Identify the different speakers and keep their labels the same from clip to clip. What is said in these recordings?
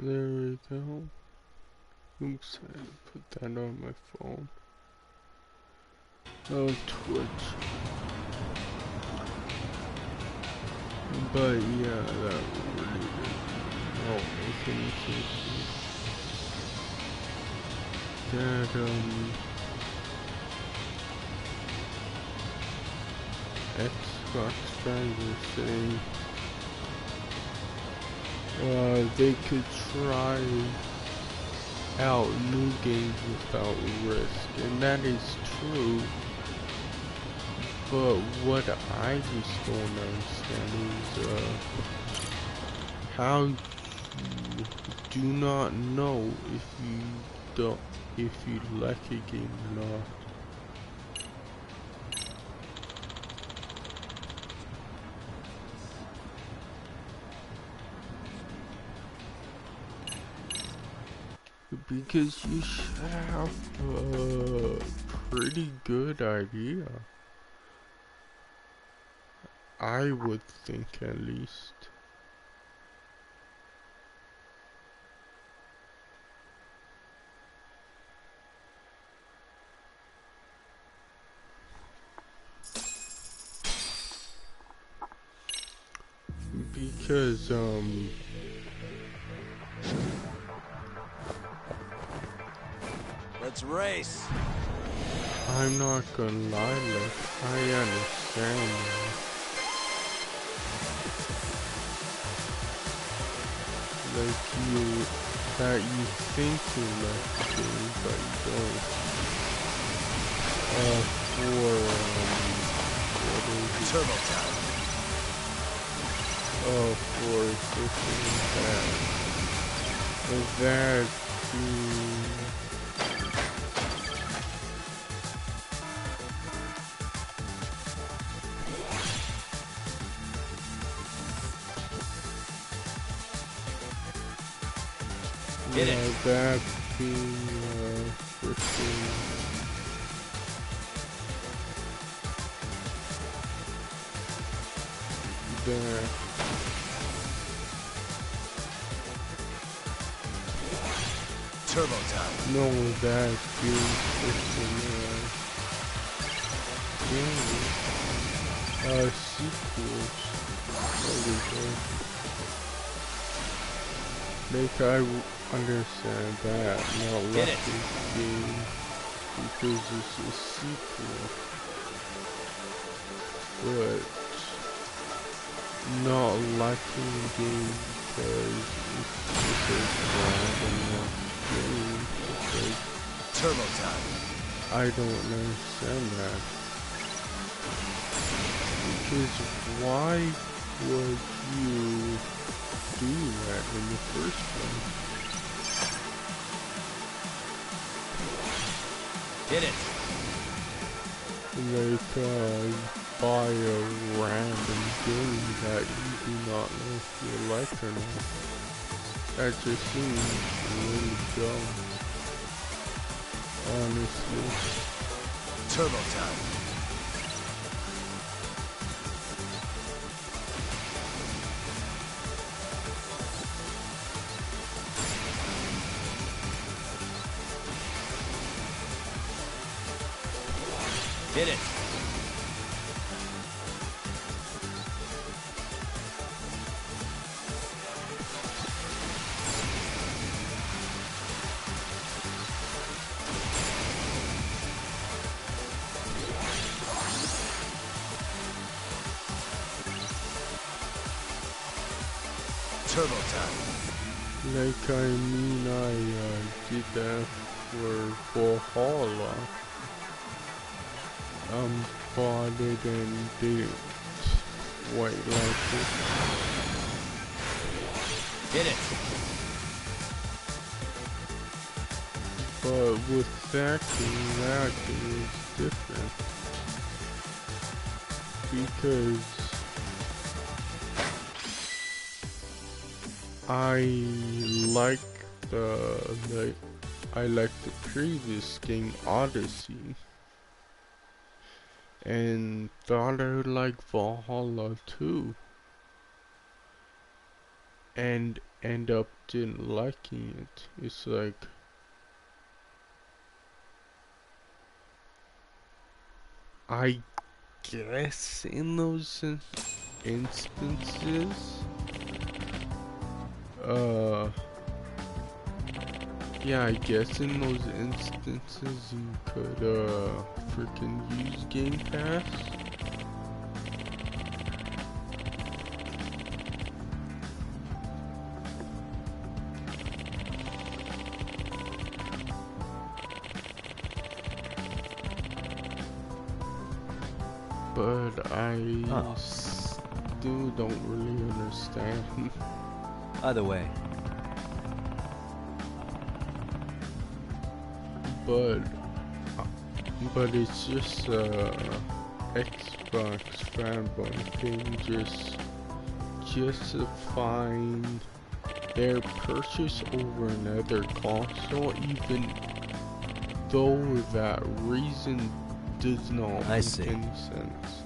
Speaker 1: There we go. Oops, I put that on my phone. Oh, Twitch. But yeah, that really didn't help with anything. That, Xbox guys were saying, they could try out new games without risk, and that is true. But what I just don't understand is, how you do not know if you like a game or not. Because you should have a pretty good idea. I would think, at least. Because,
Speaker 2: let's race.
Speaker 1: I'm not gonna lie, look, I understand that you think you like the game, but you don't. What is it?
Speaker 2: Turbo time.
Speaker 1: For that,
Speaker 2: Get it.
Speaker 1: That being, freaking there.
Speaker 2: Turbo time.
Speaker 1: No, that being freaking, sequels. There we go. Like, I understand that, not like this game, because it's a sequel, but not liking the game because it's a brand enough game. Like,
Speaker 2: turbo time.
Speaker 1: I don't understand that. Because why would you do that in the first place?
Speaker 2: Hit it.
Speaker 1: Like, buy a random game that you do not know if you like or not. That just seems really dumb, honestly.
Speaker 2: Turbo time. Hit it. Turbo time.
Speaker 1: Like, I mean, I did that for Valhalla. Bought it and didn't quite like it.
Speaker 2: Hit it.
Speaker 1: But with that game is different. Because I like I like the previous game, Odyssey, and thought I would like Valhalla too. and end up didn't liking it. It's like, I guess in those instances, yeah, I guess in those instances you could freaking use Game Pass. But I still don't really understand.
Speaker 2: Either way.
Speaker 1: But it's just Xbox fanboy thing, just justifying their purchase over another console, even though that reason does not make any sense.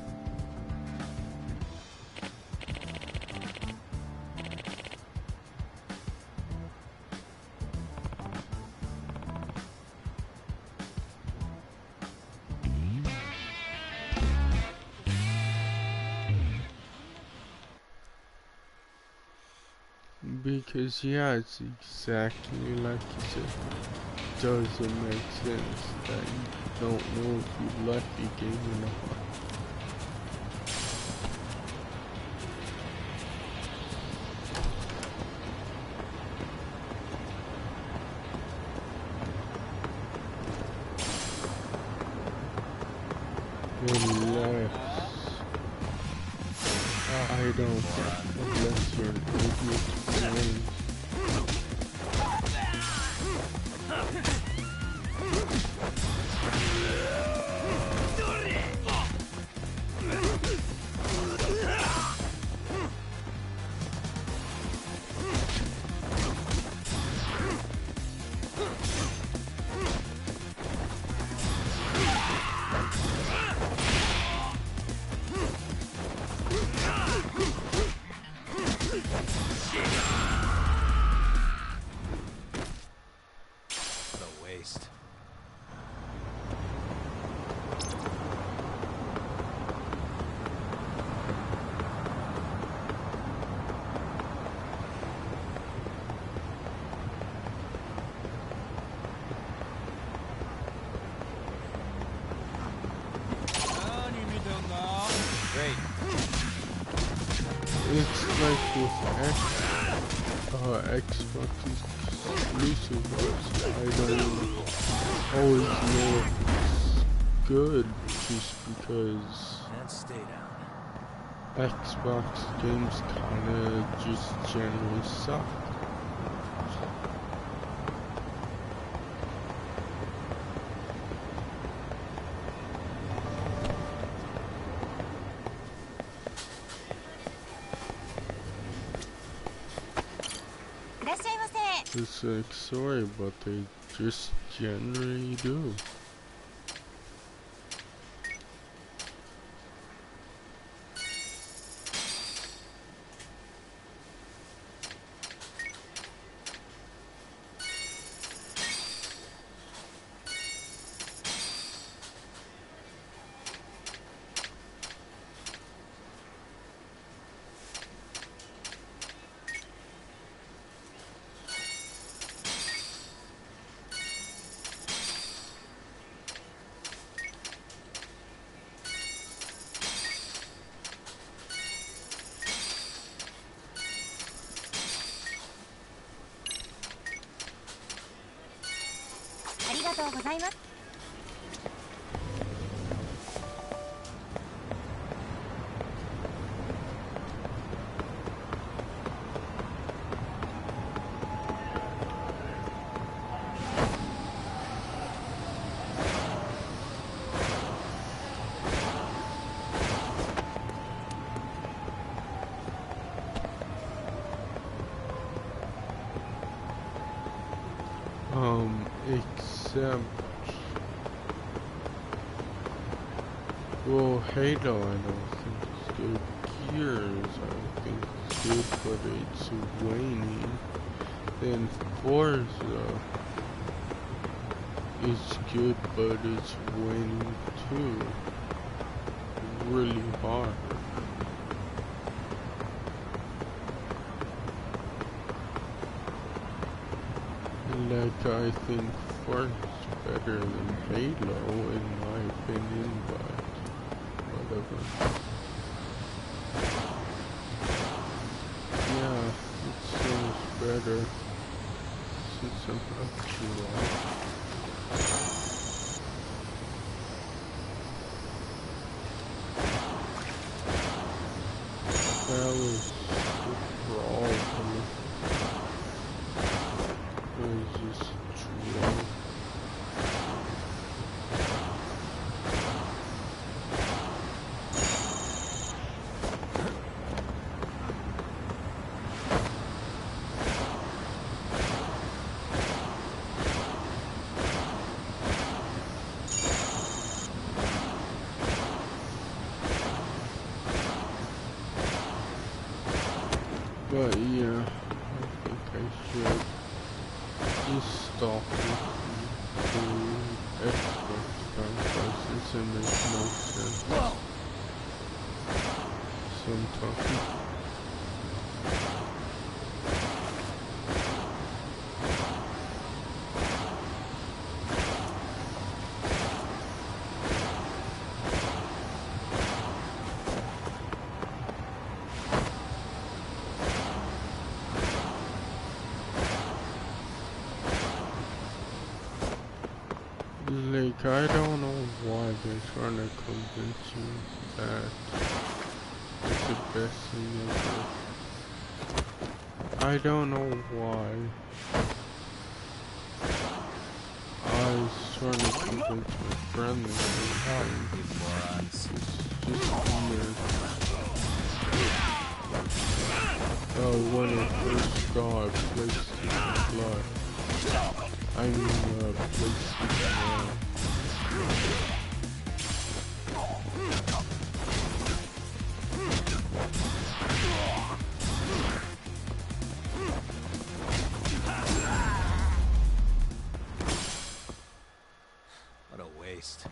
Speaker 1: Because yeah, it's exactly like you said. Doesn't make sense that you don't know if you like the game or not. Unless I don't think, unless you're an idiot. It's like with Xbox exclusives, I don't always know if it's good just because Xbox games kinda just generally suck. It's like, sorry, but they just generally do. Except, well, Halo I don't think is good. Gears I think is good, but it's waning. Then Forza is good, but it's waning too. Really hard. Like, I think Forza's better than Halo, in my opinion, but whatever. Yeah, it's so much better since I'm up to that was the problem. It was just drunk. But yeah, I think I should just stop listening to Xbox conferences. It makes no sense sometimes. Like, I don't know why they're trying to convince you that it's the best thing ever. I don't know why. I was trying to convince my friend that it's just weird. When it first got PlayStation Plus. I mean, PlayStation.
Speaker 2: What a waste.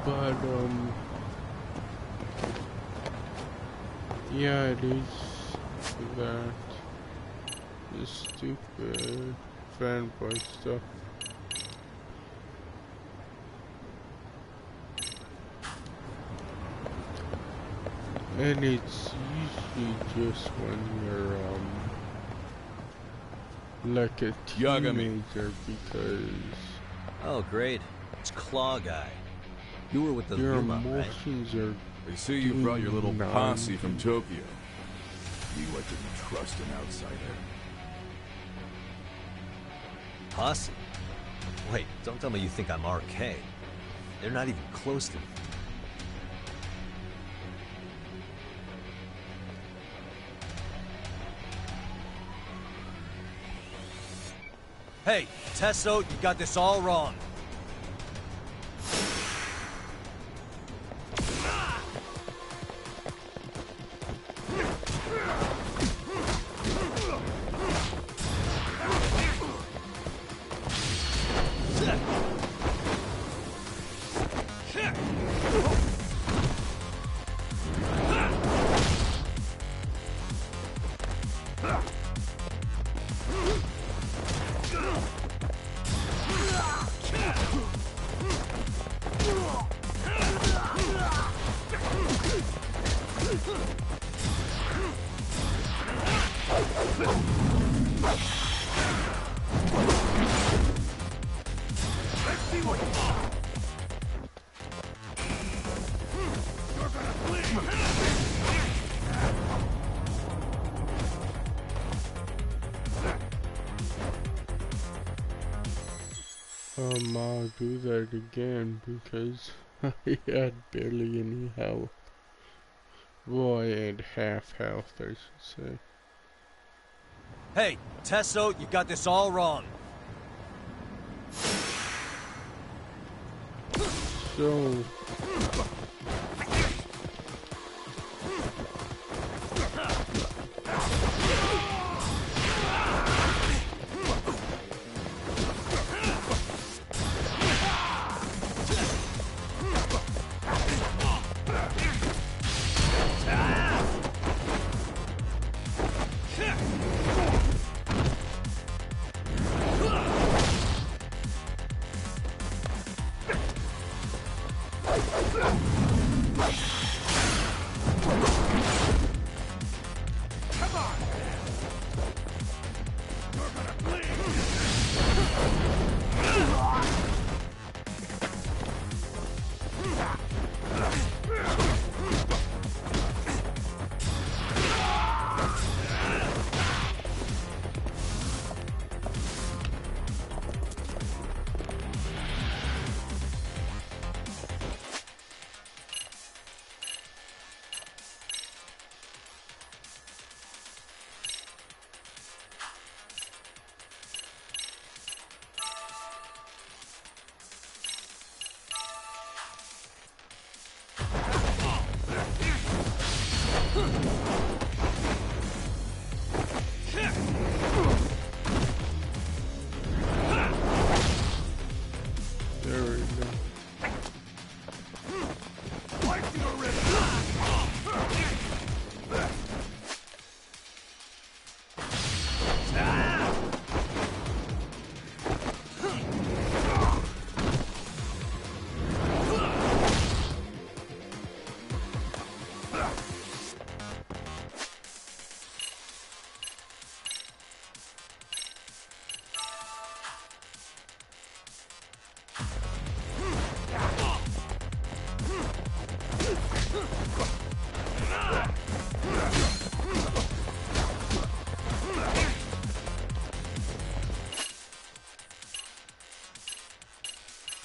Speaker 1: But, yeah, it is that the stupid fanboy stuff. And it's usually just when you're, like a teenager, because
Speaker 2: Oh, great. It's Claw Guy. You were with the
Speaker 1: your
Speaker 2: Luma, right?
Speaker 1: emotions are
Speaker 3: They say you brought your little
Speaker 1: doing
Speaker 3: posse from Tokyo. You didn't trust an outsider.
Speaker 2: Posse? Wait, don't tell me you think I'm RK. They're not even close to me. Hey, Tesso, you got this all wrong.
Speaker 1: I'll do that again because I had barely any health. Well, I had half health, I should say.
Speaker 2: Hey, Tesso, you got this all wrong.
Speaker 1: So... There we go.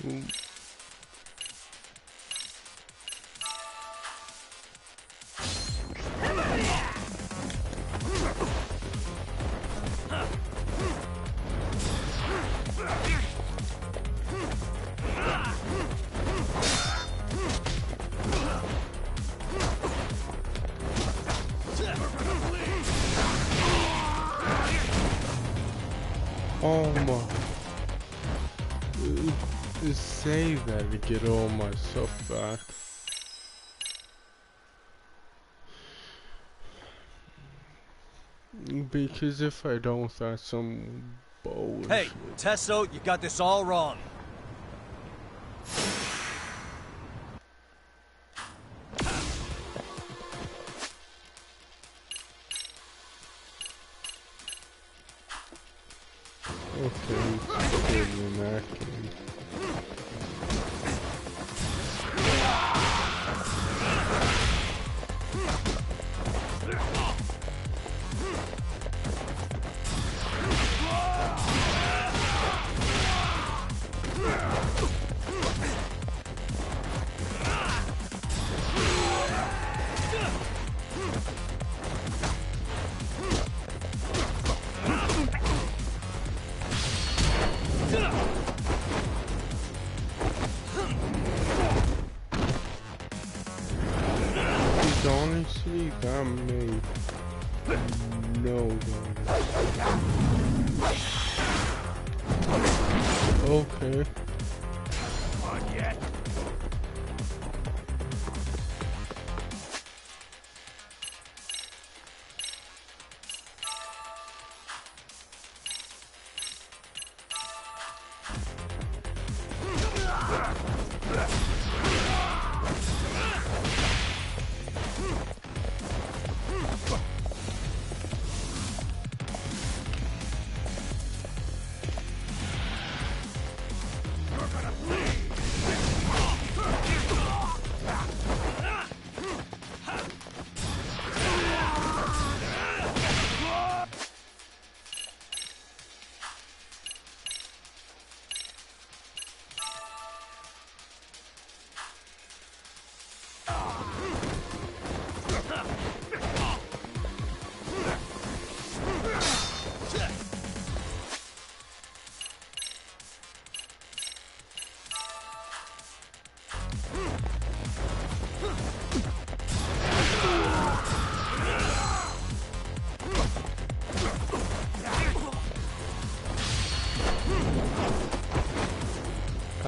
Speaker 1: Ooh. Oh my. Just save that to get all my stuff back. Because if I don't, that's some bullshit.
Speaker 2: Hey, Tesso, you got this all wrong.
Speaker 1: Okay, it's good in that case. Honestly, that made no sense. Okay.
Speaker 3: On yet.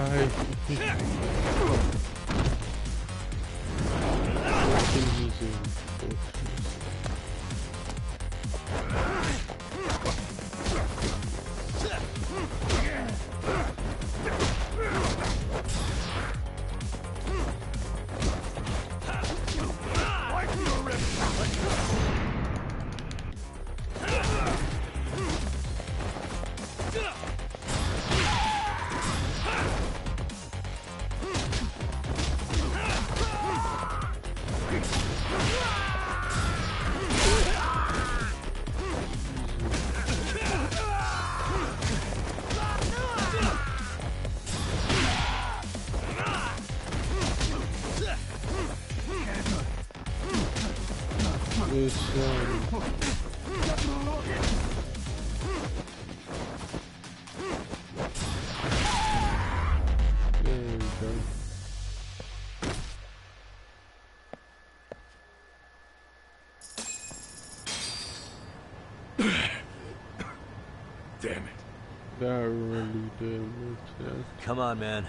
Speaker 1: I think he's in fortress. This there we go.
Speaker 3: Damn it.
Speaker 1: That really did make sense.
Speaker 2: Come on, man.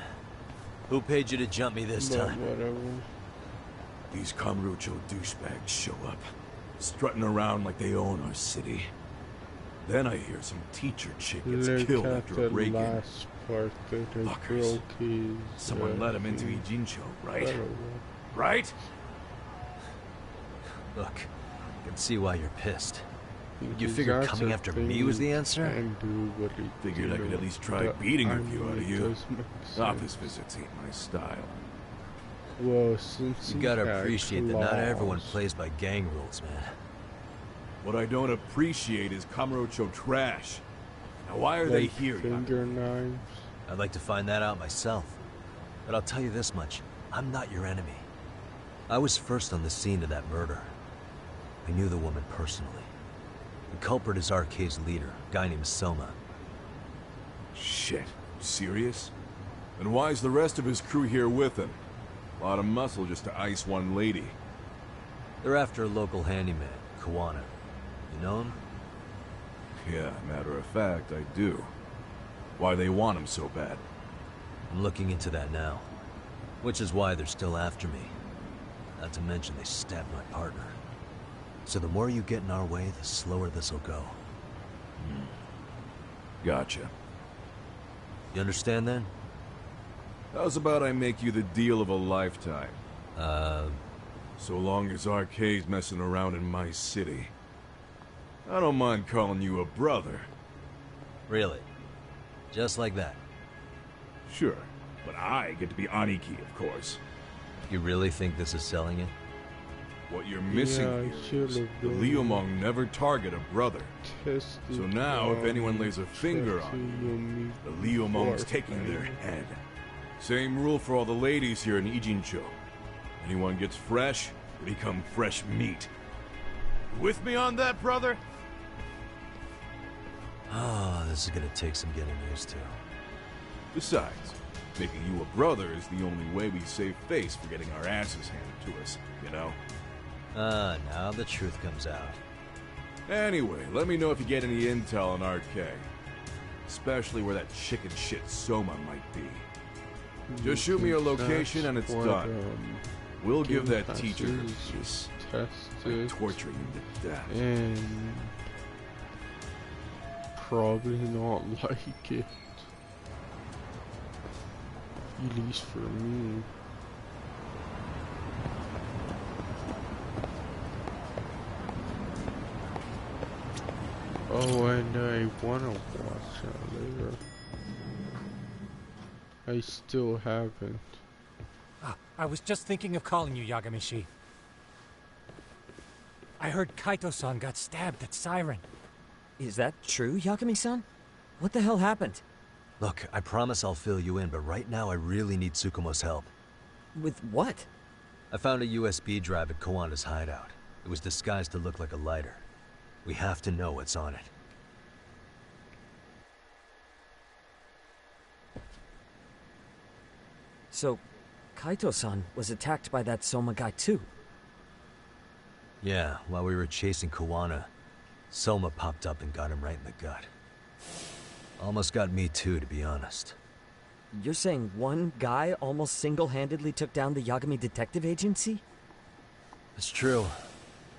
Speaker 2: Who paid you to jump me this
Speaker 1: But
Speaker 2: time?
Speaker 1: whatever.
Speaker 3: These Kamurocho douchebags show up, strutting around like they own our city. Then I hear some teacher chick gets
Speaker 1: Look
Speaker 3: killed
Speaker 1: at
Speaker 3: after
Speaker 1: the
Speaker 3: a break-in.
Speaker 1: last part that they
Speaker 3: Fuckers.
Speaker 1: broke his...
Speaker 3: Someone let him into
Speaker 1: thing.
Speaker 3: Ijincho, right?
Speaker 1: Whatever.
Speaker 3: Right?
Speaker 2: Look, I can see why you're pissed. You
Speaker 1: Because
Speaker 2: figured
Speaker 1: that's
Speaker 2: coming
Speaker 1: a
Speaker 2: after
Speaker 1: thing
Speaker 2: me was the
Speaker 1: you
Speaker 2: answer?
Speaker 1: can do, but it
Speaker 3: Figured I could
Speaker 1: didn't.
Speaker 3: at least try
Speaker 1: But
Speaker 3: beating
Speaker 1: I
Speaker 3: a few
Speaker 1: mean,
Speaker 3: out of
Speaker 1: it
Speaker 3: you.
Speaker 1: does make sense.
Speaker 3: Office visits ain't my style.
Speaker 1: Well, since
Speaker 2: You
Speaker 1: he
Speaker 2: gotta
Speaker 1: had
Speaker 2: appreciate that not everyone
Speaker 1: claws,
Speaker 2: plays by gang rules, man.
Speaker 3: What I don't appreciate is Kamurocho trash. Now why are they
Speaker 1: like
Speaker 3: here?
Speaker 1: finger knives.
Speaker 2: I'd like to find that out myself. But I'll tell you this much, I'm not your enemy. I was first on the scene of that murder. I knew the woman personally. The culprit is RK's leader, a guy named Soma.
Speaker 3: Shit. Serious? And why's the rest of his crew here with him? A lot of muscle just to ice one lady.
Speaker 2: They're after a local handyman, Kawana. You know him?
Speaker 3: Yeah, matter of fact, I do. Why they want him so bad?
Speaker 2: I'm looking into that now. Which is why they're still after me. Not to mention they stabbed my partner. So the more you get in our way, the slower this'll go.
Speaker 3: Gotcha.
Speaker 2: You understand then?
Speaker 3: How's about I make you the deal of a lifetime? So long as RK's messing around in my city. I don't mind calling you a brother.
Speaker 2: Really? Just like that?
Speaker 3: Sure, but I get to be Aniki, of course.
Speaker 2: You really think this is selling it?
Speaker 3: What you're missing
Speaker 1: Yeah, I
Speaker 3: here is
Speaker 1: should've
Speaker 3: the
Speaker 1: done
Speaker 3: Leomong never target a brother.
Speaker 1: Tested,
Speaker 3: So now, if anyone lays a finger on you, the Leomong's taking their head. Same rule for all the ladies here in Ijincho. Anyone gets fresh, they become fresh meat. With me on that, brother?
Speaker 2: Oh, this is gonna take some getting used to.
Speaker 3: Besides, making you a brother is the only way we save face for getting our asses handed to us, you know?
Speaker 2: Now the truth comes out.
Speaker 3: Anyway, let me know if you get any intel on RK. Especially where that chicken shit Soma might be. Just shoot me a location and it's done. We'll give that teacher her peace. Like torture you to death.
Speaker 1: And probably not like it. At least for me. Oh, and I wanna watch that later. I still haven't.
Speaker 4: I was just thinking of calling you, Yagamishi. I heard Kaito-san got stabbed at Siren.
Speaker 5: Is that true, Yagami-san? What the hell happened?
Speaker 2: Look, I promise I'll fill you in, but right now I really need Tsukumo's help.
Speaker 5: With what?
Speaker 2: I found a USB drive at Kawana's hideout. It was disguised to look like a lighter. We have to know what's on it.
Speaker 5: So, Kaito-san was attacked by that Soma guy too?
Speaker 2: Yeah, while we were chasing Kawana, Soma popped up and got him right in the gut. Almost got me too, to be honest.
Speaker 5: You're saying one guy almost single-handedly took down the Yagami Detective Agency?
Speaker 2: It's true.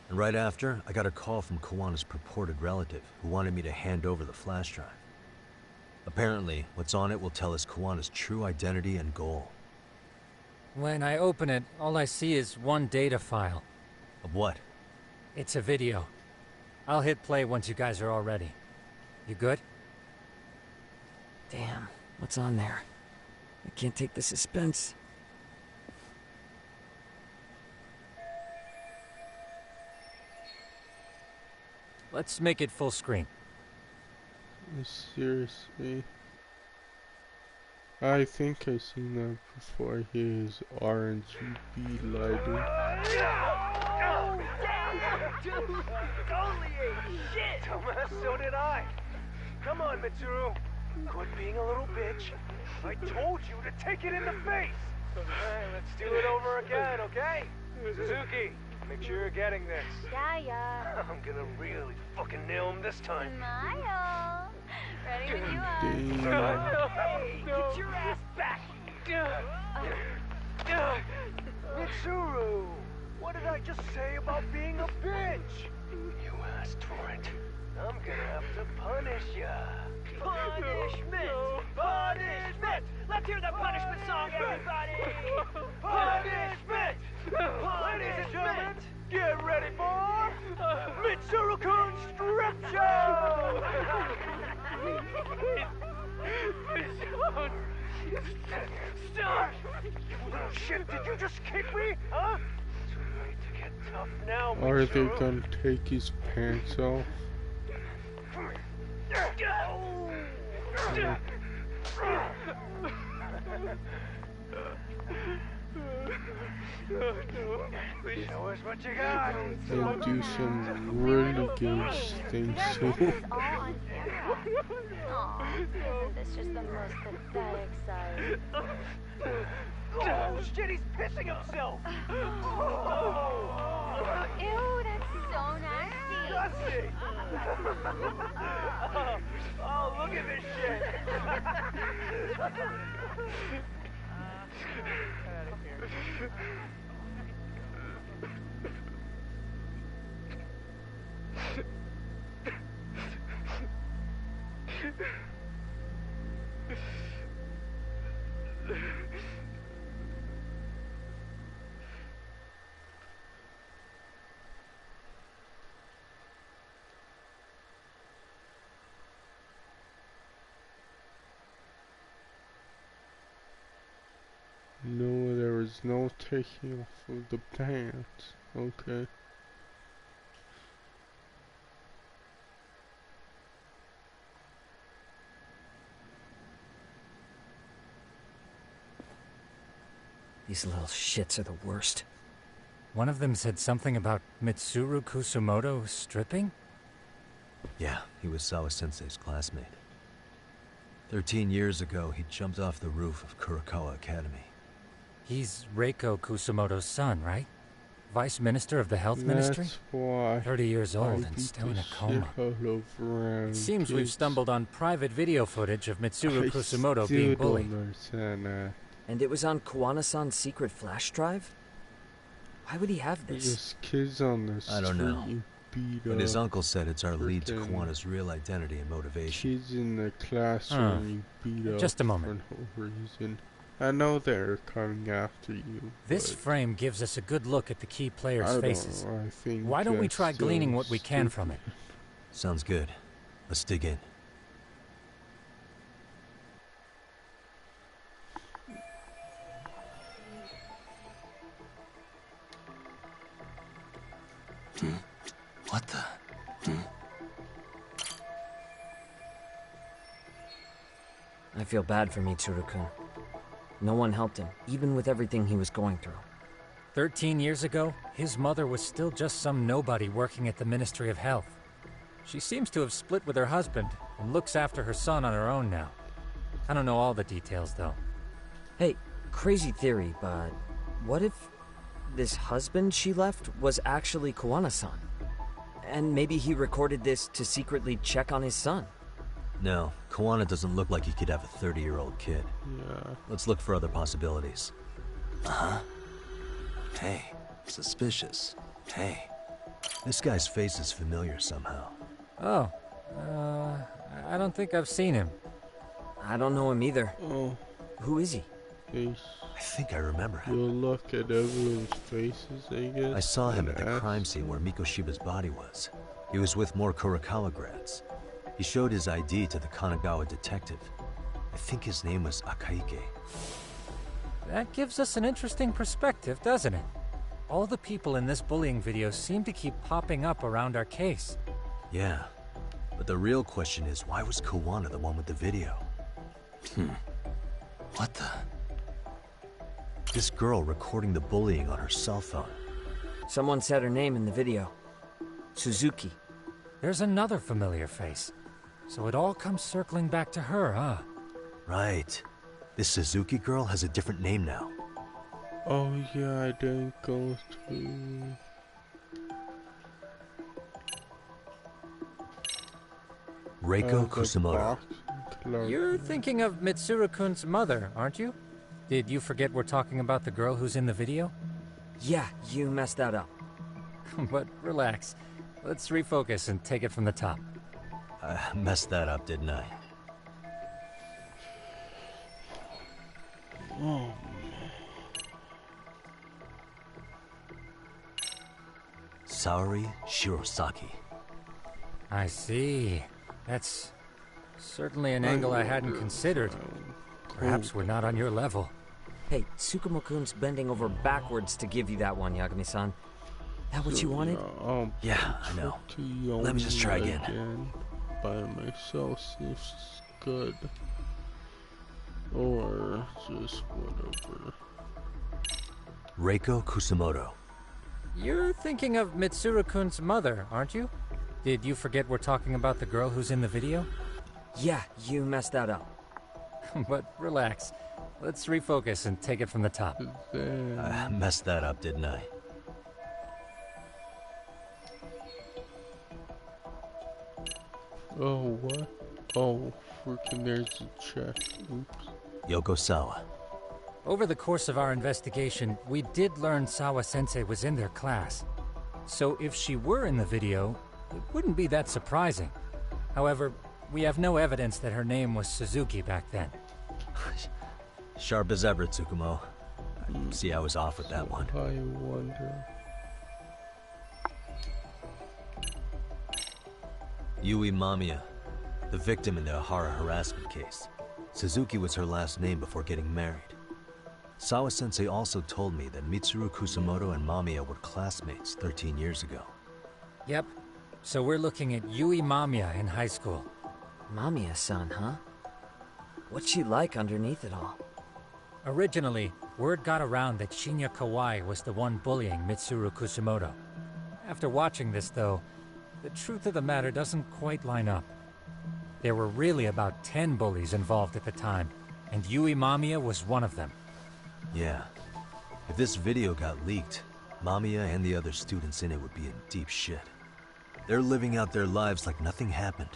Speaker 2: And right after, I got a call from Kawana's purported relative, who wanted me to hand over the flash drive. Apparently, what's on it will tell us Kawana's true identity and goal.
Speaker 4: When I open it, all I see is one data file.
Speaker 2: Of what?
Speaker 4: It's a video. I'll hit play once you guys are all ready. You good?
Speaker 5: Damn, what's on there? I can't take the suspense.
Speaker 4: Let's make it full screen.
Speaker 1: Seriously. I think I've seen that before. His RGB lighting.
Speaker 6: Dude, only shit! So did I. Come on, Mitsuru. Quit being a little bitch. I told you to take it in the face. Alright, let's do it over again, okay? Suzuki, make sure you're getting this.
Speaker 7: Yeah.
Speaker 6: I'm gonna really fucking nail him this time.
Speaker 7: Smile. Ready when you are.
Speaker 6: Hey, get your ass back! Mitsuru! What did I just say about being a bitch? You asked for it. I'm gonna have to punish ya. Punishment! Punishment! Let's hear the punishment song, everybody! Punishment! Ladies and gentlemen, get ready for Mitsuru-kun's strip show! Stop! You little shit, did you just kick me? Huh? Too late to get tough now,
Speaker 1: Are they
Speaker 6: Mitsuru.
Speaker 1: gonna take his pants off?
Speaker 6: Show us what you got.
Speaker 1: And do some really good things too.
Speaker 7: It's all on camera. Aw, isn't this just the most pathetic sight?
Speaker 6: Oh shit, he's pissing himself.
Speaker 7: Ew, that's so nasty.
Speaker 6: Dusty. Oh, look at this shit.
Speaker 1: No, there was no taking off of the pants. Okay.
Speaker 5: These little shits are the worst.
Speaker 4: One of them said something about Mitsuru Kusumoto stripping?
Speaker 2: Yeah, he was Sawa-sensei's classmate. 13 years ago, he jumped off the roof of Kurakawa Academy.
Speaker 4: He's Reiko Kusumoto's son, right? Vice Minister of the Health Ministry?
Speaker 1: That's why
Speaker 4: 30 years
Speaker 1: I
Speaker 4: old and
Speaker 1: beat
Speaker 4: still in
Speaker 1: the
Speaker 4: a coma.
Speaker 1: shit out of around
Speaker 4: It seems we've
Speaker 1: kids.
Speaker 4: stumbled on private video footage of Mitsuru
Speaker 1: I
Speaker 4: Kusumoto
Speaker 1: still
Speaker 4: being
Speaker 1: don't
Speaker 4: bullied.
Speaker 1: understand that.
Speaker 5: And it was on Kawana-san's secret flash drive? Why would he have this?
Speaker 1: There's kids on the street
Speaker 2: I don't know.
Speaker 1: beat
Speaker 2: But
Speaker 1: up.
Speaker 2: his uncle said it's our lead to
Speaker 1: Frickin'
Speaker 2: Kawana's real identity and motivation.
Speaker 1: Kids in the classroom you beat up
Speaker 4: Just a moment.
Speaker 1: for no reason. I know they're coming after you.
Speaker 4: This
Speaker 1: but
Speaker 4: frame gives us a good look at the key
Speaker 1: I
Speaker 4: players'
Speaker 1: don't
Speaker 4: faces.
Speaker 1: know, I think
Speaker 4: Why don't we
Speaker 1: that's
Speaker 4: try gleaning
Speaker 1: so
Speaker 4: what we can from it?
Speaker 2: Sounds good. Let's dig in. What the?
Speaker 5: I feel bad for Mitsuru-kun. No one helped him, even with everything he was going through.
Speaker 4: 13 years ago, his mother was still just some nobody working at the Ministry of Health. She seems to have split with her husband and looks after her son on her own now. I don't know all the details, though.
Speaker 5: Hey, crazy theory, but what if this husband she left was actually Kawana-san? And maybe he recorded this to secretly check on his son?
Speaker 2: No, Kawana doesn't look like he could have a 30-year-old kid.
Speaker 1: Yeah.
Speaker 2: Let's look for other possibilities. Uh-huh. Hey, suspicious. Hey, this guy's face is familiar somehow.
Speaker 4: Oh, I don't think I've seen him.
Speaker 5: I don't know him either.
Speaker 1: Oh,
Speaker 5: Who is he?
Speaker 1: face.
Speaker 2: I think I remember him.
Speaker 1: You'll look at everyone's faces, I guess.
Speaker 2: I saw him at the
Speaker 1: and
Speaker 2: crime
Speaker 1: ask
Speaker 2: scene where Mikoshiba's body was. He was with more Kurokawa grads. He showed his ID to the Kanagawa detective. I think his name was Akaike.
Speaker 4: That gives us an interesting perspective, doesn't it? All the people in this bullying video seem to keep popping up around our case.
Speaker 2: Yeah, but the real question is, why was Kawana the one with the video? What the? This girl recording the bullying on her cell phone.
Speaker 5: Someone said her name in the video. Suzuki.
Speaker 4: There's another familiar face. So it all comes circling back to her, huh?
Speaker 2: Right. This Suzuki girl has a different name now.
Speaker 1: Oh yeah, I didn't go through.
Speaker 2: Reiko Kusumoto.
Speaker 1: box clerk.
Speaker 4: You're thinking of Mitsuru-kun's mother, aren't you? Did you forget we're talking about the girl who's in the video?
Speaker 5: Yeah, you messed that up.
Speaker 4: But relax. Let's refocus and take it from the top.
Speaker 2: I messed that up, didn't I?
Speaker 1: Oh,
Speaker 2: Saori Shirosaki.
Speaker 4: I see. That's certainly an angle I hadn't considered. Perhaps we're not on your level.
Speaker 5: Hey, Tsukumo-kun's bending over backwards to give you that one, Yagami-san. That what you wanted?
Speaker 2: Yeah, I know. Let me just try again.
Speaker 1: By myself, see if it's good. Or just whatever.
Speaker 2: Reiko Kusumoto.
Speaker 4: You're thinking of Mitsuru-kun's mother, aren't you? Did you forget we're talking about the girl who's in the video?
Speaker 5: Yeah, you messed that up.
Speaker 4: But relax. Let's refocus and take it from the top.
Speaker 1: Then
Speaker 2: I messed that up, didn't I?
Speaker 1: oh, what? Oh, freaking there's a check. Oops.
Speaker 2: Yokosawa.
Speaker 4: Over the course of our investigation, we did learn Sawa-sensei was in their class. So if she were in the video, it wouldn't be that surprising. However, we have no evidence that her name was Suzuki back then.
Speaker 2: Sharp as ever, Tsukumo. See, I was off with that one.
Speaker 1: I wonder.
Speaker 2: Yui Mamiya, the victim in the Ohara harassment case. Suzuki was her last name before getting married. Sawa-sensei also told me that Mitsuru Kusumoto and Mamiya were classmates 13 years ago.
Speaker 4: Yep. So we're looking at Yui Mamiya in high school.
Speaker 5: Mamiya-san, huh? What's she like underneath it all?
Speaker 4: Originally, word got around that Shinya Kawai was the one bullying Mitsuru Kusumoto. After watching this, though, the truth of the matter doesn't quite line up. There were really about 10 bullies involved at the time, and Yui Mamiya was one of them.
Speaker 2: Yeah. If this video got leaked, Mamiya and the other students in it would be in deep shit. They're living out their lives like nothing happened,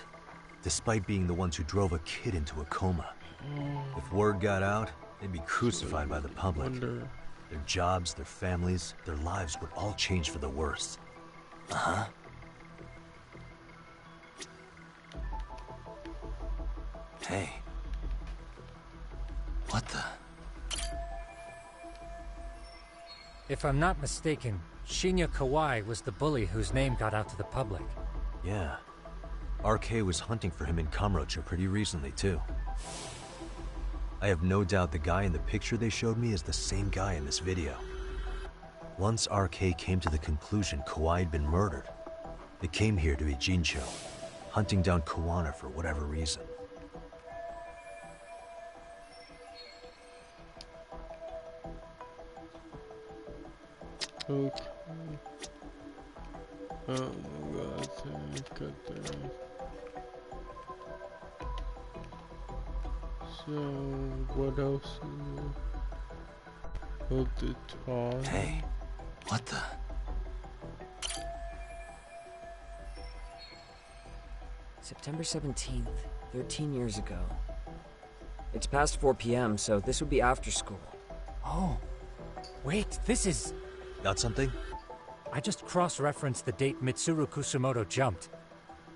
Speaker 2: despite being the ones who drove a kid into a coma. If word got out, they'd be crucified by the public. Their jobs, their families, their lives would all change for the worse. Uh-huh. Hey. What the?
Speaker 4: If I'm not mistaken, Shinya Kawai was the bully whose name got out to the public.
Speaker 2: Yeah. RK was hunting for him in Kamurocho pretty recently, too. I have no doubt the guy in the picture they showed me is the same guy in this video. Once RK came to the conclusion Kawai had been murdered, they came here to Ijincho, hunting down Kawana for whatever reason.
Speaker 1: Okay. Oh my god, thank goodness. So, what else is it? Oh, the time.
Speaker 2: Hey, what the?
Speaker 5: September 17th, 13 years ago. It's past 4 p.m., so this would be after school.
Speaker 4: Oh, wait, this is...
Speaker 2: Got something?
Speaker 4: I just cross-referenced the date Mitsuru Kusumoto jumped.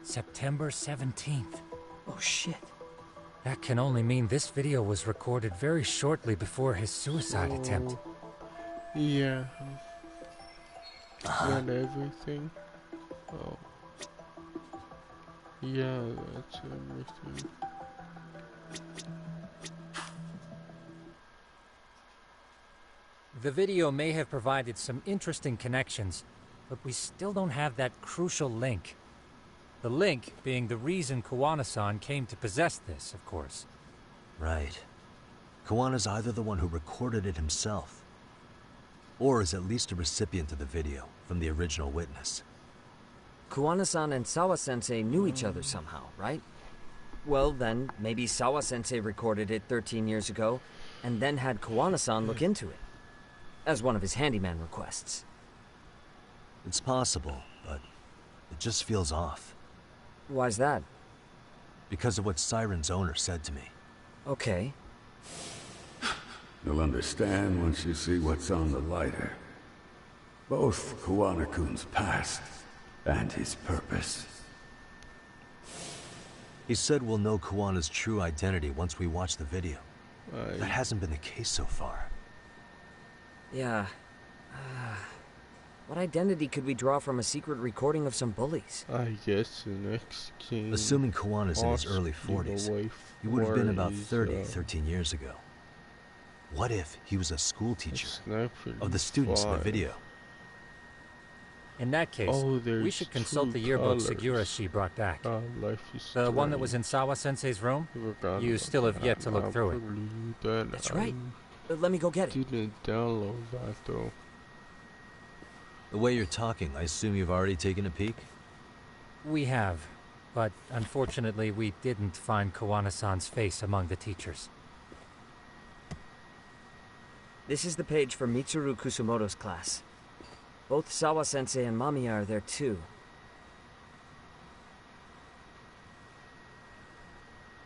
Speaker 4: September 17th.
Speaker 5: Oh shit.
Speaker 4: That can only mean this video was recorded very shortly before his suicide attempt.
Speaker 1: Yeah. Not everything. Oh. Yeah, that's everything.
Speaker 4: The video may have provided some interesting connections, but we still don't have that crucial link. The link being the reason Kawana-san came to possess this, of course.
Speaker 2: Right. Kawana's either the one who recorded it himself, or is at least a recipient of the video from the original witness.
Speaker 5: Kawana-san and Sawa-sensei knew each other somehow, right? Well, then, maybe Sawa-sensei recorded it 13 years ago, and then had Kawana-san look into it, as one of his handyman requests.
Speaker 2: It's possible, but it just feels off.
Speaker 5: Why's that?
Speaker 2: Because of what Siren's owner said to me.
Speaker 5: Okay.
Speaker 8: You'll understand once you see what's on the lighter. Both Kawana-kun's past and his purpose.
Speaker 2: He said we'll know Kawana's true identity once we watch the video. That hasn't been the case so far.
Speaker 5: Yeah. What identity could we draw from a secret recording of some bullies?
Speaker 1: I guess the next king...
Speaker 2: Assuming Kawana's in his early 40s, he would have been about 30, 13 years ago. What if he was a school teacher of the students in the video?
Speaker 4: In that case, we should consult the yearbook Segurashi brought back. The one that was in Sawa-sensei's room? You still have yet to look through it.
Speaker 5: That's right. Let me go get it.
Speaker 1: Didn't download that though.
Speaker 2: The way you're talking, I assume you've already taken a peek?
Speaker 4: We have, but unfortunately we didn't find Kawana-san's face among the teachers.
Speaker 5: This is the page for Mitsuru Kusumoto's class. Both Sawa-sensei and Mamiya are there too.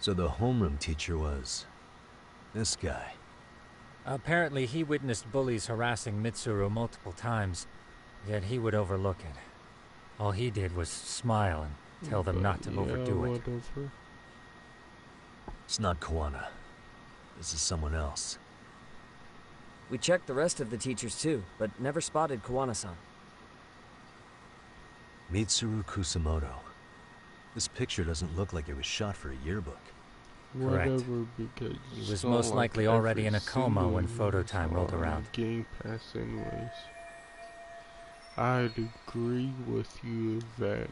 Speaker 2: So the homeroom teacher was... this guy.
Speaker 4: Apparently he witnessed bullies harassing Mitsuru multiple times, yet he would overlook it. All he did was smile and tell them not to overdo it.
Speaker 1: Whatever.
Speaker 2: It's not Kawana. This is someone else.
Speaker 5: We checked the rest of the teachers too, but never spotted Kawana-san.
Speaker 2: Mitsuru Kusumoto. This picture doesn't look like it was shot for a yearbook.
Speaker 4: Correct.
Speaker 1: Whatever, because
Speaker 4: He was most likely already in a coma when photo time rolled around.
Speaker 1: Game Pass anyways. I'd agree with you then.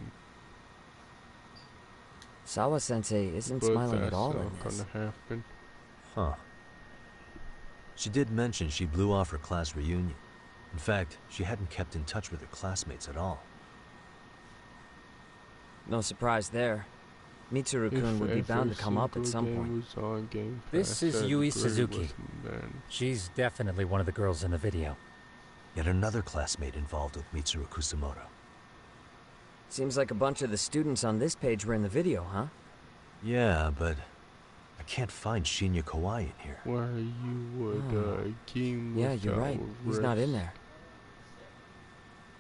Speaker 5: Sawa-sensei isn't smiling at all in this.
Speaker 1: But that's not gonna happen.
Speaker 2: Huh. She did mention she blew off her class reunion. In fact, she hadn't kept in touch with her classmates at all.
Speaker 5: No surprise there. Mitsuru-kun would be bound to come up at some point.
Speaker 4: This is Yui Suzuki. She's definitely one of the girls in the video.
Speaker 2: Yet another classmate involved with Mitsuru Kusumoto.
Speaker 5: Seems like a bunch of the students on this page were in the video, huh?
Speaker 2: Yeah, but I can't find Shinya Kawai in here.
Speaker 1: Where you would game.
Speaker 5: Yeah, you're right. He's not in there.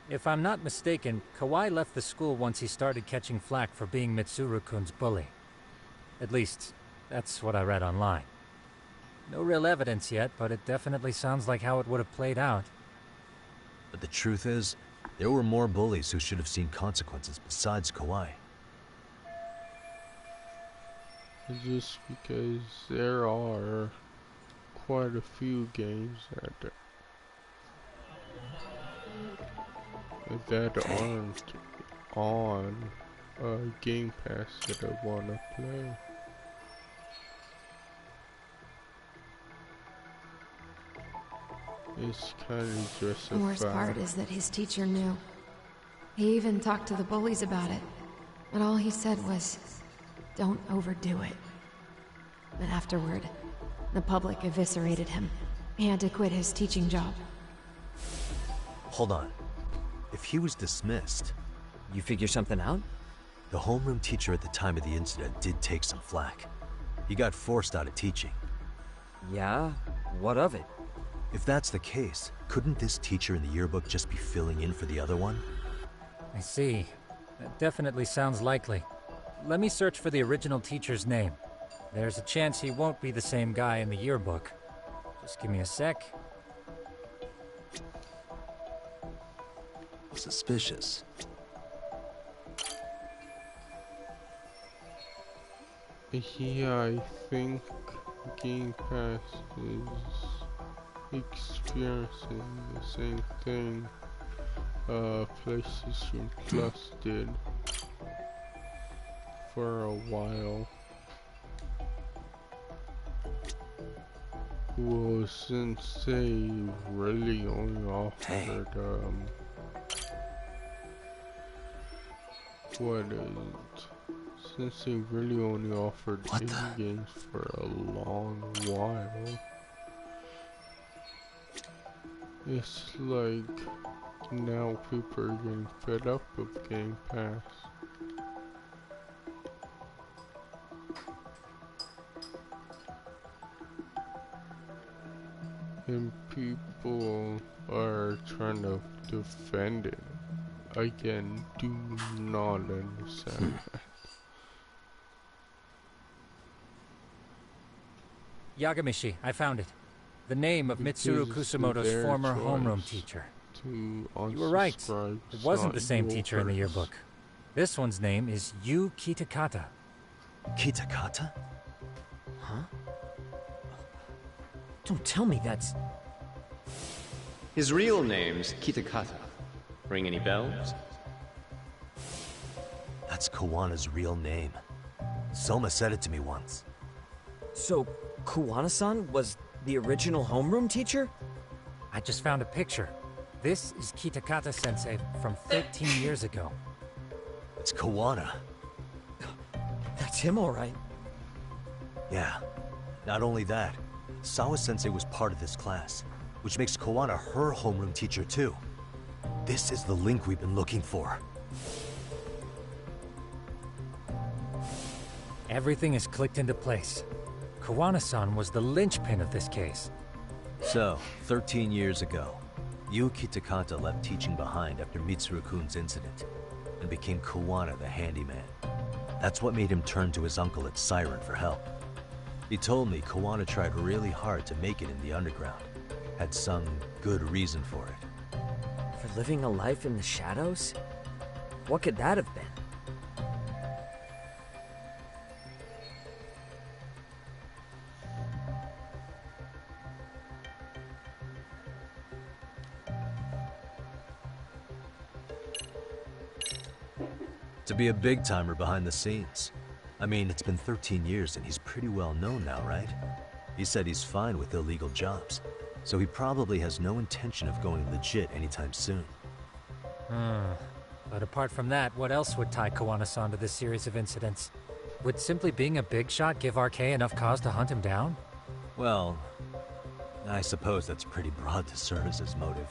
Speaker 4: If I'm not mistaken, Kawai left the school once he started catching flack for being Mitsuru-kun's bully. At least, that's what I read online. No real evidence yet, but it definitely sounds like how it would have played out.
Speaker 2: But the truth is, there were more bullies who should have seen consequences besides Kawai.
Speaker 1: Just because there are quite a few games that aren't on Game Pass that I want to play. It's kind of just
Speaker 9: The worst part is that his teacher knew. He even talked to the bullies about it. But all he said was, don't overdo it. But afterward, the public eviscerated him. He had to quit his teaching job.
Speaker 2: Hold on. If he was dismissed...
Speaker 5: You figure something out?
Speaker 2: The homeroom teacher at the time of the incident did take some flack. He got forced out of teaching.
Speaker 5: Yeah? What of it?
Speaker 2: If that's the case, couldn't this teacher in the yearbook just be filling in for the other one?
Speaker 4: I see. That definitely sounds likely. Let me search for the original teacher's name. There's a chance he won't be the same guy in the yearbook. Just give me a sec.
Speaker 2: Suspicious.
Speaker 1: Yeah, I think Game Pass is experiencing the same thing PlayStation Plus did for a while. Well, since they really only offered, since they really only offered indie games for a long while, it's like now people are getting fed up with Game Pass. And people are trying to defend it. Again, do not understand that.
Speaker 4: Yagamishi, I found it. The name of Mitsuru Kusumoto's former homeroom teacher. You were right. It wasn't the same teacher in the yearbook. This one's name is Yu Kitakata.
Speaker 2: Kitakata?
Speaker 5: Huh? Don't tell me that's...
Speaker 10: His real name's Kitakata. Ring any bells?
Speaker 2: That's Kawana's real name. Soma said it to me once.
Speaker 5: So, Kuwana-san was the original homeroom teacher?
Speaker 4: I just found a picture. This is Kitakata-sensei from 13 years ago.
Speaker 2: It's Kawana.
Speaker 5: That's him, all right.
Speaker 2: Yeah. Not only that, Sawa-sensei was part of this class, which makes Kawana her homeroom teacher too. This is the link we've been looking for.
Speaker 4: Everything is clicked into place. Kawana-san was the linchpin of this case.
Speaker 2: So, 13 years ago, Yu Kitakata left teaching behind after Mitsuru-kun's incident, and became Kawana the handyman. That's what made him turn to his uncle at Siren for help. He told me Kawana tried really hard to make it in the underground. Had some good reason for it.
Speaker 5: For living a life in the shadows? What could that have been?
Speaker 2: To be a big-timer behind the scenes. I mean, it's been 13 years and he's pretty well known now, right? He said he's fine with illegal jobs, so he probably has no intention of going legit anytime soon.
Speaker 4: But apart from that, what else would tie Kawana-san to this series of incidents? Would simply being a big shot give RK enough cause to hunt him down?
Speaker 2: Well, I suppose that's pretty broad to serve as his motive.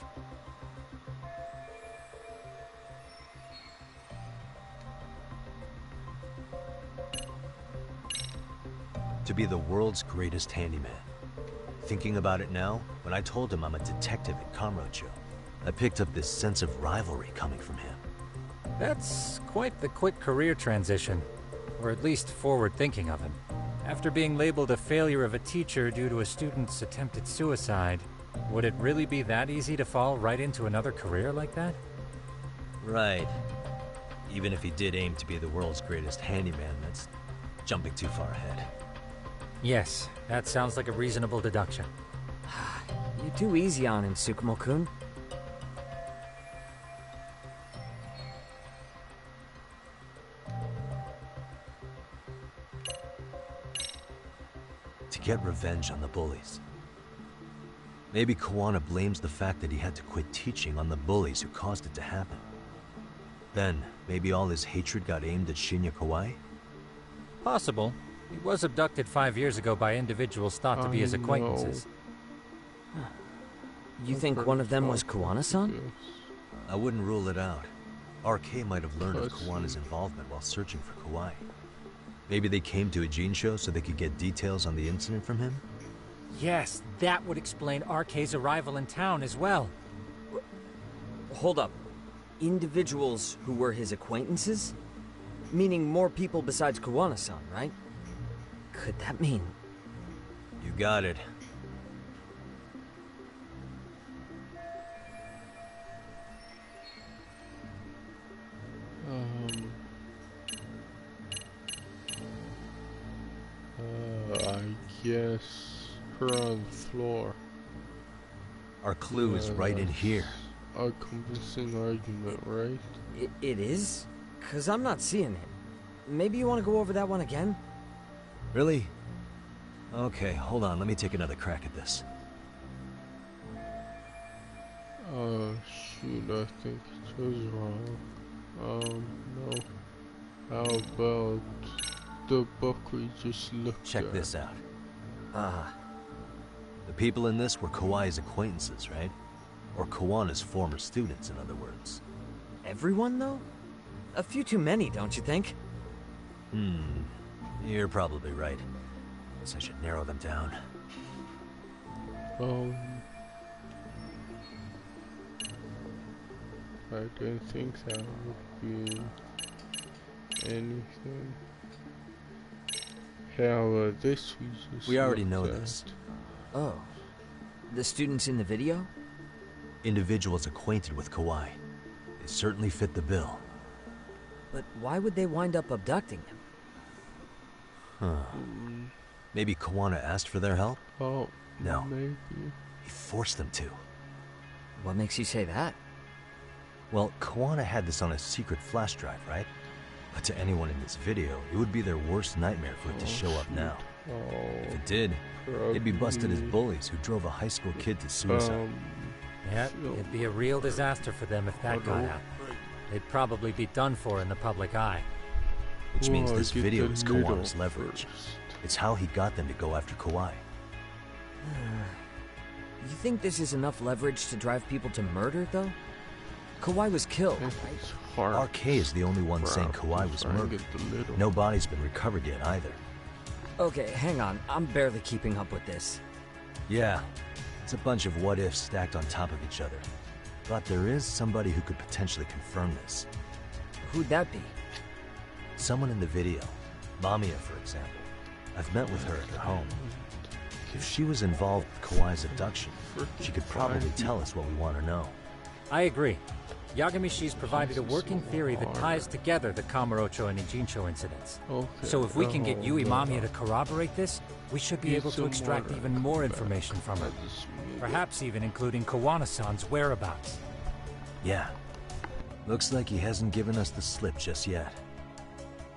Speaker 2: To be the world's greatest handyman. Thinking about it now, when I told him I'm a detective at Kamurocho, I picked up this sense of rivalry coming from him.
Speaker 4: That's quite the quick career transition, or at least forward thinking of him. After being labeled a failure of a teacher due to a student's attempted suicide, would it really be that easy to fall right into another career like that?
Speaker 2: Right. Even if he did aim to be the world's greatest handyman, that's jumping too far ahead.
Speaker 4: Yes, that sounds like a reasonable deduction.
Speaker 5: You do easy on him, Tsukumo-kun.
Speaker 2: To get revenge on the bullies. Maybe Kawana blames the fact that he had to quit teaching on the bullies who caused it to happen. Then, maybe all his hatred got aimed at Shinya Kawai?
Speaker 4: Possible. He was abducted 5 years ago by individuals thought to be his acquaintances.
Speaker 5: You think one of them was Kawana-san?
Speaker 2: I wouldn't rule it out. RK might have learned of Kuwana's involvement while searching for Kauai. Maybe they came to a Jinsho so they could get details on the incident from him?
Speaker 4: Yes, that would explain RK's arrival in town as well.
Speaker 5: Hold up. Individuals who were his acquaintances? Meaning more people besides Kuwana-san, right? Could that mean...
Speaker 2: You got it.
Speaker 1: I guess ground floor.
Speaker 2: Our clue is right in here.
Speaker 1: A convincing argument, right?
Speaker 5: It is? 'Cause I'm not seeing it. Maybe you want to go over that one again?
Speaker 2: Really? Okay, hold on. Let me take another crack at this.
Speaker 1: Shoot, I think it was wrong. No. How about the book we just looked at?
Speaker 2: Check this out. The people in this were Kauai's acquaintances, right? Or Kuwana's former students, in other words.
Speaker 5: Everyone, though? A few too many, don't you think?
Speaker 2: You're probably right. Guess I should narrow them down.
Speaker 1: I don't think that would be anything. How this we just
Speaker 2: We already know
Speaker 1: looked at.
Speaker 2: this.
Speaker 5: Oh. The students in the video?
Speaker 2: Individuals acquainted with Kauai. They certainly fit the bill.
Speaker 5: But why would they wind up abducting him?
Speaker 2: Maybe Kuwana asked for their help?
Speaker 1: Oh,
Speaker 2: No.
Speaker 1: maybe.
Speaker 2: He forced them to.
Speaker 5: What makes you say that?
Speaker 2: Well, Kuwana had this on a secret flash drive, right? But to anyone in this video, it would be their worst nightmare for it to show up now. If it did, they'd be busted as bullies who drove a high school kid to suicide.
Speaker 4: Yeah, it'd be a real disaster for them if that got out. They'd probably be done for in the public eye.
Speaker 2: Which means this
Speaker 1: get
Speaker 2: video
Speaker 1: the
Speaker 2: is
Speaker 1: middle
Speaker 2: Kawana's leverage.
Speaker 1: first.
Speaker 2: It's how he got them to go after Kauai.
Speaker 5: You think this is enough leverage to drive people to murder, though? Kauai was killed,
Speaker 1: It's
Speaker 5: right?
Speaker 1: hard.
Speaker 2: RK is the only one saying Kauai was
Speaker 1: Trying to
Speaker 2: murdered.
Speaker 1: get the middle.
Speaker 2: No body's been recovered yet either.
Speaker 5: Okay, hang on. I'm barely keeping up with this.
Speaker 2: Yeah, it's a bunch of what-ifs stacked on top of each other. But there is somebody who could potentially confirm this.
Speaker 5: Who'd that be?
Speaker 2: Someone in the video. Mamiya, for example. I've met with her at her home. If she was involved with Kauai's abduction, she could probably tell us what we want to know.
Speaker 4: I agree. Yagamishi's provided a working theory that ties together the Kamurocho and Ijincho incidents.
Speaker 1: Okay.
Speaker 4: So if we can get Yui Mamiya to corroborate this, we should be able to extract even more information from her. Perhaps even including Kawana-san's whereabouts.
Speaker 2: Yeah. Looks like he hasn't given us the slip just yet.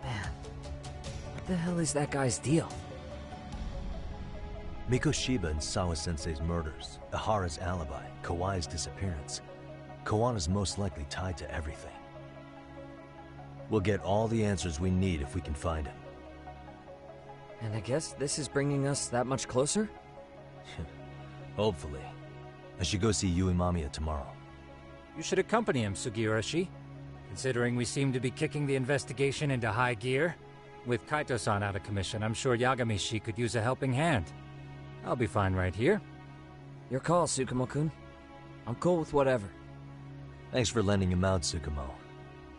Speaker 5: Man, what the hell is that guy's deal?
Speaker 2: Mikoshiba and Sawa-sensei's murders, Ihara's alibi, Kauai's disappearance. Kawana's most likely tied to everything. We'll get all the answers we need if we can find him.
Speaker 5: And I guess this is bringing us that much closer?
Speaker 2: Hopefully. I should go see Yui Mamiya tomorrow.
Speaker 4: You should accompany him, Sugiurashi. Considering we seem to be kicking the investigation into high gear. With Kaito-san out of commission, I'm sure Yagamishi could use a helping hand. I'll be fine right here.
Speaker 5: Your call, Tsukumo-kun. I'm cool with whatever.
Speaker 2: Thanks for lending him out, Tsukumo.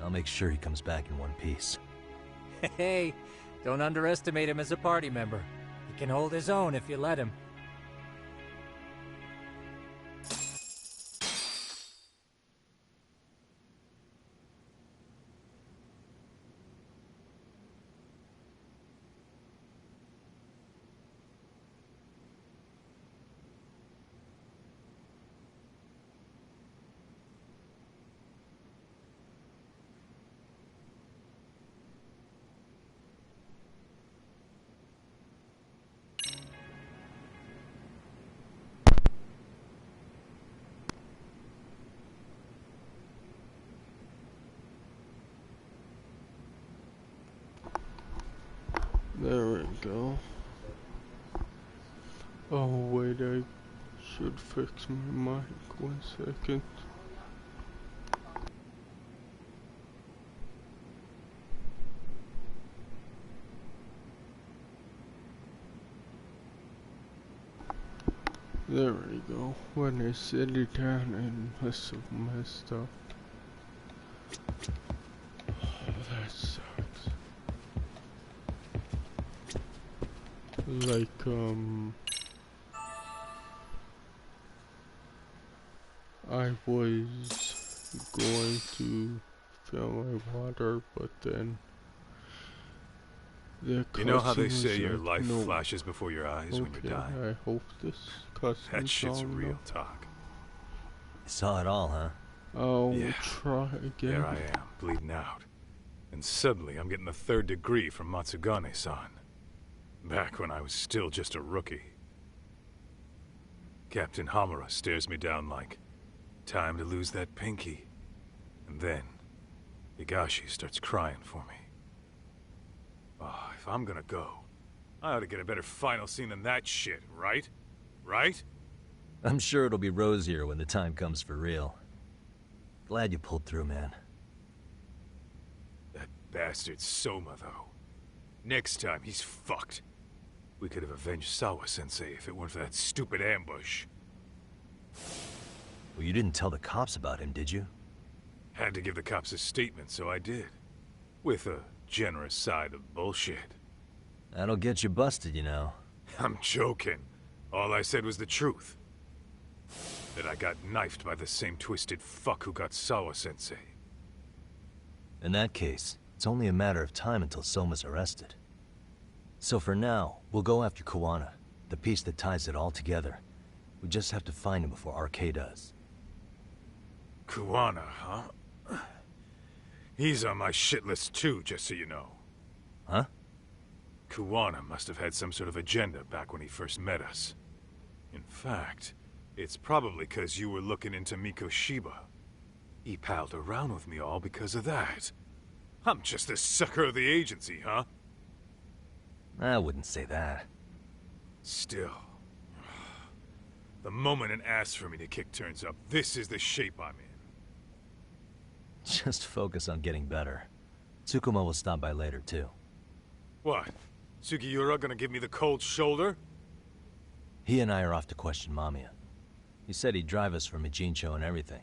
Speaker 2: I'll make sure he comes back in one piece.
Speaker 4: Hey, don't underestimate him as a party member. He can hold his own if you let him.
Speaker 1: There we go. Oh wait, I should fix my mic 1 second.
Speaker 6: 「
Speaker 1: There There we go. When I set it down and messed up. That sucks. Like, I was going to fill my water, but then the
Speaker 11: You know how they say
Speaker 1: was
Speaker 11: your
Speaker 1: like,
Speaker 11: life
Speaker 1: no.
Speaker 11: flashes before your eyes when you
Speaker 1: Okay,
Speaker 11: die?
Speaker 1: I hope this customer's
Speaker 11: That shit's
Speaker 1: on
Speaker 11: real
Speaker 1: now.
Speaker 11: talk.
Speaker 2: You saw it all, huh?
Speaker 1: I'll
Speaker 11: Yeah.
Speaker 1: try again.
Speaker 11: There I am, bleeding out. And suddenly I'm getting the 3rd degree from Matsugane-san. Back when I was still just a rookie. Captain Hamura stares me down like, time to lose that pinky. And then, Higashi starts crying for me. Oh, if I'm gonna go, I ought to get a better final scene than that shit, right? Right?
Speaker 2: I'm sure it'll be rosier when the time comes for real. Glad you pulled through, man.
Speaker 11: That bastard Soma, though. Next time, he's fucked. We could have avenged Sawa-sensei if it weren't for that stupid ambush.
Speaker 2: Well, you didn't tell the cops about him, did you?
Speaker 11: Had to give the cops a statement, so I did. With a generous side of bullshit.
Speaker 2: That'll get you busted, you know.
Speaker 11: I'm joking. All I said was the truth. That I got knifed by the same twisted fuck who got Sawa-sensei.
Speaker 2: In that case, it's only a matter of time until Soma's arrested. So for now, we'll go after Kuwana, the piece that ties it all together. We just have to find him before RK does.
Speaker 11: Kuwana, huh? He's on my shit list too, just so you know.
Speaker 2: Huh?
Speaker 11: Kuwana must have had some sort of agenda back when he first met us. In fact, it's probably because you were looking into Mikoshiba. He palled around with me all because of that. I'm just a sucker of the agency, huh?
Speaker 2: I wouldn't say that.
Speaker 11: Still. The moment an ass for me to kick turns up, this is the shape I'm in.
Speaker 2: Just focus on getting better. Tsukuma will stop by later, too.
Speaker 11: What? Sugiura gonna give me the cold shoulder?
Speaker 2: He and I are off to question Mamiya. He said he'd drive us from Mijincho and everything.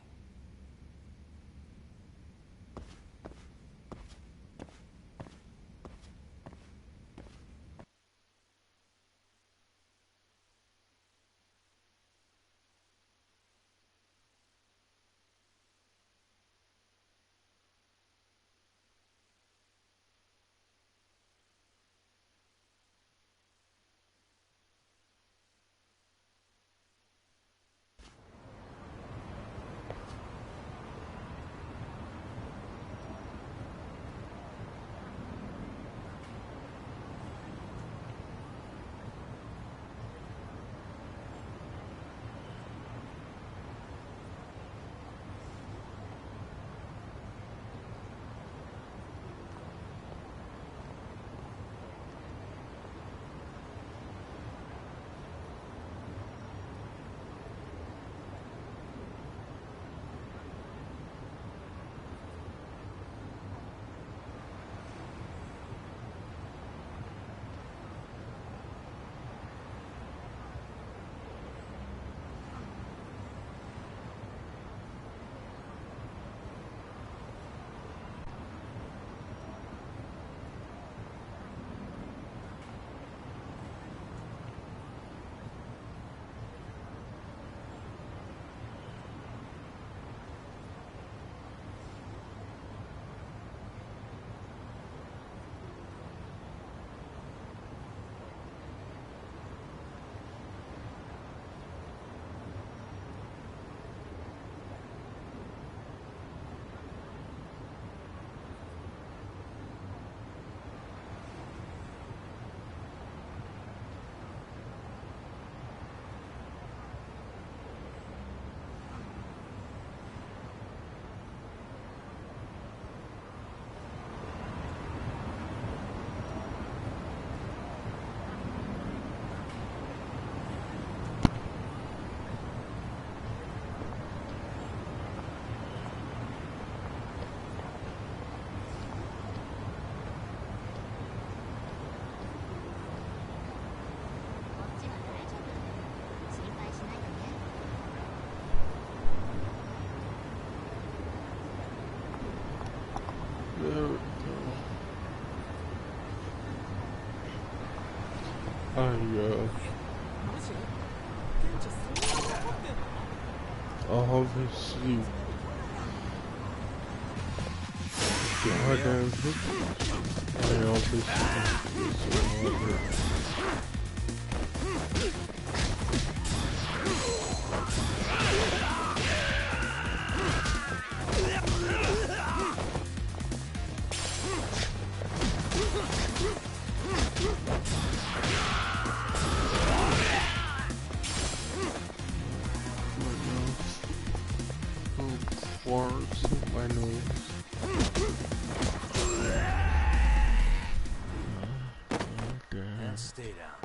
Speaker 1: obviously goddamn hit. I obviously harder. Quartz in my nose.
Speaker 2: And stay down.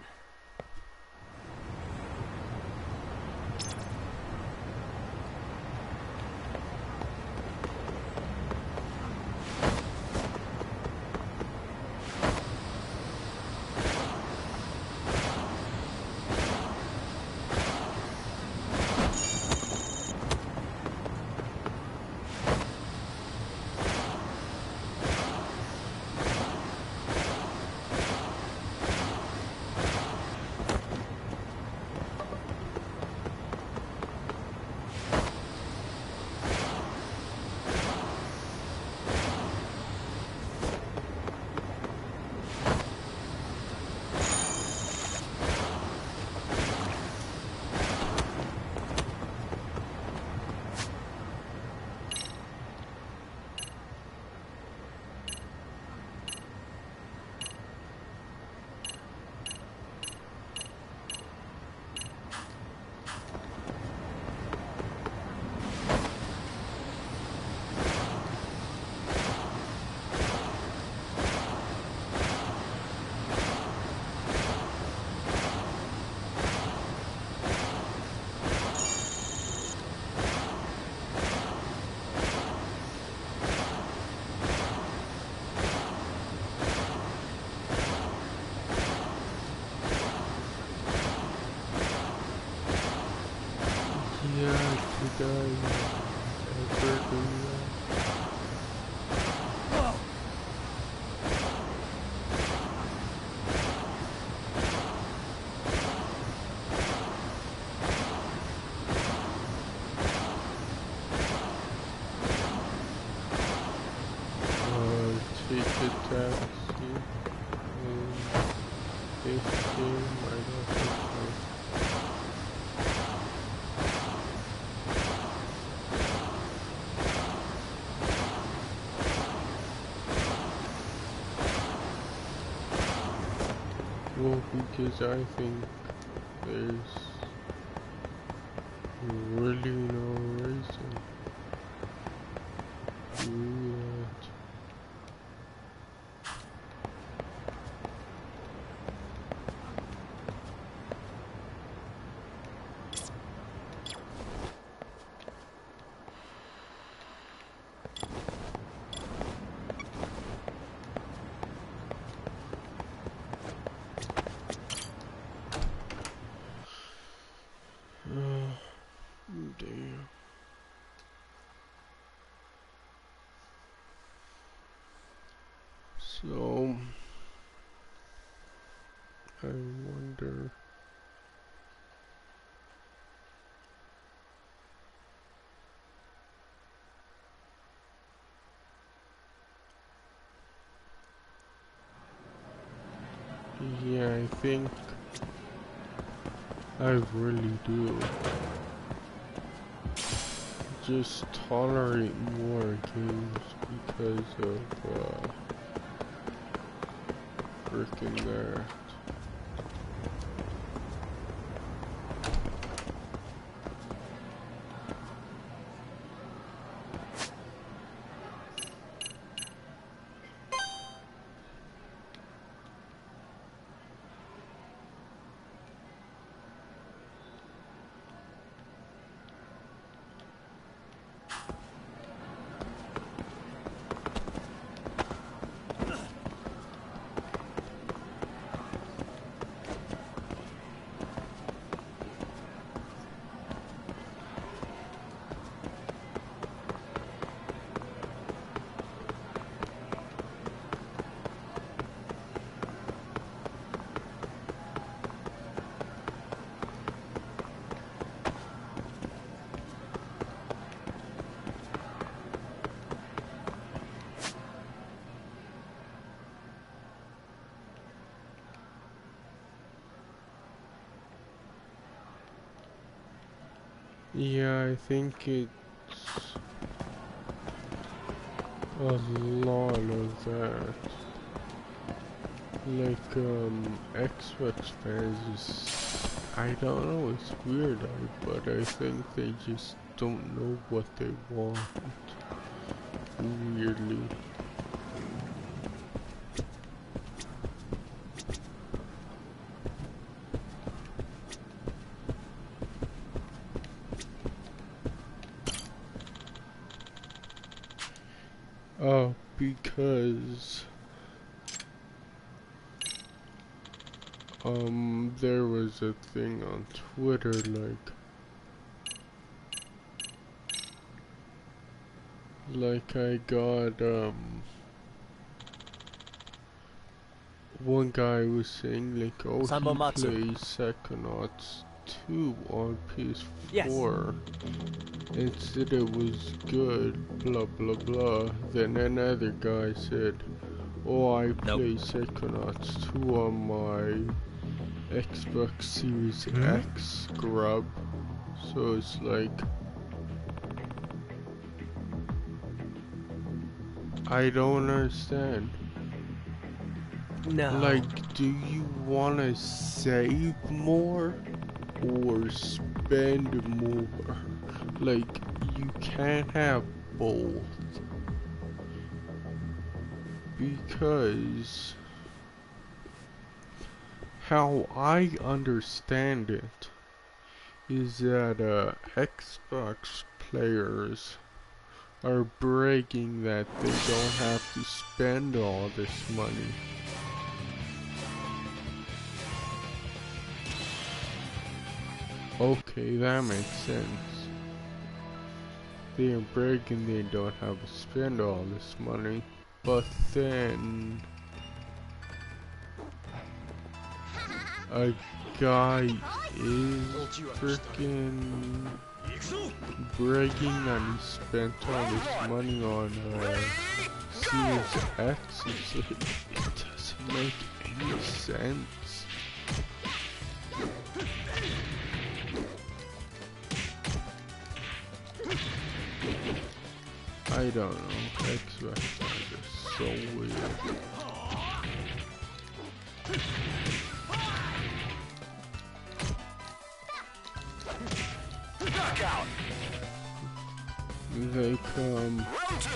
Speaker 1: Well, because I think there's really no reason to do that. Damn. So, I wonder. Yeah, I think I really do. Just tolerate more games because of freaking that. Yeah, I think it's a lot of that. Like, Xbox fans just, I don't know, it's weird, but I think they just don't know what they want. Weirdly. Because there was a thing on Twitter like I got one guy was saying like, oh, he plays Psychonauts 2 on PS4 and said it was good, blah blah blah. Then another guy said, oh, I play Psychonauts 2 on my Xbox Series X scrub. So it's like, I don't understand.
Speaker 5: No.
Speaker 1: Like, do you want to save more or spend more? Like, you can't have both. Because how I understand it is that Xbox players are bragging that they don't have to spend all this money. Okay, that makes sense. They are bragging they don't have to spend all this money, but then a guy is freaking bragging that he spent all this money on Series X. It's like, it doesn't make any sense. I don't know, Xbox fans are so weird.
Speaker 6: Knockout.
Speaker 1: Like,
Speaker 6: Round 2.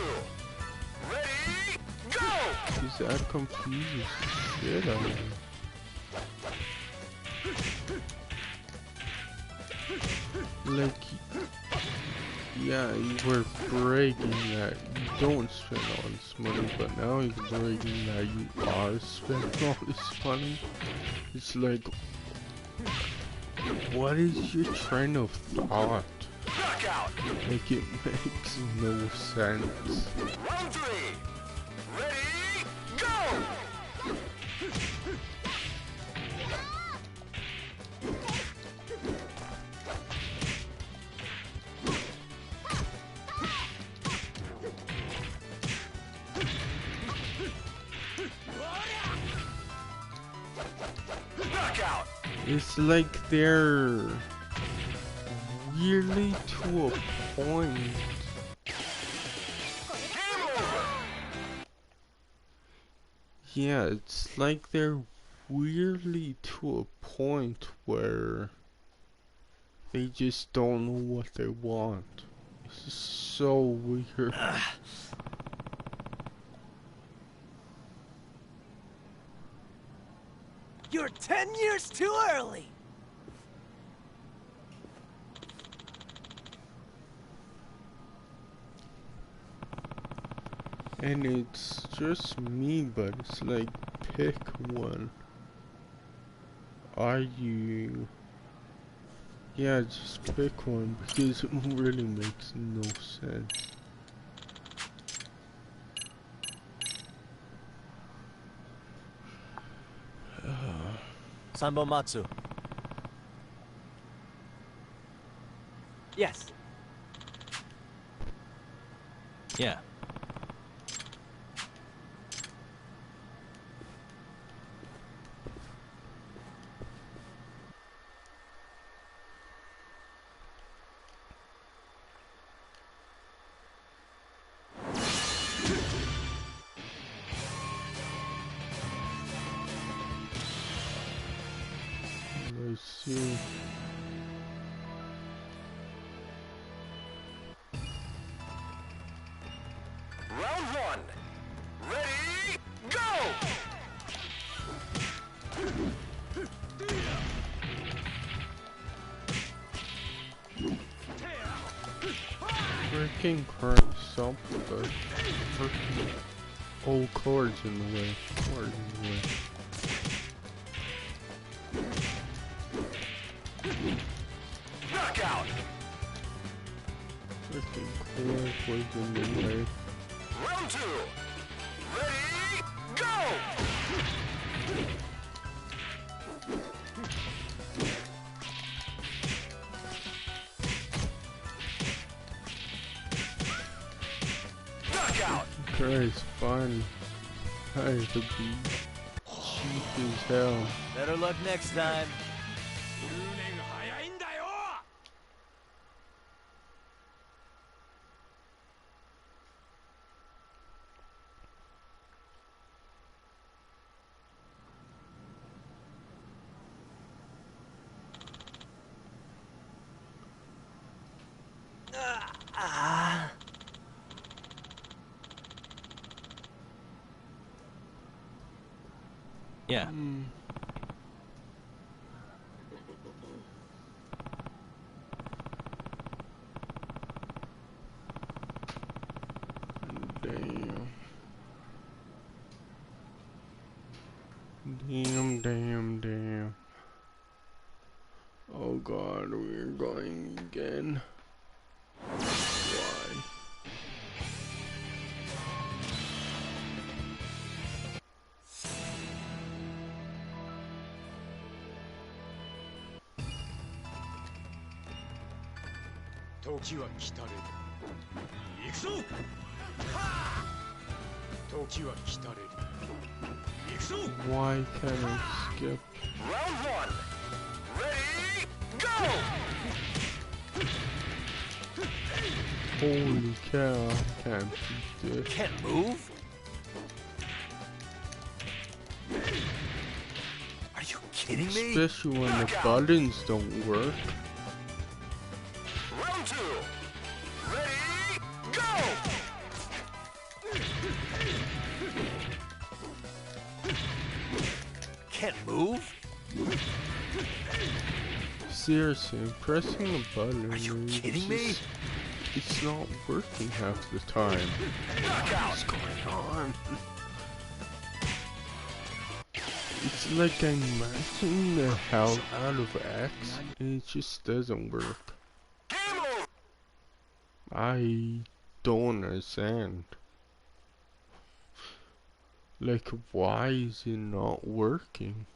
Speaker 6: Ready, go!
Speaker 1: is that confuses shit out of me. Like, yeah, you were bragging that you don't spend all this money, but now he's bragging that you are spending all this money. It's like, what is your train of thought?
Speaker 6: Knockout.
Speaker 1: Like, it makes no sense.
Speaker 6: Round 3. Ready, go! Knockout.
Speaker 1: It's like they're weirdly to a point.
Speaker 6: Game over.
Speaker 1: Yeah, it's like they're weirdly to a point where they just don't know what they want. It's just so weird.
Speaker 5: You're 10 years too early!
Speaker 1: And it's just me, but it's like, pick one. Are you... Yeah, just pick one, because it really makes no sense.
Speaker 5: Sanbomatsu. Yes.
Speaker 2: Yeah.
Speaker 1: to see.
Speaker 6: Round one. Ready, go!
Speaker 1: Freaking cranks up the freaking old cards in the way. Cards in the way.
Speaker 6: Knockout!
Speaker 1: Freaking cord was in the way.
Speaker 6: Round two. Ready, go! Knockout!
Speaker 1: Christ, fun. I have to be cheap as hell.
Speaker 2: Better luck next time. Yeah.
Speaker 1: Damn. Damn, damn, damn. Oh god, we're going again. Why? Why can't I skip?
Speaker 6: Round one. Ready, go!
Speaker 1: Holy cow, I can't beat this.
Speaker 2: Can't move? Are you kidding me?
Speaker 1: Especially when the buttons don't work.
Speaker 6: Round two. Ready, go!
Speaker 2: Can't move?
Speaker 1: Seriously, I'm pressing a button.
Speaker 2: Are you
Speaker 1: and
Speaker 2: kidding me?
Speaker 1: It's not working half the time. What's going on? It's like I'm maxing the hell out of X, and it just doesn't work. I don't understand. Like, why is it not working?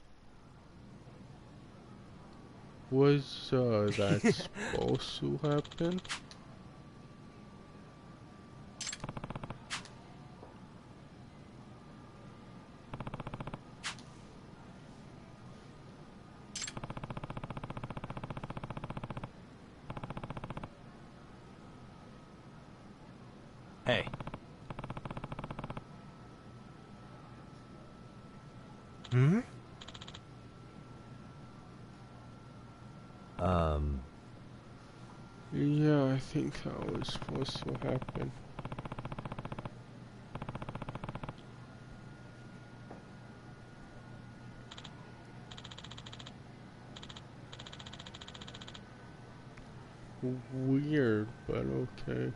Speaker 1: Was that supposed to happen?
Speaker 2: Hey. Hmm?
Speaker 1: Yeah, I think that was supposed to happen. Weird, but okay.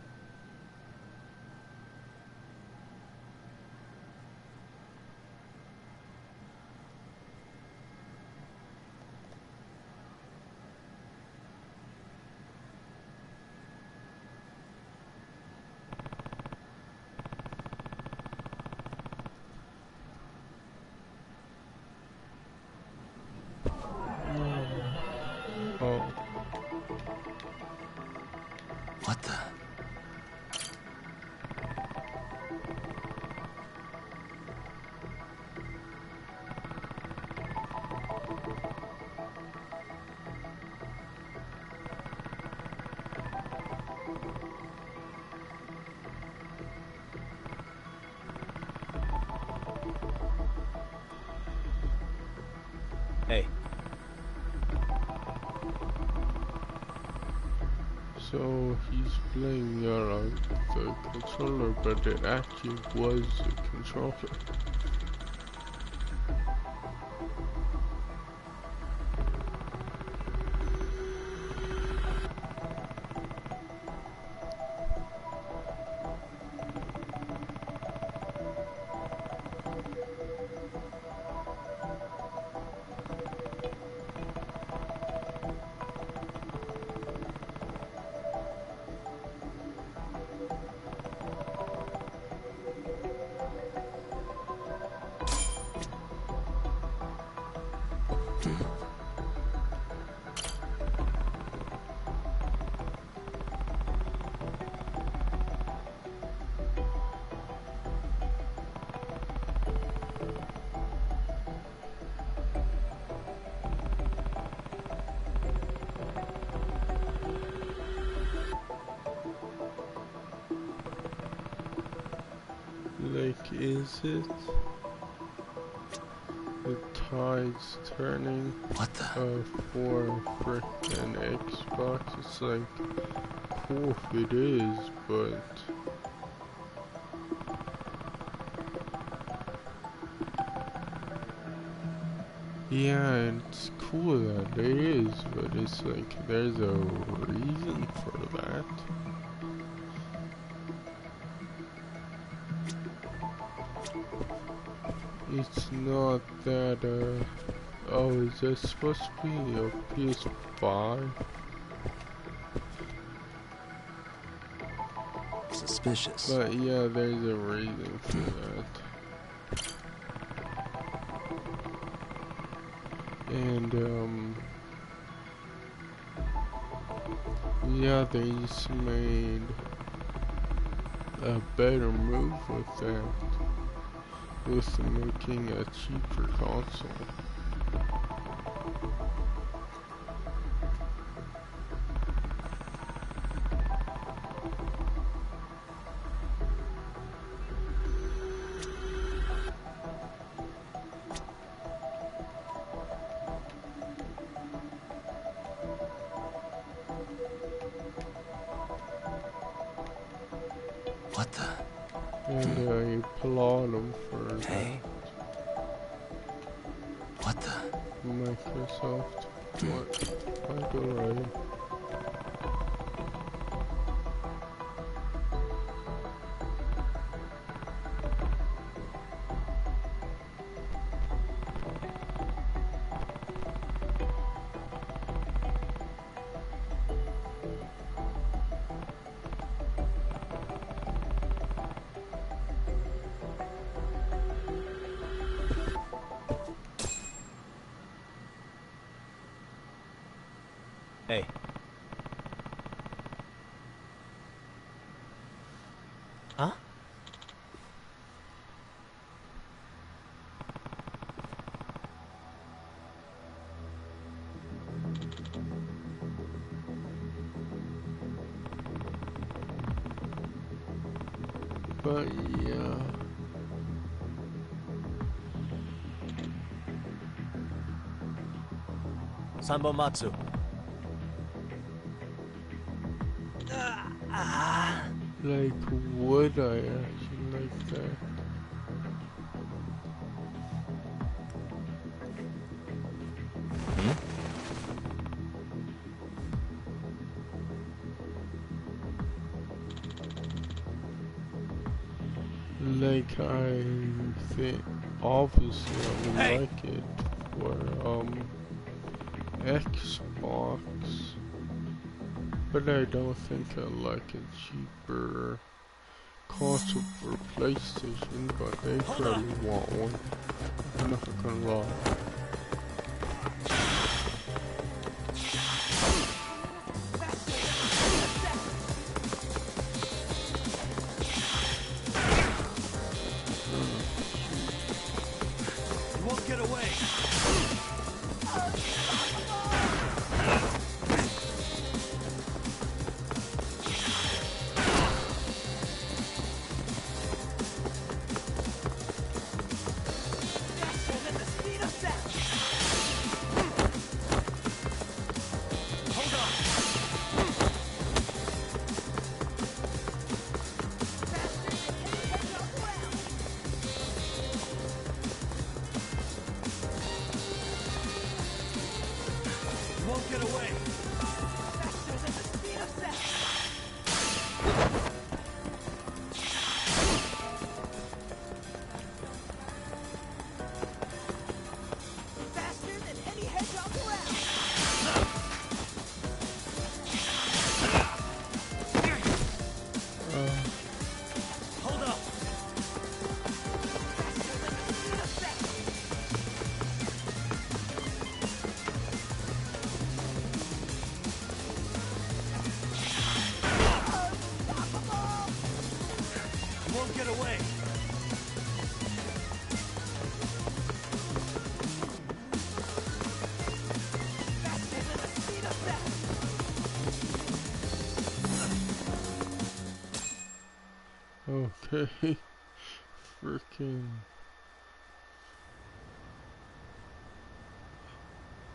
Speaker 1: Oh.
Speaker 2: What the? Hey.
Speaker 1: So he's playing the controller, but it actually was a controller. Like, is it? The tide's turning.
Speaker 2: What the?
Speaker 1: For frickin' Xbox. It's like, cool if it is, but yeah, it's cool that it is, but it's like, there's a reason for that. It's not that, oh, is that supposed to be a PS5?
Speaker 2: Suspicious.
Speaker 1: But yeah, there's a reason for that. And, yeah, they just made a better move with that. With making a cheaper console.
Speaker 2: What the?
Speaker 1: And I applaud them for
Speaker 2: Hey. What the?
Speaker 1: Microsoft. What? I go right.
Speaker 2: Hey. Huh?
Speaker 1: But yeah.
Speaker 2: Sanbomatsu.
Speaker 1: Like, would I actually like that? Like, I think, obviously I would like it for, Xbox. But I don't think I like a cheaper console for PlayStation, but they probably want one. I'm not gonna lie.
Speaker 2: You won't get away. won't get away.
Speaker 6: Faster than the speed of sound. Faster than any hedgehog around.
Speaker 2: Hold up.
Speaker 6: Faster than the speed of sound.
Speaker 2: You won't get away.
Speaker 6: Faster than the speed of sound.
Speaker 1: Okay. Freaking.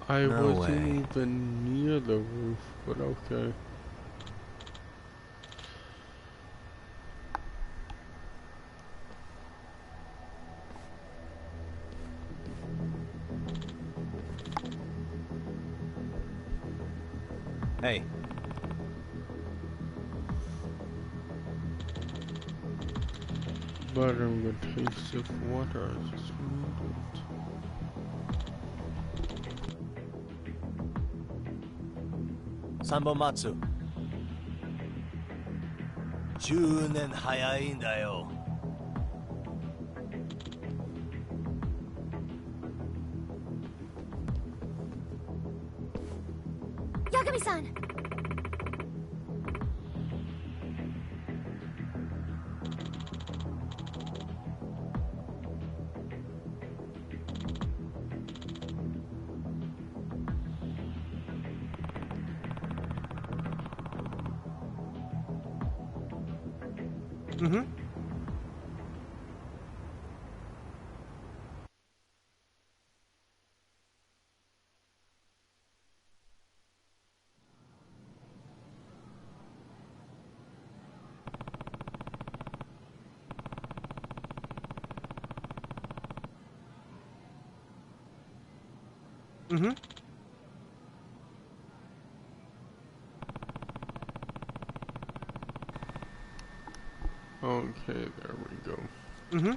Speaker 1: I
Speaker 2: No
Speaker 1: wasn't
Speaker 2: way.
Speaker 1: even near the roof, but okay.
Speaker 2: Hey,
Speaker 1: But I'm gonna taste of water. I just need it.
Speaker 2: Sanbomatsu. 10年早いんだよ。
Speaker 7: Yagami-san!
Speaker 2: Mm-hmm. Mm-hmm.
Speaker 1: Okay, there we go.
Speaker 2: Mm-hmm.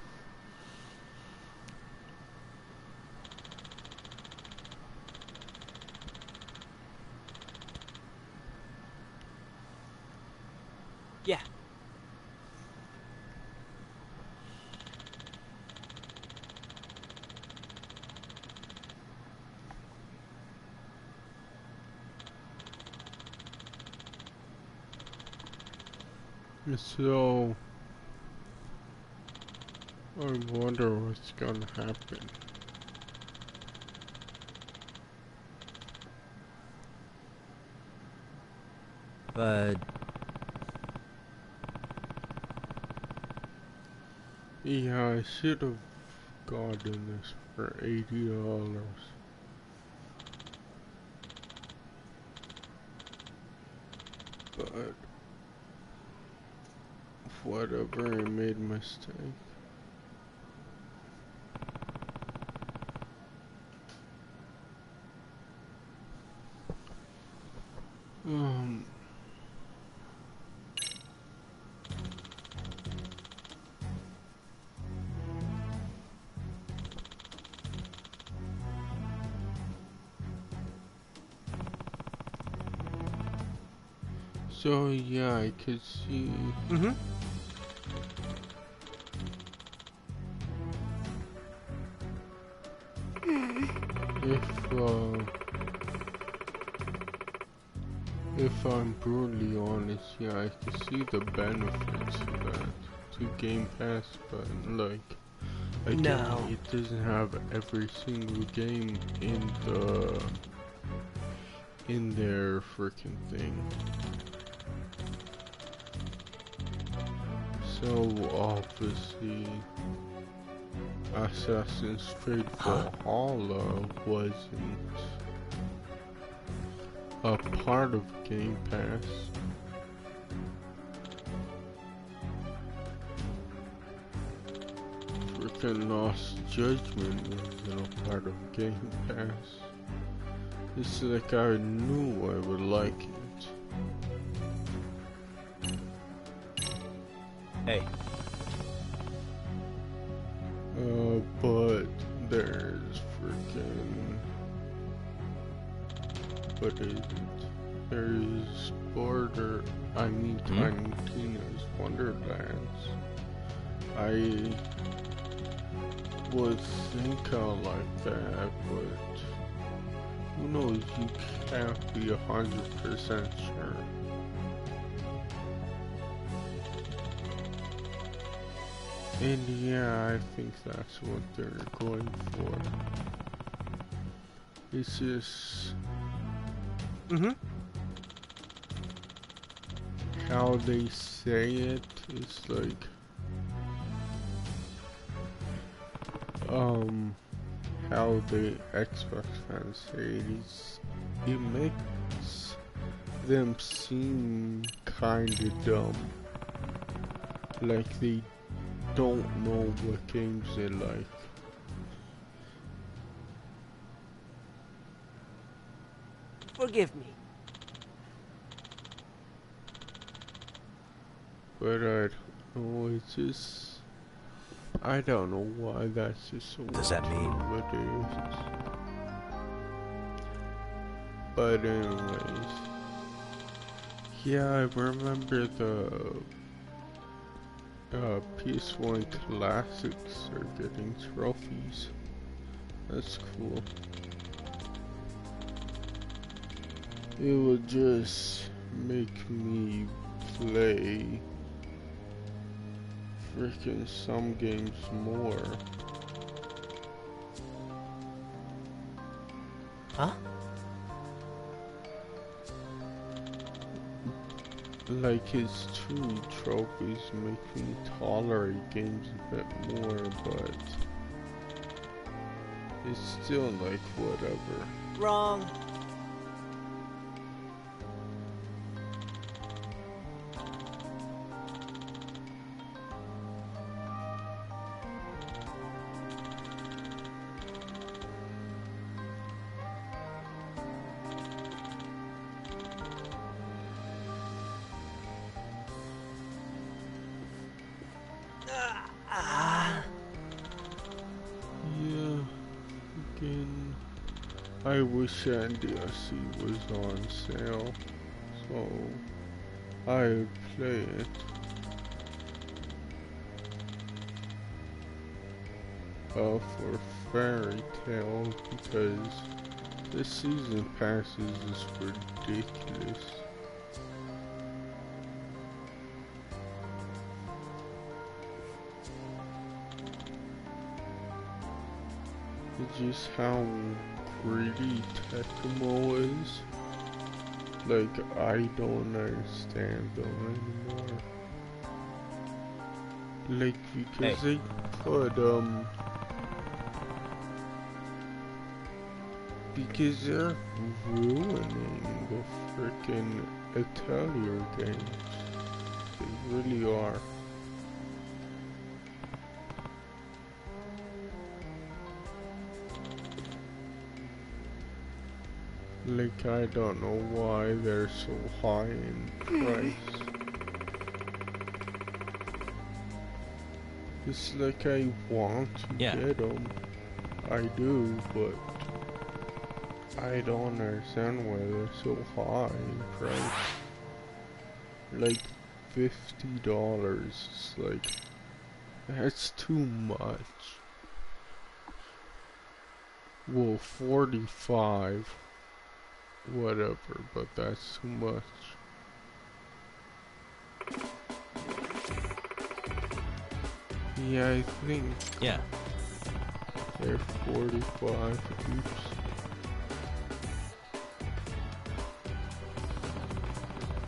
Speaker 2: Yeah.
Speaker 1: So, I wonder what's gonna happen.
Speaker 2: But
Speaker 1: Yeah, I should have gotten this for $80. But whatever, I made a mistake. So yeah, I could see.
Speaker 2: mm-hmm.
Speaker 1: If I'm brutally honest, yeah, I can see the benefits of that to Game Pass, but like, again,
Speaker 2: No.
Speaker 1: it doesn't have every single game in their freaking thing. So obviously, Assassin's Creed Valhalla wasn't a part of Game Pass. Freaking Lost Judgment wasn't a part of Game Pass. It's like I knew I would like it.
Speaker 2: Hey.
Speaker 1: But there's freaking... What is it? There's Tiny Tina's Wonderlands. I would think I like that, but who knows, you can't be 100% sure. And yeah, I think that's what they're going for. It's just... how they say it is like... how the Xbox fans say it is... it makes them seem kinda dumb. Like they don't know what games they like.
Speaker 5: Forgive me.
Speaker 1: But I don't know, it's just... I don't know why that's just so...
Speaker 2: Does that mean?
Speaker 1: What it is. But anyways... yeah, I remember the... PS1 classics are getting trophies. That's cool. It would just make me play freaking some games more.
Speaker 5: Huh?
Speaker 1: Like his 2 trophies make me tolerate games a bit more, but it's still like whatever.
Speaker 5: Wrong.
Speaker 1: Yeah, again, I wish that DLC was on sale, so I would play it. For Fairy Tail, because the season passes is ridiculous. It's just how greedy Tecmo is. Like, I don't understand them anymore. Like, because they put, because they're ruining the frickin' Atelier games. They really are. Like, I don't know why they're so high in price. It's like I want to get them. I do, but I don't understand why they're so high in price. Like $50. It's like, that's too much. Well, 45. Whatever, but that's too much. Yeah, I think.
Speaker 2: Yeah.
Speaker 1: They're 45. Oops.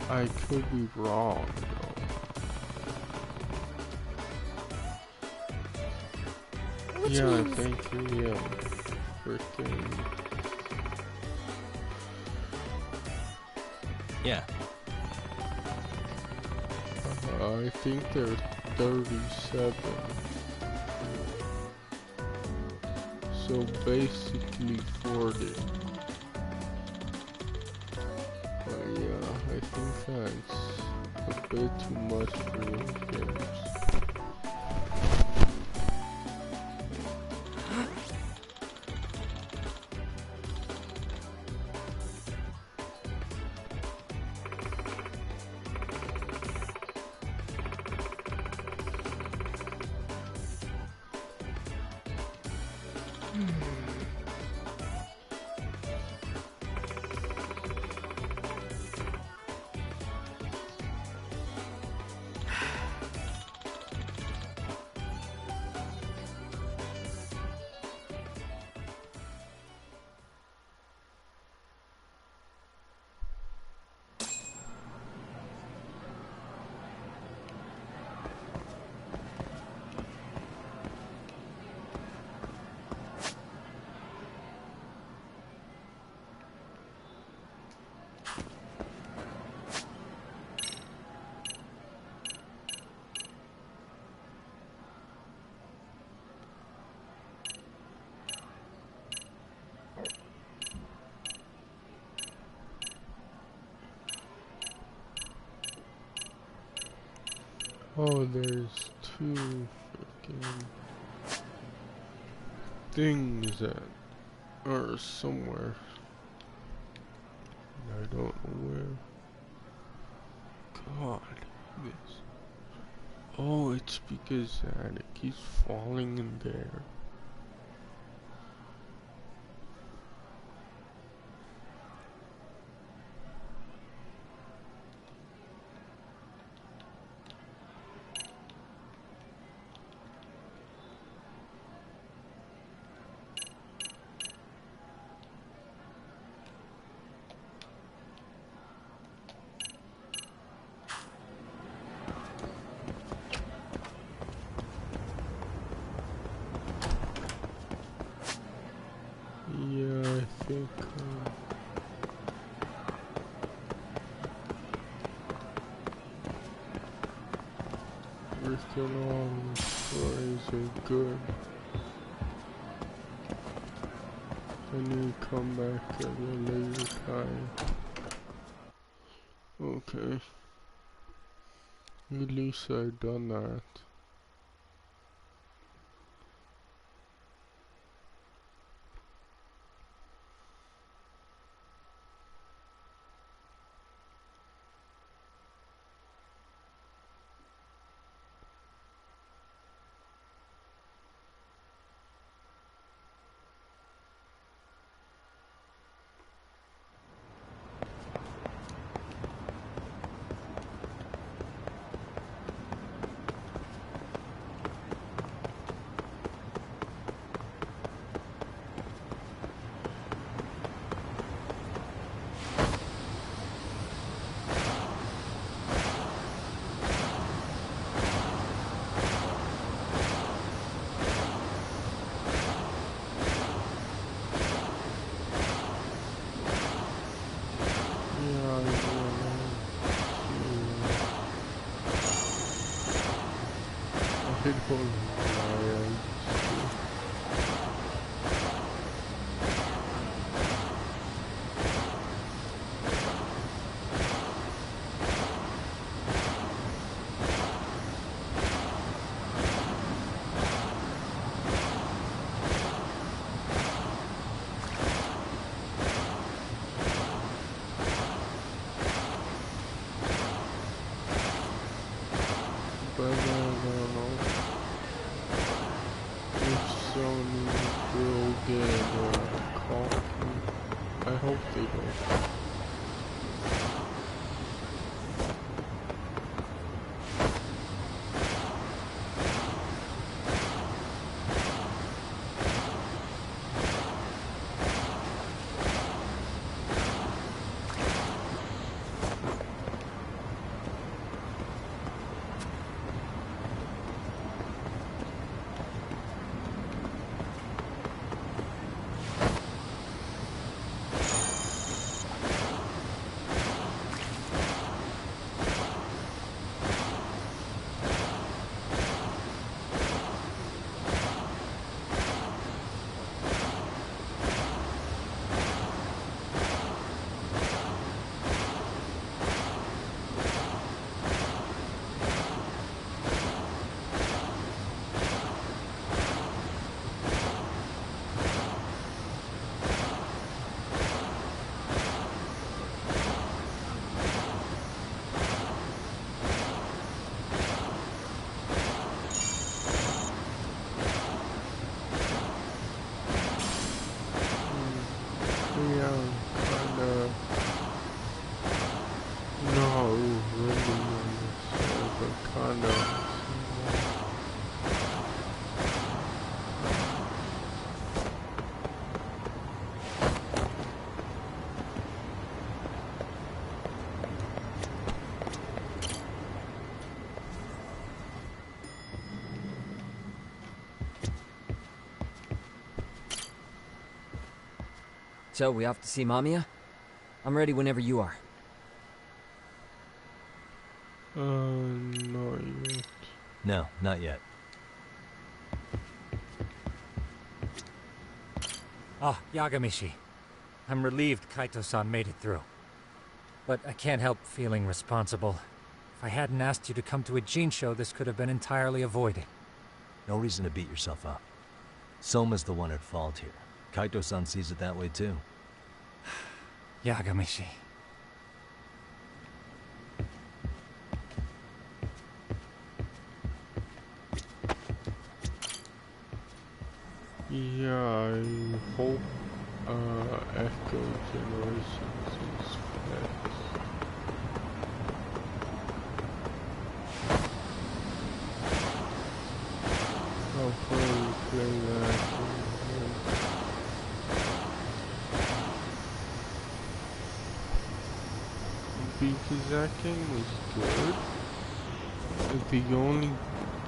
Speaker 1: I could be wrong, though.
Speaker 5: Which
Speaker 1: yeah,
Speaker 5: means...
Speaker 1: I think, yeah. Freaking.
Speaker 2: Yeah.
Speaker 1: I think they're 37. So basically 40. think that's a bit too much for those games. Oh, there's two freaking things that are somewhere. I don't know where. God, this. Oh, it's because that it keeps falling in there. Yeah, I think freaking all the stories are good. Then you come back at a later time. Okay. At least I've done that. But I don't know if Sony will get a call. I hope they don't. not really understand, but kind of.
Speaker 5: So, we off to see Mamiya? I'm ready whenever you are.
Speaker 1: Not yet.
Speaker 2: No, not yet.
Speaker 4: Ah, Yagamishi. I'm relieved Kaito-san made it through. But I can't help feeling responsible. If I hadn't asked you to come to a Jin show, this could have been entirely avoided.
Speaker 2: No reason to beat yourself up. Soma's the one at fault here. Kaito-san sees it that way too.
Speaker 4: Yagamishi.
Speaker 1: Yeah, I hope Echo Generations is fixed. I'll probably play that. Because that game was good. The only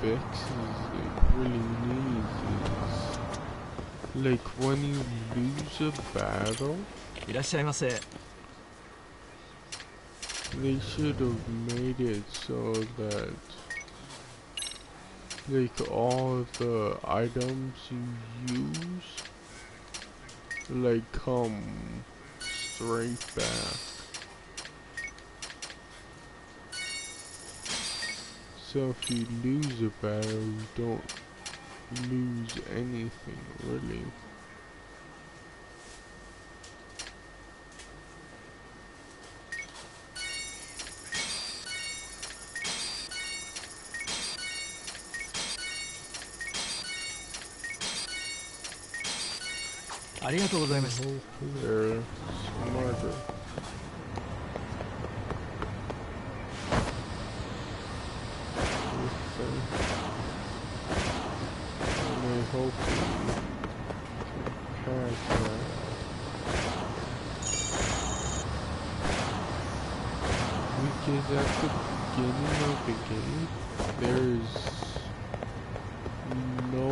Speaker 1: fixes it really needs is, like, when you lose a battle, they should have made it so that, like, all the items you use, like, come straight back. So if you lose a battle, you don't lose anything, really. Hopefully they're smarter. And they hopefully can pass that. Because at the beginning of the game, there's no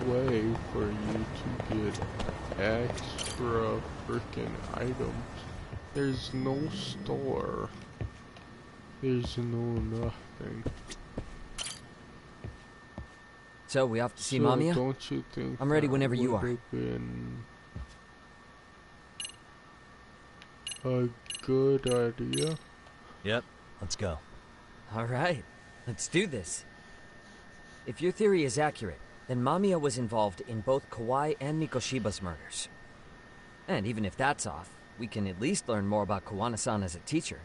Speaker 1: way for you to get extra freaking items. There's no store. There's no nothing.
Speaker 5: So, we off to see
Speaker 1: So
Speaker 5: Mamiya?
Speaker 1: don't you think
Speaker 5: I'm ready
Speaker 1: that
Speaker 5: whenever you
Speaker 1: would
Speaker 5: are.
Speaker 1: have been a good idea?
Speaker 2: Yep, let's go.
Speaker 5: Alright, let's do this. If your theory is accurate, then Mamiya was involved in both Kawai and Mikoshiba's murders. And even if that's off, we can at least learn more about Kawana-san as a teacher.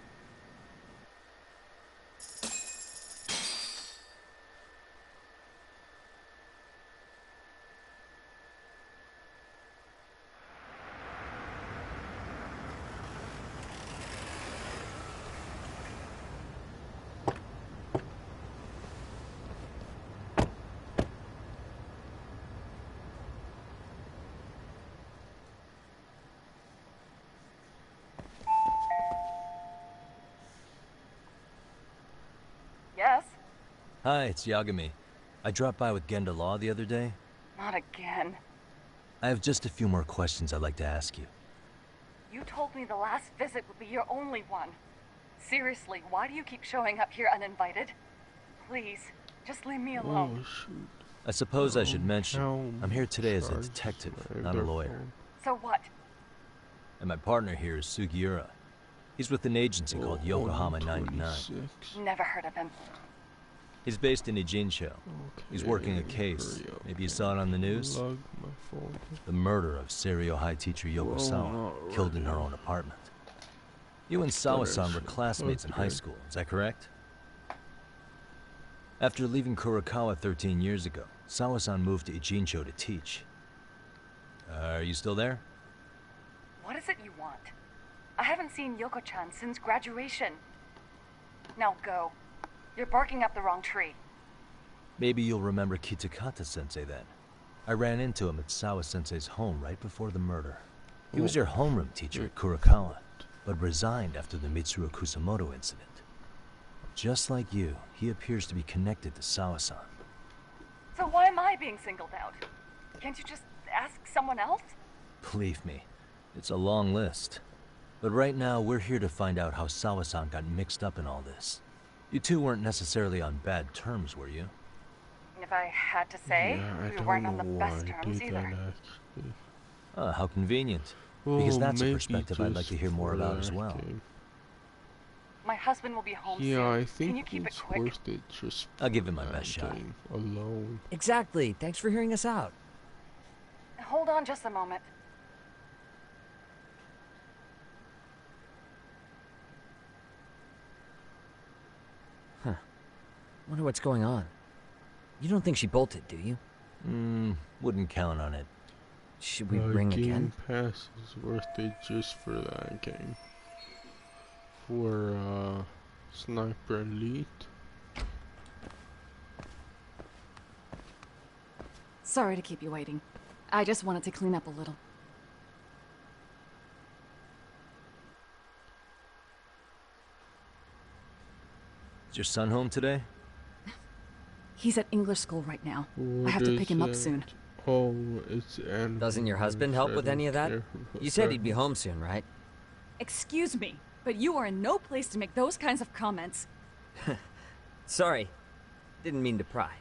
Speaker 12: Yes?
Speaker 2: Hi, it's Yagami. I dropped by with Genda Law the other day.
Speaker 12: Not again.
Speaker 2: I have just a few more questions I'd like to ask you.
Speaker 12: You told me the last visit would be your only one. Seriously, why do you keep showing up here uninvited? Please, just leave me alone.
Speaker 1: Oh shoot.
Speaker 2: I suppose I should mention, I'm here today as a
Speaker 1: Charge
Speaker 2: detective,
Speaker 1: by
Speaker 2: not a
Speaker 1: their
Speaker 2: lawyer.
Speaker 1: phone.
Speaker 12: So what?
Speaker 2: And my partner here is Sugiura. He's with an agency called Yokohama 99.
Speaker 1: 26.
Speaker 12: Never heard of him.
Speaker 2: He's based in Ijincho. He's working a case.
Speaker 1: hurry up.
Speaker 2: Maybe you saw it on the news?
Speaker 1: Lug my phone.
Speaker 2: The murder of Seiryo High teacher Yoko Sawa,
Speaker 1: not
Speaker 2: killed in her
Speaker 1: really.
Speaker 2: own apartment. You and Sawa-san were
Speaker 1: Finish.
Speaker 2: classmates in high
Speaker 1: Okay.
Speaker 2: school, is that correct? After leaving Kurokawa 13 years ago, Sawa-san moved to Ijincho to teach. Are you still there?
Speaker 12: What is it you want? I haven't seen Yoko-chan since graduation. Now go. You're barking up the wrong tree.
Speaker 2: Maybe you'll remember Kitakata-sensei then. I ran into him at Sawa-sensei's home right before the murder. He was your homeroom teacher at Kurakawa, but resigned after the Mitsuru Kusamoto incident. Just like you, he appears to be connected to Sawa-san.
Speaker 12: So why am I being singled out? Can't you just ask someone else?
Speaker 2: Believe me, it's a long list. But right now, we're here to find out how Sawa-san got mixed up in all this. You two weren't necessarily on bad terms, were you?
Speaker 12: If I had to say,
Speaker 1: Yeah,
Speaker 12: we weren't on the best terms either.
Speaker 2: How convenient. Because that's a perspective I'd like to hear more about as well.
Speaker 12: My husband will be home soon.
Speaker 1: Yeah, I think
Speaker 12: Can you keep it
Speaker 1: it's
Speaker 12: quick?
Speaker 1: worth it just
Speaker 2: I'll give it my best shot.
Speaker 1: Alone.
Speaker 5: Exactly. Thanks for hearing us out.
Speaker 12: Hold on just a moment.
Speaker 5: Huh. Wonder what's going on. You don't think she bolted, do you?
Speaker 2: Wouldn't count on it.
Speaker 5: Should we ring again?
Speaker 1: Game Pass is worth it just for that game. For Sniper Elite.
Speaker 13: Sorry to keep you waiting. I just wanted to clean up a little.
Speaker 2: Is your son home today?
Speaker 13: He's at English school right now.
Speaker 1: What
Speaker 13: I have to
Speaker 1: is
Speaker 13: pick him up
Speaker 1: it?
Speaker 13: soon.
Speaker 1: Oh, it's an.
Speaker 5: Doesn't your husband help with any of that? You said he'd be home soon, right?
Speaker 13: Excuse me, but you are in no place to make those kinds of comments.
Speaker 5: Sorry. Didn't mean to pry.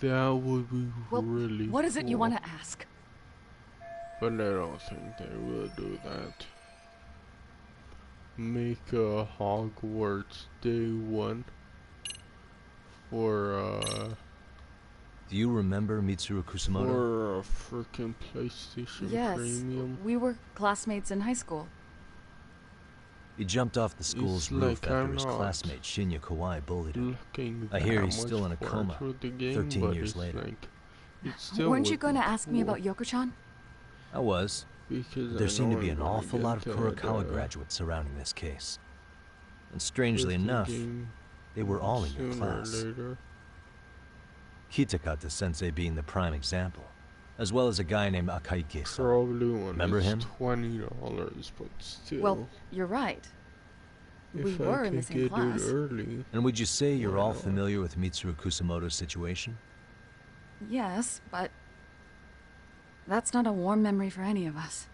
Speaker 1: That would be
Speaker 13: Well,
Speaker 1: really
Speaker 13: what is it you
Speaker 1: cool.
Speaker 13: want to ask?
Speaker 1: But I don't think they will do that. Make a Hogwarts Day 1 for
Speaker 2: Do you remember Mitsuru Kusamoto?
Speaker 1: for a freaking PlayStation
Speaker 13: Yes,
Speaker 1: Premium.
Speaker 13: we were classmates in high school.
Speaker 2: He jumped off the school's
Speaker 1: It's
Speaker 2: roof
Speaker 1: like
Speaker 2: after
Speaker 1: I'm
Speaker 2: his
Speaker 1: not
Speaker 2: classmate Shinya Kawai bullied him.
Speaker 1: Looking
Speaker 2: I hear
Speaker 1: that
Speaker 2: he's still in a
Speaker 1: much
Speaker 2: coma,
Speaker 1: forward to the game,
Speaker 2: 13
Speaker 1: but
Speaker 2: years
Speaker 1: it's
Speaker 2: later.
Speaker 1: like, it still
Speaker 13: Weren't you
Speaker 1: would
Speaker 13: going to
Speaker 1: be
Speaker 13: ask me
Speaker 1: cool,
Speaker 13: about Yoko-chan?
Speaker 2: I was.
Speaker 1: because
Speaker 2: But there
Speaker 1: I
Speaker 2: seemed to
Speaker 1: know
Speaker 2: be
Speaker 1: I'm
Speaker 2: an
Speaker 1: gonna
Speaker 2: awful lot of
Speaker 1: get
Speaker 2: Kurakawa
Speaker 1: that,
Speaker 2: graduates surrounding this case. And strangely
Speaker 1: with the
Speaker 2: enough,
Speaker 1: game
Speaker 2: they were all in your
Speaker 1: sooner or
Speaker 2: class.
Speaker 1: later.
Speaker 2: Kitakata-sensei being the prime example, as well as a guy named Akaike-san.
Speaker 1: Probably one
Speaker 2: Remember
Speaker 1: is
Speaker 2: him?
Speaker 1: $20, but still.
Speaker 13: Well, you're right. We
Speaker 1: if
Speaker 13: were
Speaker 1: I
Speaker 13: in the
Speaker 1: could
Speaker 13: same
Speaker 1: get
Speaker 13: class.
Speaker 1: it early.
Speaker 2: And would you say you're all
Speaker 1: Wow.
Speaker 2: familiar with Mitsuru Kusamoto's situation?
Speaker 13: Yes, but that's not a warm memory for any of us.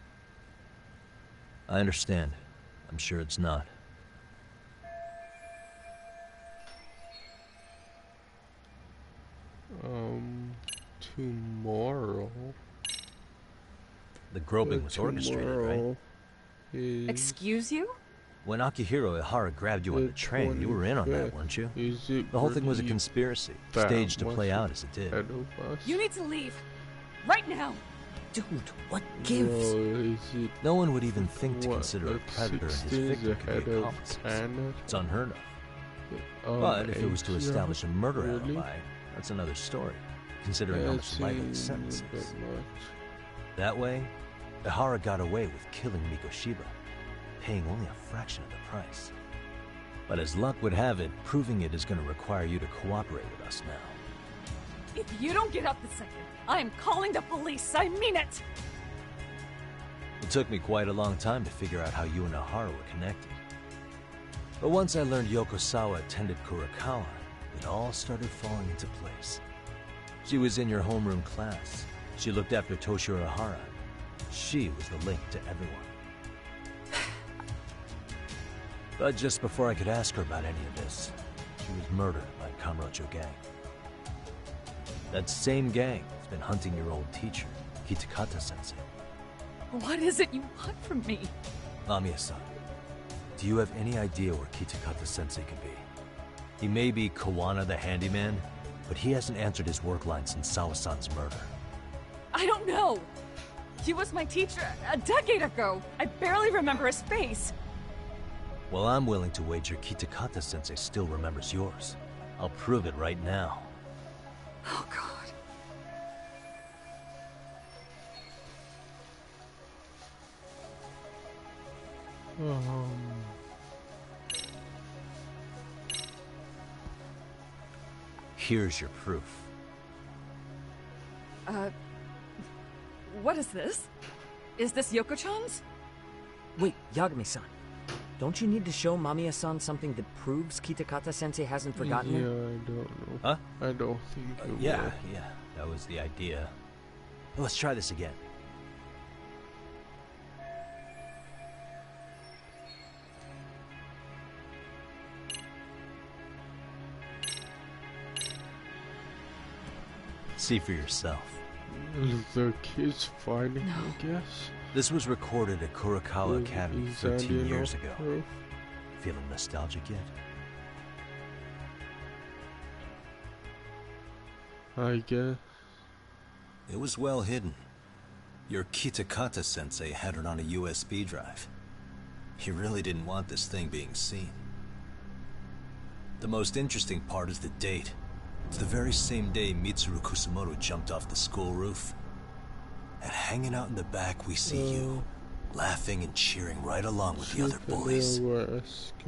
Speaker 2: I understand. I'm sure it's not.
Speaker 1: Tomorrow.
Speaker 2: The groping was orchestrated, right?
Speaker 1: Tomorrow is
Speaker 13: Excuse you?
Speaker 2: When Akihiro Ihara grabbed you on the train, you were in on that,
Speaker 1: 25th.
Speaker 2: weren't you?
Speaker 1: Is it
Speaker 2: The whole thing was a
Speaker 1: really
Speaker 2: conspiracy,
Speaker 1: that
Speaker 2: staged to
Speaker 1: much
Speaker 2: play out as it did.
Speaker 1: ahead of us?
Speaker 13: You need to leave. Right now.
Speaker 5: Dude, what gives?
Speaker 1: Well, is it
Speaker 2: No one would even think to
Speaker 1: what,
Speaker 2: consider a
Speaker 1: like
Speaker 2: predator and
Speaker 1: 6
Speaker 2: his
Speaker 1: days
Speaker 2: victim could
Speaker 1: ahead
Speaker 2: be
Speaker 1: of
Speaker 2: accomplices.
Speaker 1: Canada?
Speaker 2: It's unheard of. But if it was to
Speaker 1: 8
Speaker 2: establish a murder
Speaker 1: really?
Speaker 2: alibi, that's another story, considering how
Speaker 1: That
Speaker 2: much lighter the
Speaker 1: seems
Speaker 2: sentence
Speaker 1: a bit
Speaker 2: is.
Speaker 1: much.
Speaker 2: That way, Ihara got away with killing Mikoshiba, paying only a fraction of the price. But as luck would have it, proving it is going to require you to cooperate with us now.
Speaker 13: If you don't get up this second, I am calling the police. I mean it.
Speaker 2: It took me quite a long time to figure out how you and Ihara were connected. But once I learned Yokosawa attended Kurakawa, it all started falling into place. She was in your homeroom class. She looked after Toshiro Ihara. She was the link to everyone. But just before I could ask her about any of this, she was murdered by Kamurocho gang. That same gang has been hunting your old teacher, Kitakata-sensei.
Speaker 13: What is it you want from me?
Speaker 2: Amiya-san, do you have any idea where Kitakata-sensei could be? He may be Kawana the handyman, but he hasn't answered his work line since Sawa-san's murder.
Speaker 13: I don't know. He was my teacher a decade ago. I barely remember his face.
Speaker 2: Well, I'm willing to wager Kitakata-sensei still remembers yours. I'll prove it right now.
Speaker 13: Oh, God.
Speaker 2: Here's your proof.
Speaker 13: What is this? Is this Yoko-chan's?
Speaker 5: Wait, Yagami-san. Don't you need to show Mamiya-san something that proves Kitakata-sensei hasn't forgotten
Speaker 1: Yeah,
Speaker 5: her?
Speaker 1: I don't know.
Speaker 2: Huh?
Speaker 1: I don't think it
Speaker 2: Yeah,
Speaker 1: will.
Speaker 2: yeah, that was the idea. Let's try this again. See for yourself.
Speaker 1: The kids fighting, I guess.
Speaker 2: This was recorded at Kurakawa Academy
Speaker 1: Is that
Speaker 2: 13 years
Speaker 1: enough
Speaker 2: ago.
Speaker 1: proof?
Speaker 2: Feeling nostalgic yet?
Speaker 1: I guess.
Speaker 2: It was well hidden. Your Kitakata-sensei had it on a USB drive. He really didn't want this thing being seen. The most interesting part is the date. It's the very same day Mitsuru Kusumoto jumped off the school roof. And hanging out in the back, we see you, laughing and cheering right along with the other boys.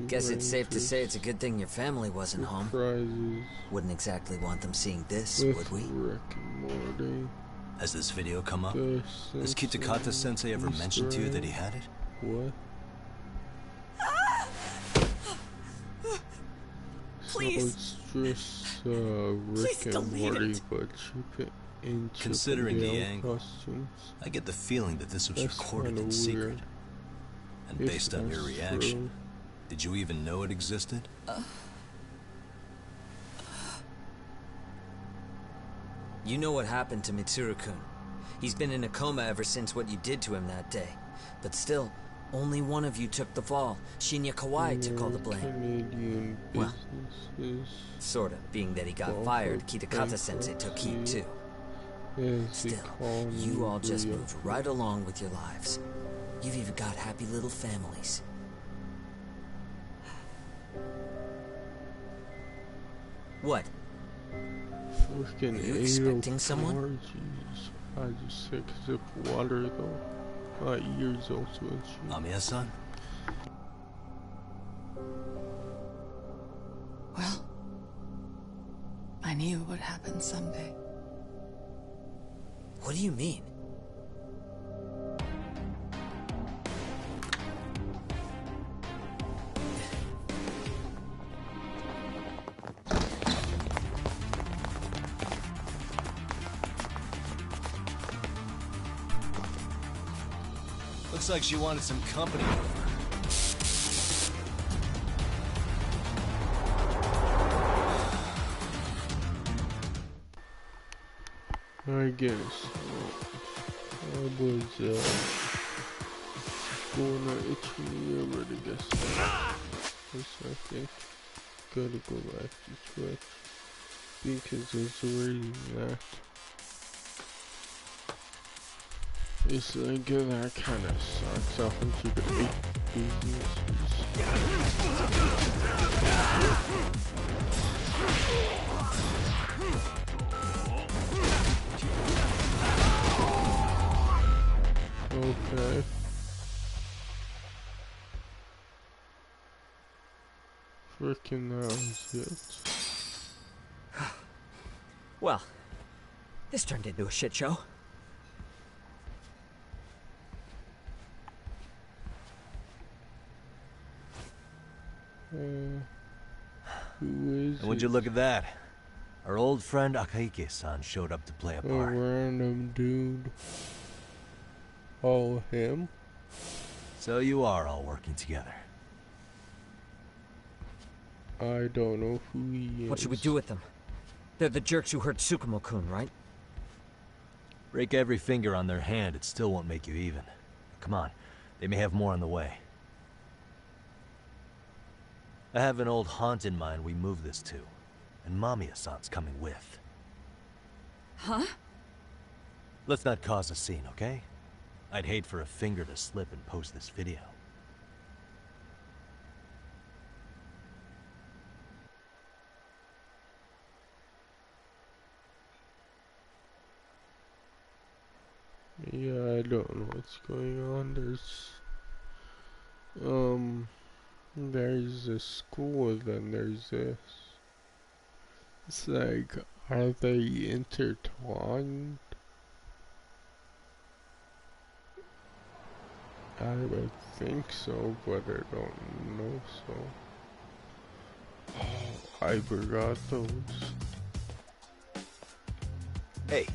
Speaker 5: Guess it's safe to say it's a good thing your family wasn't home.
Speaker 1: Prizes
Speaker 5: Wouldn't exactly want them seeing this,
Speaker 1: with
Speaker 5: would we?
Speaker 1: Rick and Morty.
Speaker 2: Has this video come up?
Speaker 1: The
Speaker 2: Has Kitakata-sensei ever mentioned to you that he had it?
Speaker 1: What?
Speaker 13: Please.
Speaker 1: So it's just Rick and Morty, but cheap it in
Speaker 2: Considering the angle,
Speaker 1: costumes.
Speaker 2: I get the feeling that this was
Speaker 1: That's
Speaker 2: recorded
Speaker 1: kinda
Speaker 2: in secret.
Speaker 1: weird.
Speaker 2: And
Speaker 1: If
Speaker 2: based on your
Speaker 1: that's
Speaker 2: reaction,
Speaker 1: true.
Speaker 2: did you even know it existed?
Speaker 5: You know what happened to Mitsuru-kun. He's been in a coma ever since what you did to him that day. But still, only one of you took the fall. Shinya Kawai took all the blame.
Speaker 1: Canadian
Speaker 5: Well,
Speaker 1: businesses.
Speaker 5: sort of, being that he got
Speaker 1: Fall
Speaker 5: fired,
Speaker 1: for
Speaker 5: Kitakata-sensei took heat too. Still, you all just moved right along with your lives. You've even got happy little families. What?
Speaker 1: Freaking
Speaker 5: Are you expecting someone?
Speaker 1: 804, Jesus. I just took a sip of water though. My ears also itchy.
Speaker 2: Mamiya-san?
Speaker 13: Well, I knew it would happen someday.
Speaker 5: What do you mean?
Speaker 2: Looks like she wanted some company.
Speaker 1: I guess. I was going to itch me already, guess. I think gotta go back to Twitch because it's already that. It's like that kind of sucks off into the big businesses. Okay. Frickin' that was it.
Speaker 5: Well, this turned into a shit show.
Speaker 1: Who is
Speaker 2: And would you look at that? Our old friend Akaike-san showed up to play a
Speaker 1: a
Speaker 2: part.
Speaker 1: random dude? Oh, him?
Speaker 2: So you are all working together.
Speaker 1: I don't know who he is.
Speaker 5: What should we do with them? They're the jerks who hurt Tsukumo-kun, right?
Speaker 2: Break every finger on their hand, it still won't make you even. Come on, they may have more on the way. I have an old haunt in mind we move this to, and Mamiya-san's coming with.
Speaker 13: Huh?
Speaker 2: Let's not cause a scene, okay? I'd hate for a finger to slip and post this video.
Speaker 1: Yeah, I don't know what's going on. There's There's a school, then there's this. It's like, are they intertwined? I would think so, but I don't know so. Oh, I forgot those.
Speaker 14: Hey,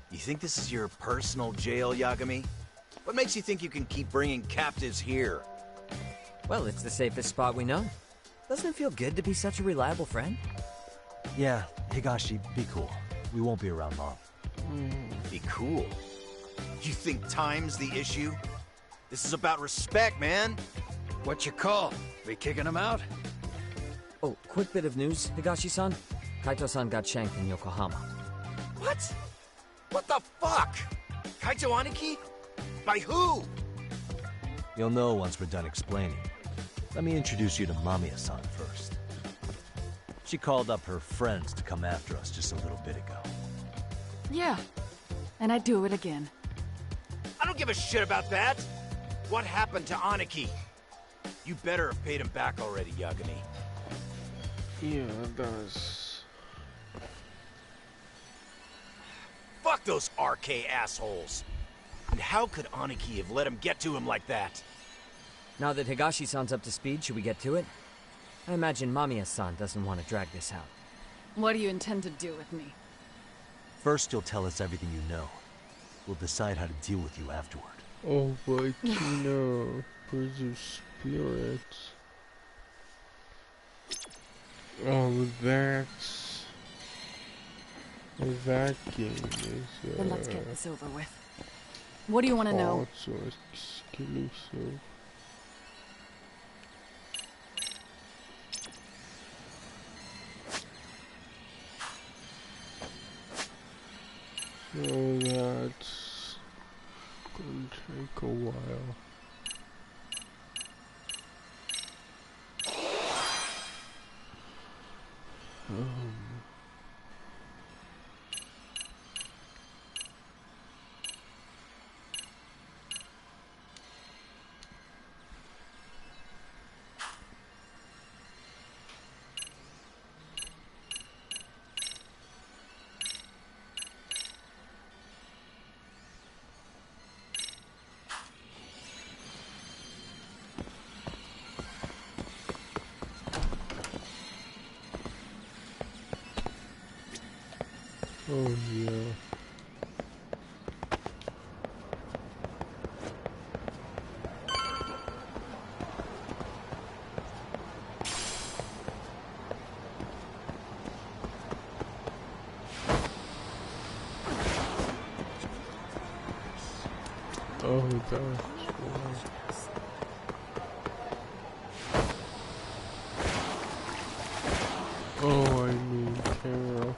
Speaker 14: you think this is your personal jail, Yagami? What makes you think you can keep bringing captives here?
Speaker 5: Well, it's the safest spot we know. Doesn't it feel good to be such a reliable friend?
Speaker 2: Yeah, Higashi, be cool. We won't be around long.
Speaker 14: Be cool? You think time's the issue? This is about respect, man.
Speaker 15: What you call? We kicking him out?
Speaker 5: Oh, quick bit of news, Higashi-san. Kaito-san got shanked in Yokohama.
Speaker 14: What? What the fuck? Kaito Aniki? By who?
Speaker 2: You'll know once we're done explaining. Let me introduce you to Mamiya-san first. She called up her friends to come after us just a little bit ago.
Speaker 13: Yeah, and I'd do it again.
Speaker 14: I don't give a shit about that. What happened to Aniki? You better have paid him back already, Yagami.
Speaker 1: Yeah, it does.
Speaker 14: Fuck those RK assholes. And how could Aniki have let him get to him like that?
Speaker 5: Now that Higashi-san's up to speed, should we get to it? I imagine Mamiya-san doesn't want to drag this out.
Speaker 13: What do you intend to do with me?
Speaker 2: First, you'll tell us everything you know. We'll decide how to deal with you afterward.
Speaker 1: Oh, but you know, Bridge of Spirits. Oh, that's... That game is,
Speaker 13: Then let's get this over with. What do you want to know?
Speaker 1: Also exclusive. So that's going to take a while. Oh yeah. Oh, that's right. Oh, I mean, Carol.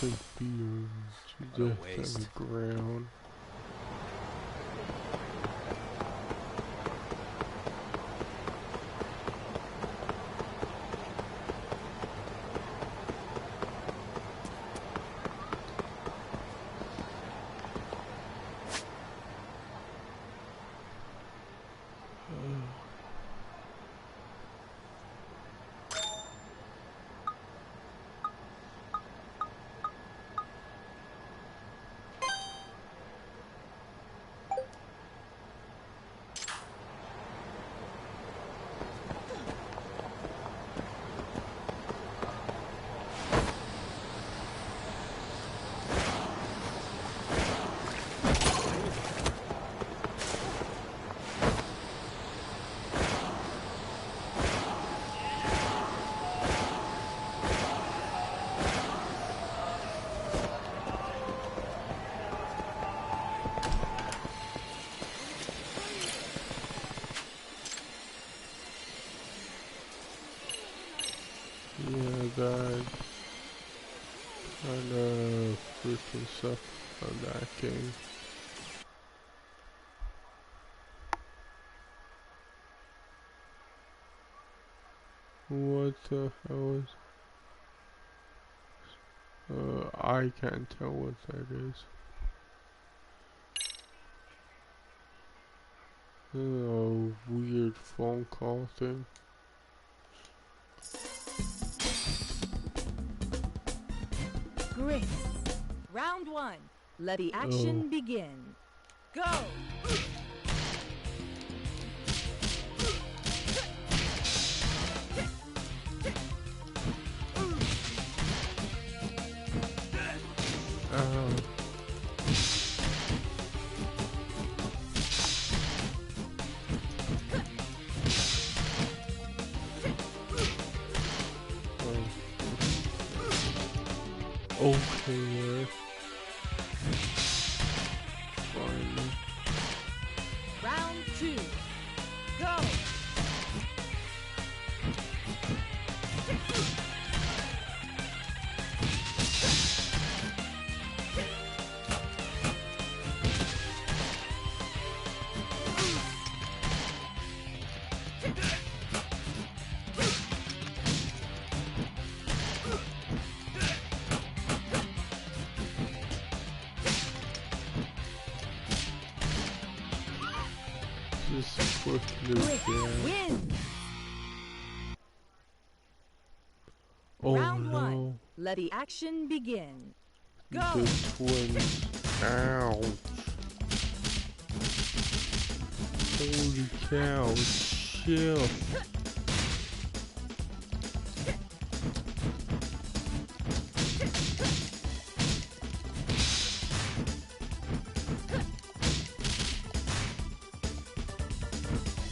Speaker 1: To death on the ground. that kind of freaking suck on that game. What the hell is... I can't tell what that is. A weird phone call thing.
Speaker 16: Great. Round 1. Let the action begin. Go!
Speaker 1: Okay. Fine.
Speaker 16: Round 2. Go!
Speaker 1: Just quickly
Speaker 16: Win!
Speaker 1: Oh
Speaker 16: Round
Speaker 1: no.
Speaker 16: 1. Let the action begin. Go!
Speaker 1: The twins. Ouch. Holy cow. Chill.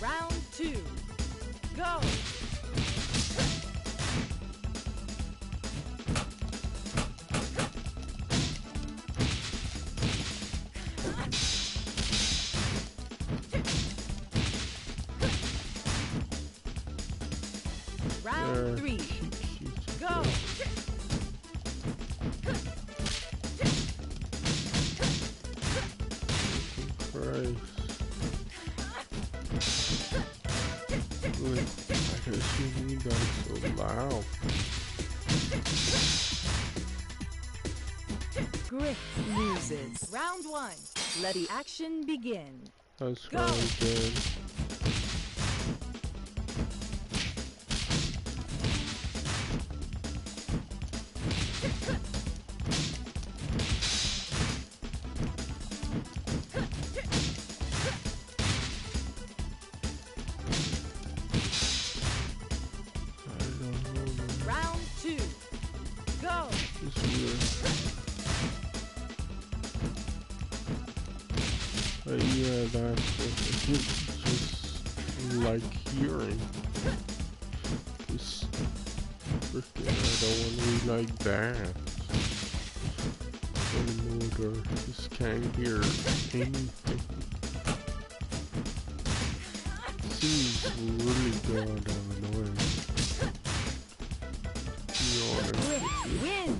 Speaker 16: Round 2. Go! Round 3. Go!
Speaker 1: Christ. Look, I guess you need that so loud.
Speaker 16: Grit loses. Round 1. Let the action begin.
Speaker 1: That's
Speaker 16: Go.
Speaker 1: what I did.
Speaker 16: Round 2. Go!
Speaker 1: It's weird. Yeah, that's what I just like hearing. Just freaking, I don't really like that anymore. Just can't hear anything. Seems really god annoying. To be honest with you.
Speaker 16: Win!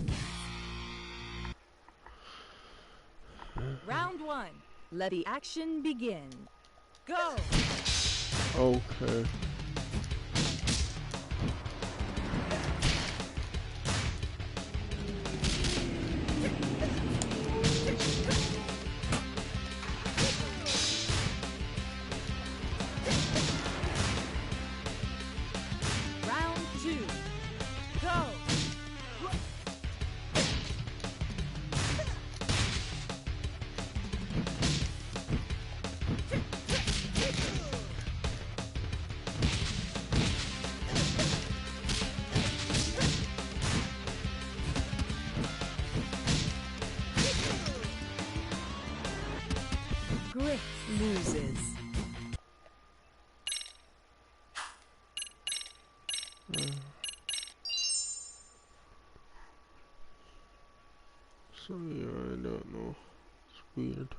Speaker 16: Round 1. Let the action begin. Go!
Speaker 1: Okay.
Speaker 16: Round 2. Go! Grit loses.
Speaker 1: So yeah, I don't know. It's weird.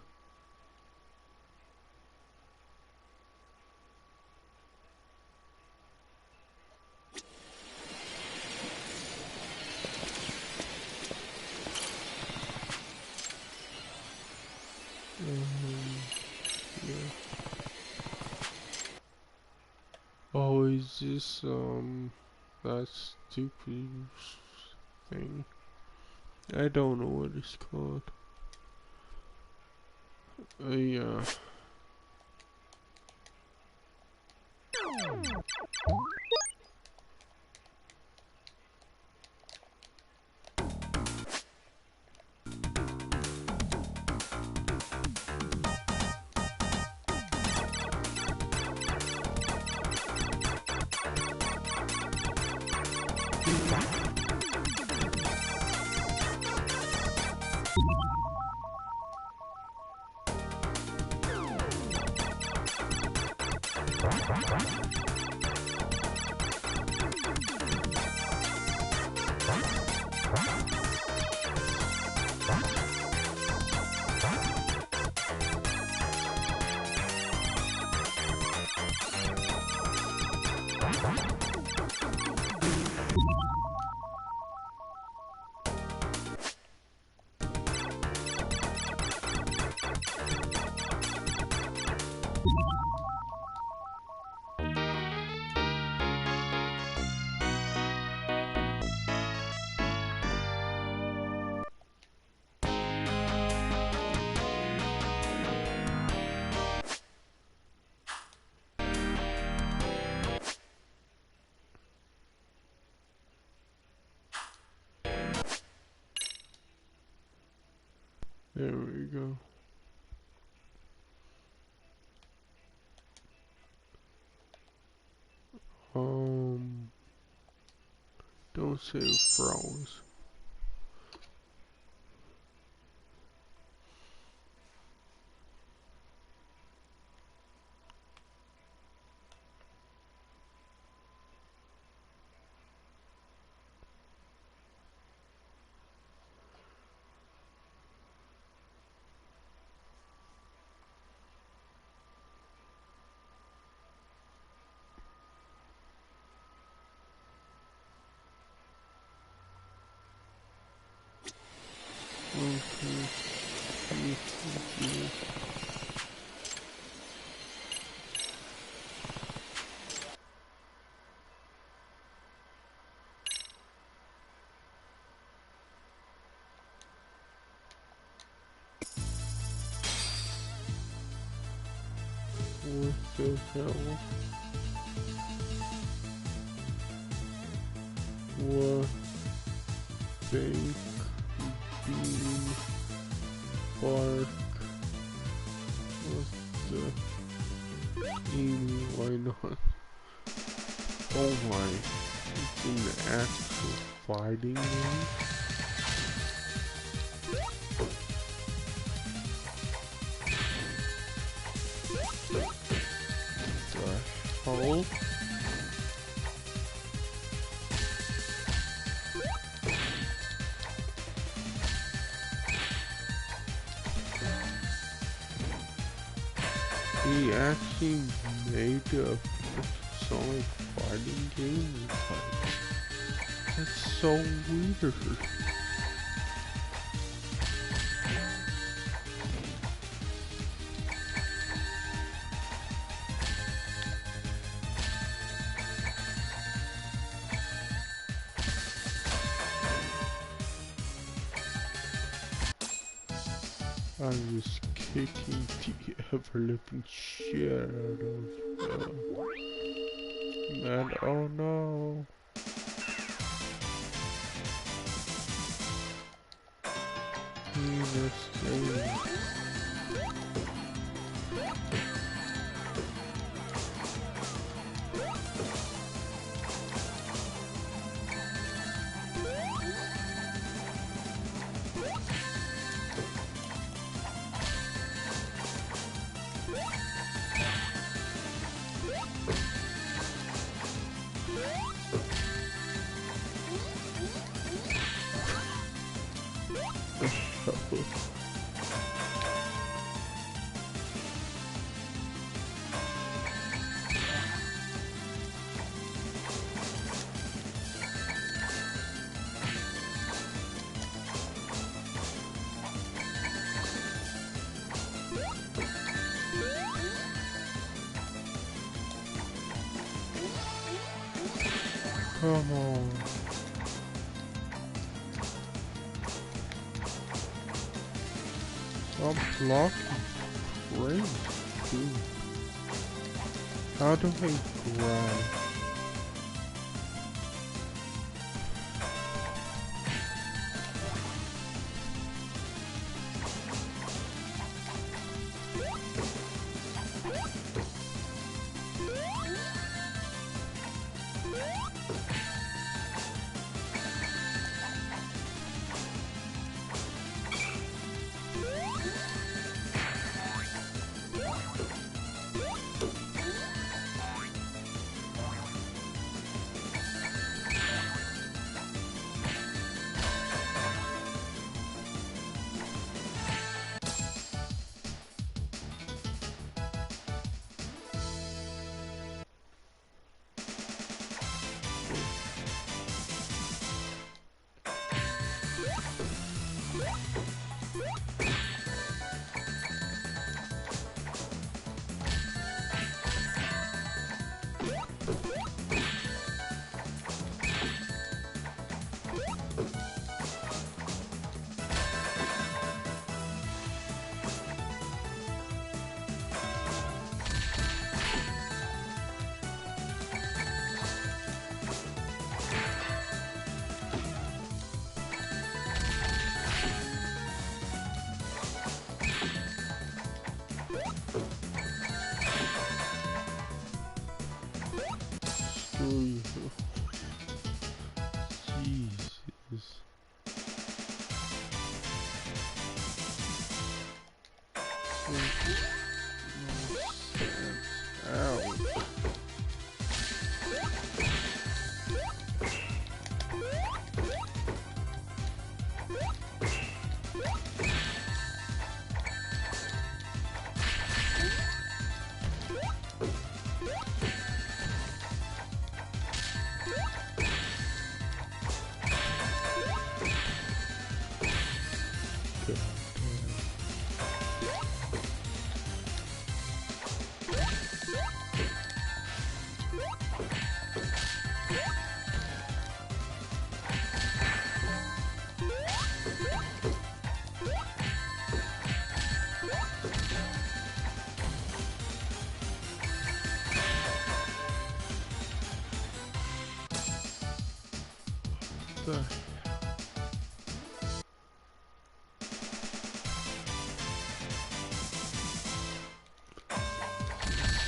Speaker 1: this that stupid thing? I don't know what it's called. Yeah. There we go. Don't say it froze. What the hell? What fake bean bark? What the Amy, why not? Oh my, it's in the actual fighting game? The hell? He actually made a Sonic fighting game. That's so weird. I was kicking the ever-living shit out of man. Oh no. Penis game. Come on. Stop blocking frames, dude. How do I grab? Jesus. Ow.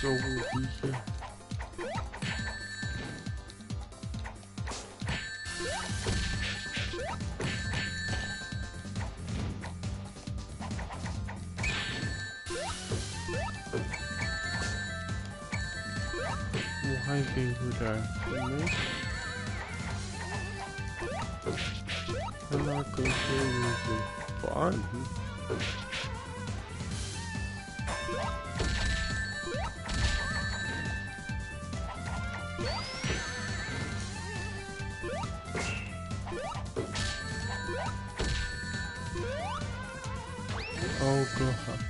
Speaker 1: So weak. Why they would after me? I'm not gonna say anything fun. Oh god.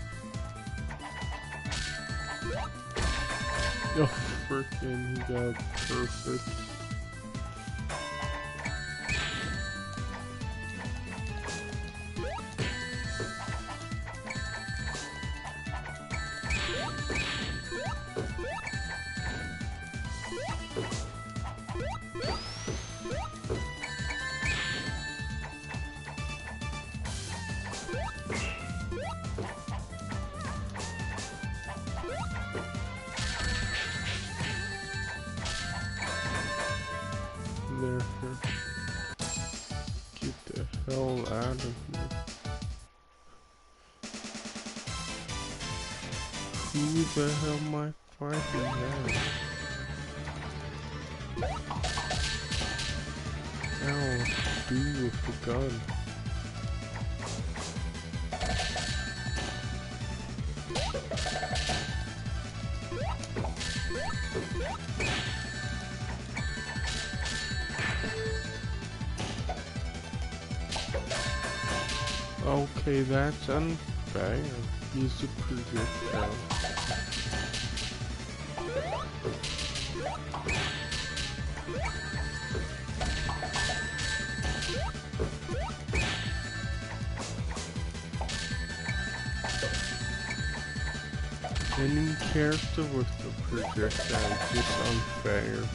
Speaker 1: Oh frickin', he got perfect. Get the hell out of here. Who the hell am I fighting now? Hell, do with the gun. Okay, that's unfair. He's a projectile. Any character with the projectile is just unfair.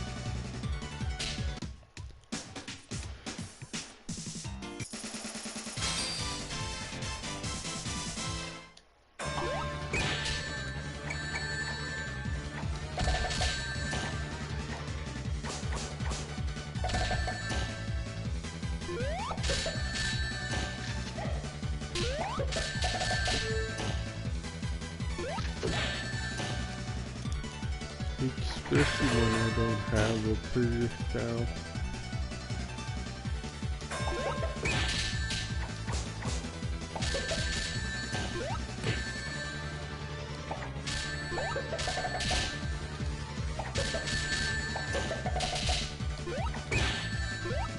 Speaker 1: Especially when I don't have a projectile.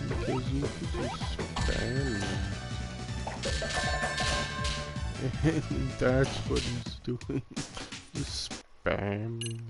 Speaker 1: Because you could just spam it. And that's what he's doing. Just spamming.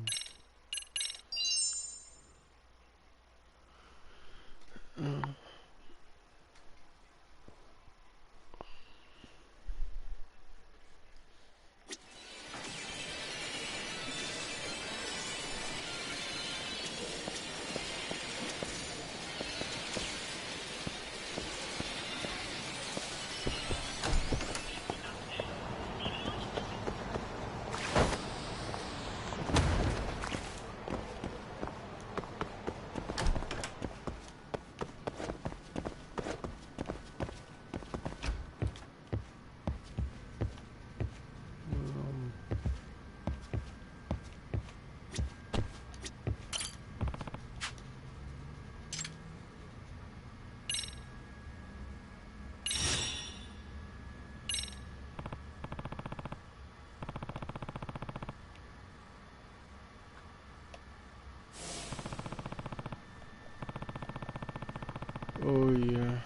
Speaker 1: Oh yeah.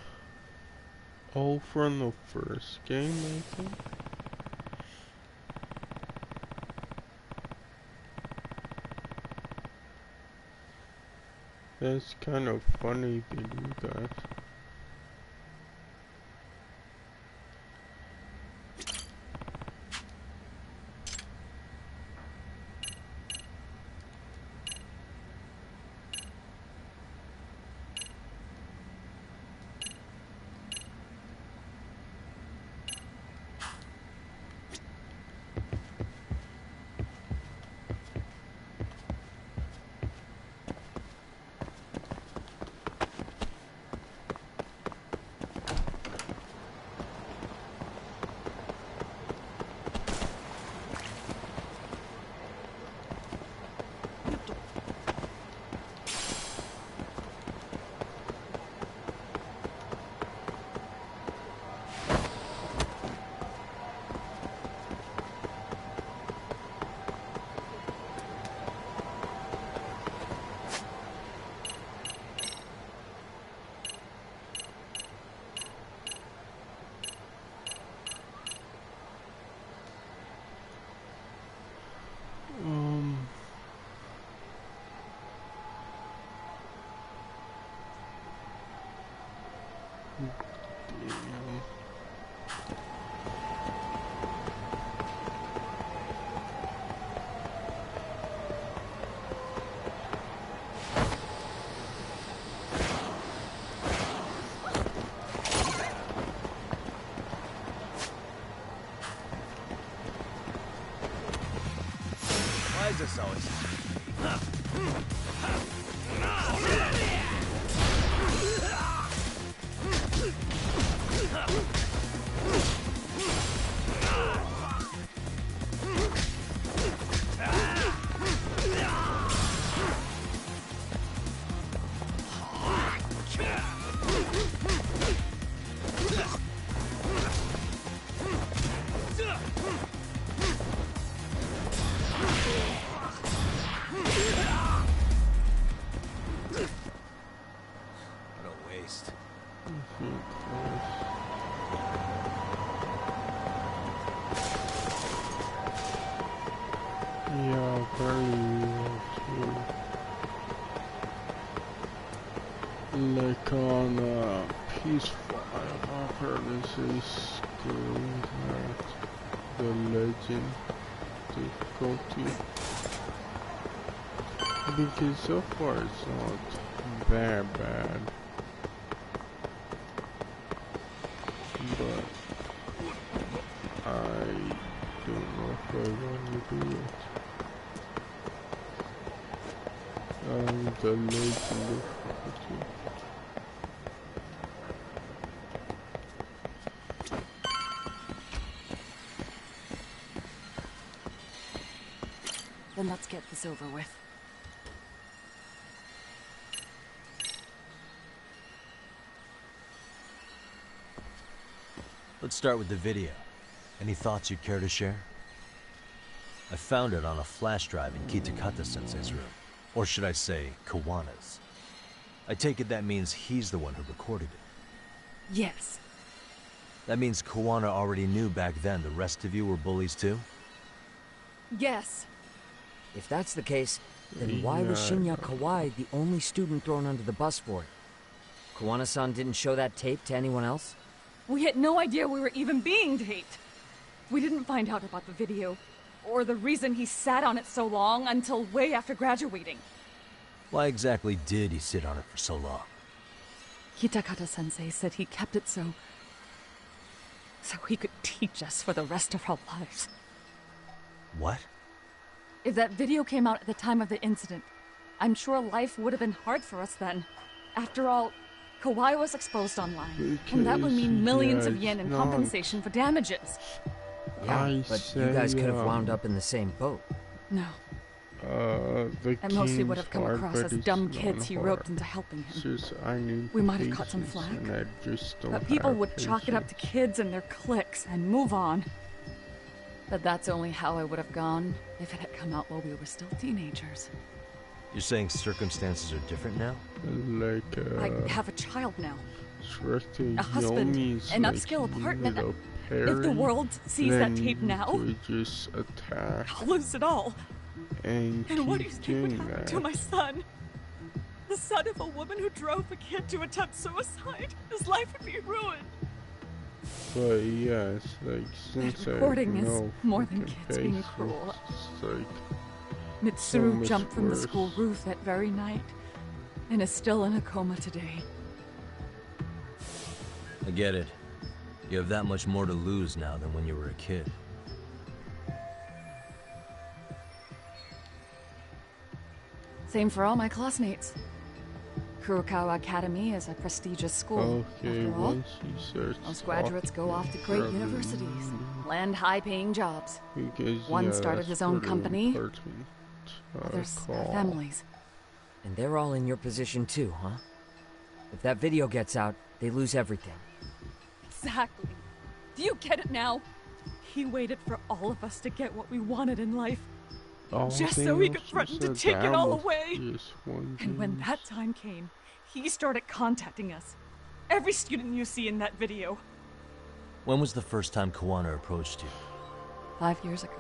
Speaker 1: All from the first game, I think. That's kind of funny they do that.
Speaker 14: Why is this always...
Speaker 1: Yeah, apparently like on PS4, I've heard this is good at the legend. difficulty. Because so far it's not that bad. But I don't know if I want to do it. The legend difficulty.
Speaker 13: Then let's get this over with.
Speaker 2: Let's start with the video. Any thoughts you'd care to share? I found it on a flash drive in Kitakata-sensei's room. Or should I say, Kawana's. I take it that means he's the one who recorded it.
Speaker 13: Yes.
Speaker 2: That means Kawana already knew back then the rest of you were bullies too?
Speaker 13: Yes.
Speaker 5: If that's the case, then why was Shinya Kawai the only student thrown under the bus for it? Kawana-san didn't show that tape to anyone else?
Speaker 13: We had no idea we were even being taped. We didn't find out about the video, or the reason he sat on it so long until way after graduating.
Speaker 2: Why exactly did he sit on it for so long?
Speaker 13: Kitakata-sensei said he kept it so he could teach us for the rest of our lives.
Speaker 2: What?
Speaker 13: If that video came out at the time of the incident, I'm sure life would have been hard for us then. After all, Kawai was exposed online, and that would mean millions of yen in compensation for damages.
Speaker 5: Yeah, but you guys could have wound up in the same boat.
Speaker 13: No. And mostly would have come across as dumb kids he roped into helping him. We might have caught some flack, but people would chalk it up to kids and their cliques and move on. But that's only how I would have gone if it had come out while we were still teenagers.
Speaker 2: You're saying circumstances are different now?
Speaker 13: I have a child now.
Speaker 1: A
Speaker 13: husband, an upscale apartment. If the world sees that tape now,
Speaker 1: just attack.
Speaker 13: I'll lose it all.
Speaker 1: And
Speaker 13: what do you think would happen to my son? The son of a woman who drove a kid to attempt suicide? His life would be ruined.
Speaker 1: But yes, like since
Speaker 13: recording is more than kids being cruel. Mitsuru jumped from the school roof that very night and is still in a coma today.
Speaker 2: I get it. You have that much more to lose now than when you were a kid.
Speaker 13: Same for all my classmates. Kurokawa Academy is a prestigious school, after all. Most graduates go off to great universities, land high-paying jobs. One started his own company, others have families.
Speaker 5: And they're all in your position too, huh? If that video gets out, they lose everything.
Speaker 13: Exactly. Do you get it now? He waited for all of us to get what we wanted in life. Just so he could threaten to take it all away. And when that time came, he started contacting us. Every student you see in that video.
Speaker 2: When was the first time Kawana approached you?
Speaker 13: 5 years ago.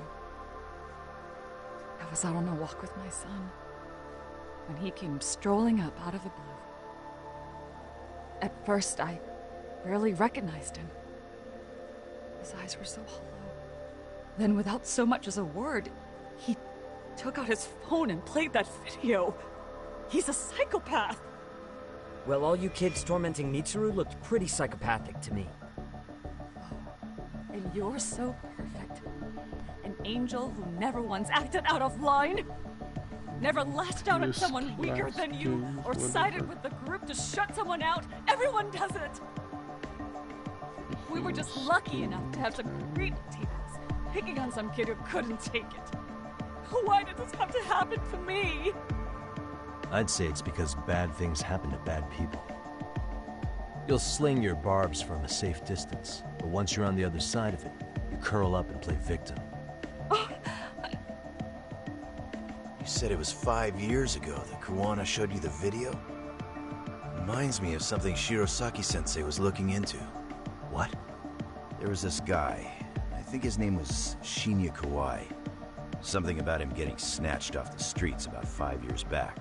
Speaker 13: I was out on a walk with my son when he came strolling up out of the blue. At first, I barely recognized him. His eyes were so hollow. Then, without so much as a word, he took out his phone and played that video. He's a psychopath.
Speaker 5: Well, all you kids tormenting Mitsuru looked pretty psychopathic to me.
Speaker 13: And you're so perfect. An angel who never once acted out of line. Never lashed out at someone weaker than you, or sided with the group to shut someone out. Everyone does it. We were just lucky enough to have some great teachers picking on some kid who couldn't take it. Why did this have to happen to me?
Speaker 2: I'd say it's because bad things happen to bad people. You'll sling your barbs from a safe distance, but once you're on the other side of it, you curl up and play victim.
Speaker 14: You said it was 5 years ago that Kawana showed you the video? Reminds me of something Shirosaki-sensei was looking into.
Speaker 2: What?
Speaker 14: There was this guy. I think his name was Shinya Kawai. Something about him getting snatched off the streets about 5 years back.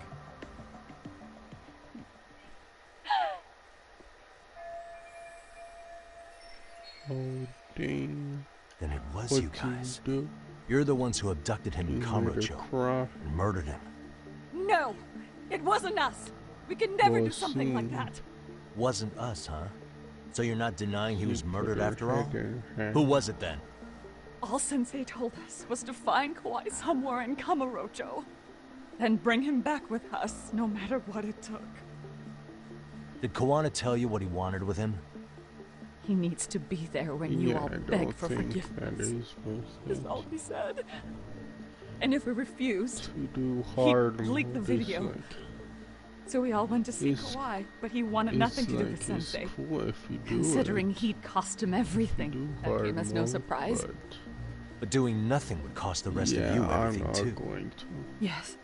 Speaker 1: Oh, dang.
Speaker 2: Then it was you guys. You're the ones who abducted him in Kamurocho and murdered him.
Speaker 13: No! It wasn't us! We could never do something like that!
Speaker 2: Wasn't us, huh? So you're not denying he was murdered after all? Who was it then?
Speaker 13: All Sensei told us was to find Kawhi somewhere in Kamurocho, then bring him back with us, no matter what it took.
Speaker 2: Did Kawana tell you what he wanted with him?
Speaker 13: He needs to be there when you all beg for forgiveness. That's all he said. And if we refused, he'd leak the video. So we all went to see Kawhi, but he wanted nothing to do with Sensei.
Speaker 1: Cool
Speaker 13: Considering he'd cost him everything, that came as no surprise.
Speaker 2: But doing nothing would cost the rest of you everything too.
Speaker 1: Going to.
Speaker 13: Yes.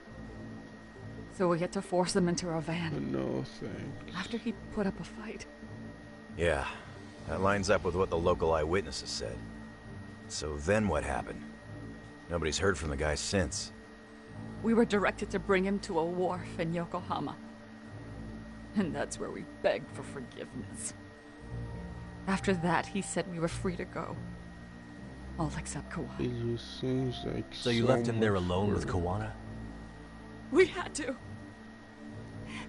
Speaker 13: So we had to force him into our van.
Speaker 1: No thanks.
Speaker 13: After he put up a fight.
Speaker 14: Yeah, that lines up with what the local eyewitnesses said. So then what happened? Nobody's heard from the guy since.
Speaker 13: We were directed to bring him to a wharf in Yokohama. And that's where we begged for forgiveness. After that, he said we were free to go. All except Kawhi.
Speaker 1: It just seems like
Speaker 2: so you left him there alone with Kawana?
Speaker 13: We had to.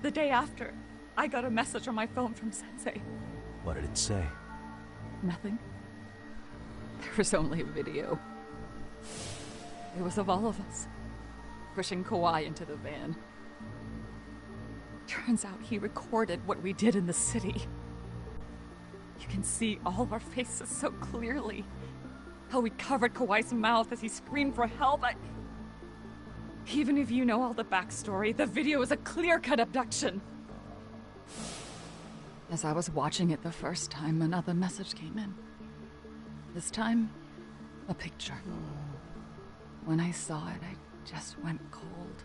Speaker 13: The day after, I got a message on my phone from Sensei.
Speaker 2: What did it say?
Speaker 13: Nothing. There was only a video. It was of all of us, pushing Kawhi into the van. Turns out he recorded what we did in the city. You can see all of our faces so clearly. How we covered Kawhi's mouth as he screamed for help. Even if you know all the backstory, the video is a clear-cut abduction. As I was watching it the first time, another message came in. This time, a picture. When I saw it, I just went cold.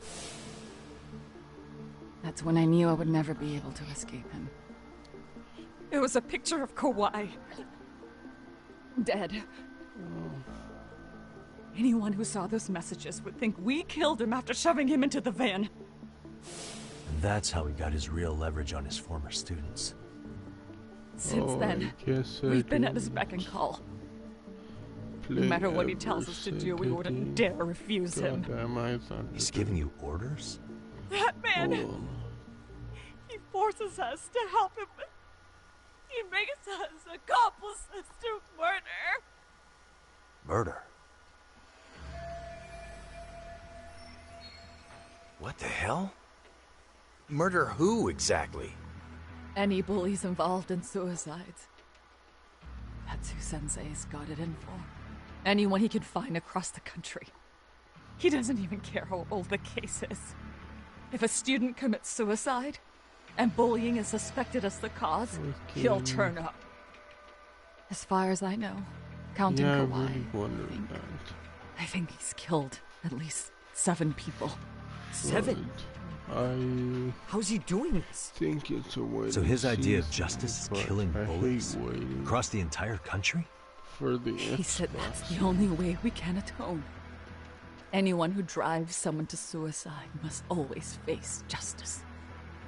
Speaker 13: That's when I knew I would never be able to escape him. It was a picture of Kawhi. Dead. Anyone who saw those messages would think we killed him after shoving him into the van.
Speaker 2: And that's how he got his real leverage on his former students.
Speaker 13: Since then, we've been at his beck and call. No matter what he tells us to do, we wouldn't dare refuse him.
Speaker 2: He's giving you orders?
Speaker 13: That man! He forces us to help him. He makes us accomplices to murder.
Speaker 2: Murder?
Speaker 14: What the hell? Murder who, exactly?
Speaker 13: Any bullies involved in suicides. That's who Sensei's got it in for. Anyone he can find across the country. He doesn't even care how old the case is. If a student commits suicide, and bullying is suspected as the cause, he'll turn up. As far as I know, counting Kawhi, I think he's killed at least 7 people.
Speaker 5: 7? How's he doing this?
Speaker 1: Think it's a way
Speaker 2: so his idea of justice is killing bullies across the entire country?
Speaker 13: He said that's the only way we can atone. Anyone who drives someone to suicide must always face justice.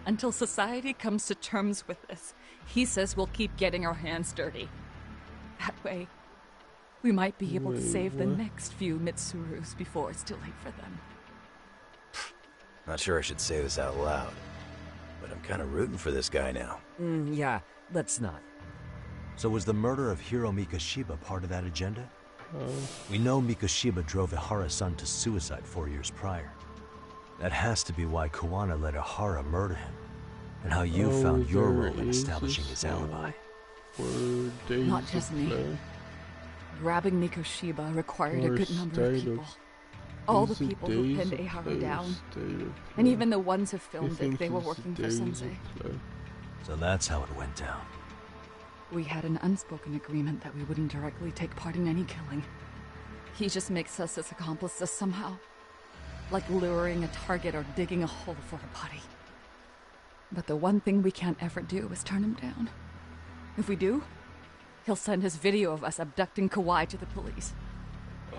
Speaker 13: Until society comes to terms with this, he says we'll keep getting our hands dirty. That way, we might be able to save the next few Mitsurus before it's too late for them.
Speaker 14: Not sure I should say this out loud, but I'm kind of rooting for this guy now.
Speaker 5: Yeah, let's not.
Speaker 2: So was the murder of Hiro Mikoshiba part of that agenda? We know Mikoshiba drove Ihara-san to suicide 4 years prior. That has to be why Kawana let Ihara murder him, and how you found your role in establishing his alibi.
Speaker 13: Not just me. Grabbing Mikoshiba required a good number of people. All the people who pinned Ihara down, and even the ones who filmed it, they were working for Sensei.
Speaker 2: So that's how it went down.
Speaker 13: We had an unspoken agreement that we wouldn't directly take part in any killing. He just makes us his accomplices somehow. Like luring a target or digging a hole for a body. But the one thing we can't ever do is turn him down. If we do, he'll send his video of us abducting Kawhi to the police.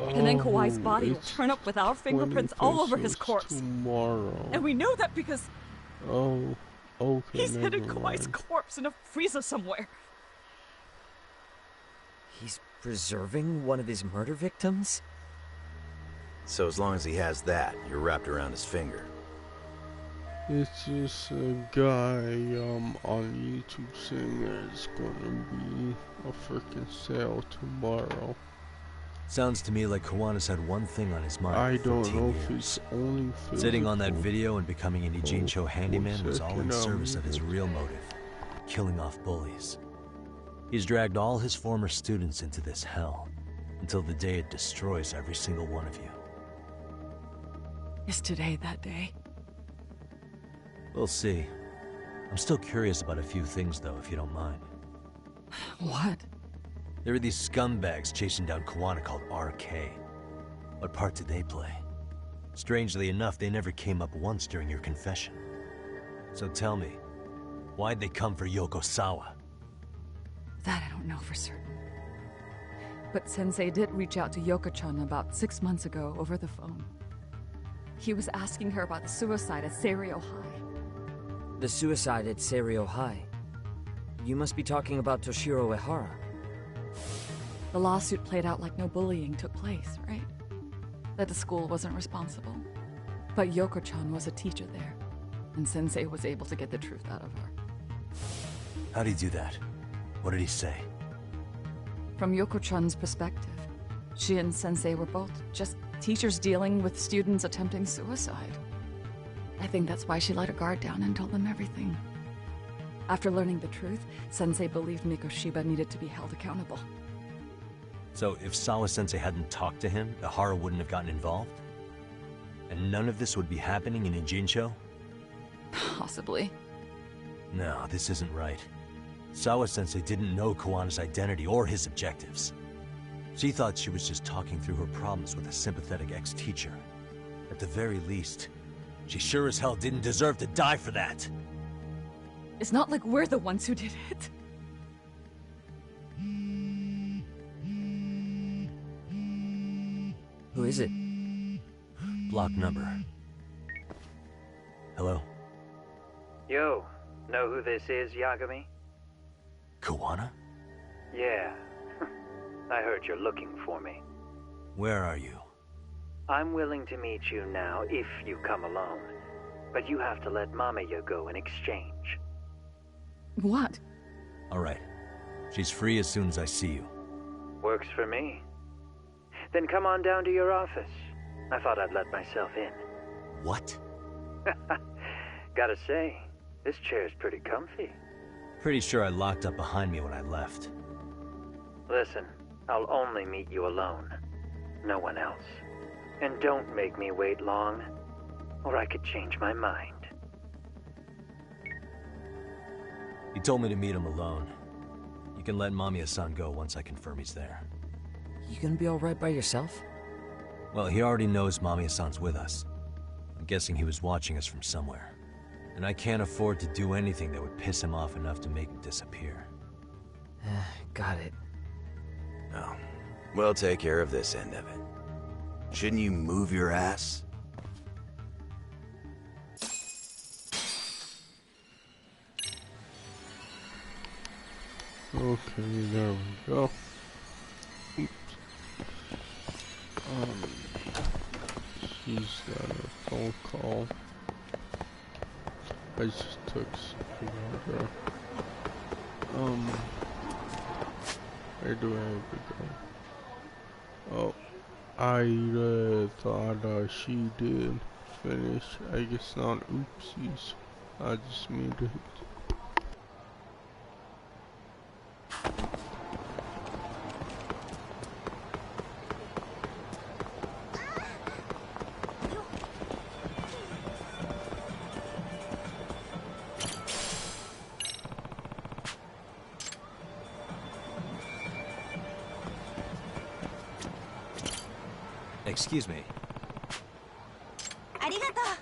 Speaker 13: And then Kawhi's body will turn up with our fingerprints all over his corpse.
Speaker 1: Tomorrow.
Speaker 13: And we know that because...
Speaker 1: okay,
Speaker 13: he's hidden Kawhi's corpse in a freezer somewhere.
Speaker 5: He's preserving one of his murder victims?
Speaker 14: So as long as he has that, you're wrapped around his finger.
Speaker 1: It's just a guy on YouTube saying that it's gonna be a freaking sale tomorrow.
Speaker 2: Sounds to me like Kiwanis had one thing on his mind.
Speaker 1: I
Speaker 2: for
Speaker 1: don't
Speaker 2: 14
Speaker 1: know
Speaker 2: years.
Speaker 1: if it's only physical.
Speaker 2: Sitting on that video and becoming an Ijincho handyman was all in service of his real motive, killing off bullies. He's dragged all his former students into this hell, until the day it destroys every single one of you.
Speaker 13: Is today that day?
Speaker 2: We'll see. I'm still curious about a few things, though, if you don't mind.
Speaker 13: What?
Speaker 2: There are these scumbags chasing down Kiwana called RK. What part did they play? Strangely enough, they never came up once during your confession. So tell me, why'd they come for Yokosawa?
Speaker 13: That I don't know for certain. But Sensei did reach out to Yoko-chan about 6 months ago over the phone. He was asking her about the suicide at Seiryo High.
Speaker 5: The suicide at Seiryo High? You must be talking about Toshiro Ehara.
Speaker 13: The lawsuit played out like no bullying took place, right? That the school wasn't responsible. But Yoko-chan was a teacher there, and Sensei was able to get the truth out of her.
Speaker 2: How'd he do that? What did he say?
Speaker 13: From Yoko-chan's perspective, she and Sensei were both just teachers dealing with students attempting suicide. I think that's why she let her guard down and told them everything. After learning the truth, Sensei believed Mikoshiba needed to be held accountable.
Speaker 2: So if Sawa-sensei hadn't talked to him, Ehara wouldn't have gotten involved? And none of this would be happening in Ijincho?
Speaker 13: Possibly.
Speaker 2: No, this isn't right. Sawa-sensei didn't know Kiwana's identity or his objectives. She thought she was just talking through her problems with a sympathetic ex-teacher. At the very least, she sure as hell didn't deserve to die for that.
Speaker 13: It's not like we're the ones who did it.
Speaker 5: Who is it?
Speaker 2: Block number. Hello?
Speaker 17: Yo, know who this is, Yagami?
Speaker 2: Kiwana?
Speaker 17: Yeah. I heard you're looking for me.
Speaker 2: Where are you?
Speaker 17: I'm willing to meet you now if you come alone. But you have to let Mamiya go in exchange.
Speaker 13: What?
Speaker 2: Alright. She's free as soon as I see you.
Speaker 17: Works for me. Then come on down to your office. I thought I'd let myself in.
Speaker 2: What?
Speaker 17: Gotta say, this chair's pretty comfy.
Speaker 2: Pretty sure I locked up behind me when I left.
Speaker 17: Listen, I'll only meet you alone. No one else. And don't make me wait long, or I could change my mind.
Speaker 2: He told me to meet him alone. You can let Mamiya-san go once I confirm he's there.
Speaker 5: You gonna be alright by yourself?
Speaker 2: Well, he already knows Mamiya-san's with us. I'm guessing he was watching us from somewhere. And I can't afford to do anything that would piss him off enough to make him disappear.
Speaker 5: Got it.
Speaker 14: No. We'll take care of this end of it. Shouldn't you move your ass?
Speaker 1: Okay, there we go. Oops. She's got a phone call. I just took something out there. Where do I have to go? Oh, I thought she did finish. I guess not. Oopsies. I just made it.
Speaker 2: Excuse me.
Speaker 18: Arigato.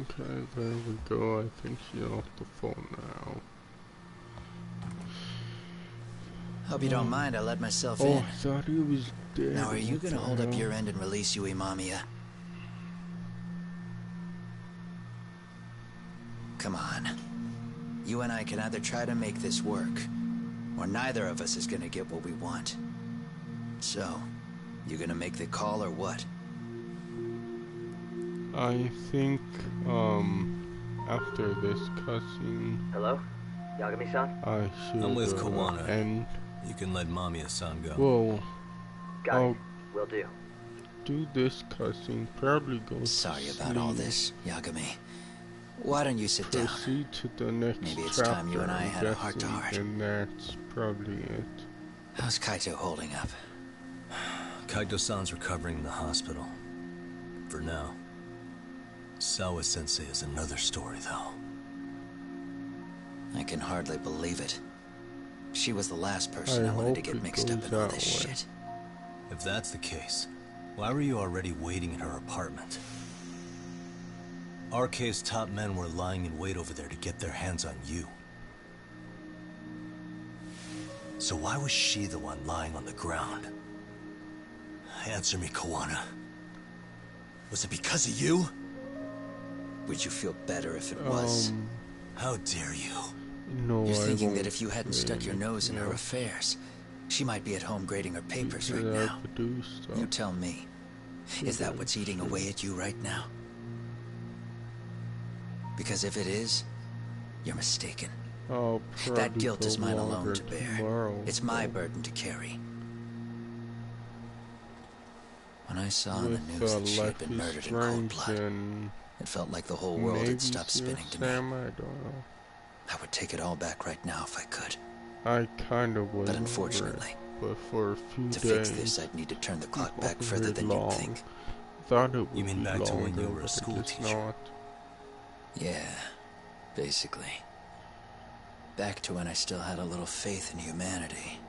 Speaker 1: Okay, there we go. I think she's off the phone now.
Speaker 15: Hope you don't mind I let myself
Speaker 1: Oh,
Speaker 15: in.
Speaker 1: I thought he was dead.
Speaker 15: Now, are you
Speaker 1: What
Speaker 15: gonna
Speaker 1: the
Speaker 15: hold up
Speaker 1: hell?
Speaker 15: your end and release Yui Mamiya? Come on. You and I can either try to make this work, or neither of us is gonna get what we want. So, you gonna make the call or what?
Speaker 1: I think, after this cussing...
Speaker 17: Hello? Yagami-san?
Speaker 1: I should,
Speaker 2: I'm with Kawana.
Speaker 1: And...
Speaker 2: You can let Mamiya-san go.
Speaker 1: Whoa.
Speaker 17: Got
Speaker 1: I'll
Speaker 17: it. Will do.
Speaker 1: do this cussing, probably go
Speaker 15: Sorry
Speaker 1: to
Speaker 15: about all
Speaker 1: sleep,
Speaker 15: this, Yagami. Why don't you sit down?
Speaker 1: proceed to the next
Speaker 15: Maybe it's
Speaker 1: chapter,
Speaker 15: time you and I
Speaker 1: I'm
Speaker 15: had a heart-to-heart.
Speaker 1: guessing, and that's probably it.
Speaker 15: How's Kaito holding up?
Speaker 2: Kaito-san's recovering in the hospital. For now. Sawa-sensei is another story, though.
Speaker 15: I can hardly believe it. She was the last person I wanted to get mixed up in all this shit.
Speaker 2: If that's the case, why were you already waiting in her apartment? RK's top men were lying in wait over there to get their hands on you. So why was she the one lying on the ground? Answer me, Kawana. Was it because of you?
Speaker 15: Would you feel better if it was?
Speaker 2: How dare you?
Speaker 1: No,
Speaker 15: You're
Speaker 1: I
Speaker 15: thinking
Speaker 1: won't
Speaker 15: that if you hadn't stuck your nose in her affairs, she might be at home grading her papers right now. You tell me. Is that what's eating away at you right now? Because if it is, you're mistaken. That guilt is mine alone to bear. It's my burden to carry. When I saw on the news that she had been murdered in cold blood, it felt like the whole world had stopped spinning to me.
Speaker 1: I don't know.
Speaker 15: I would take it all back right now if I could.
Speaker 1: I kind of would.
Speaker 15: But unfortunately,
Speaker 1: but for a few
Speaker 15: to
Speaker 1: days,
Speaker 15: fix this, I'd need to turn the clock back further than you'd think.
Speaker 1: Thought it would
Speaker 2: You mean
Speaker 1: be
Speaker 2: back to when you
Speaker 1: longer,
Speaker 2: were a
Speaker 1: but
Speaker 2: school
Speaker 1: it's
Speaker 2: teacher?
Speaker 1: not.
Speaker 15: Yeah, basically. Back to when I still had a little faith in humanity.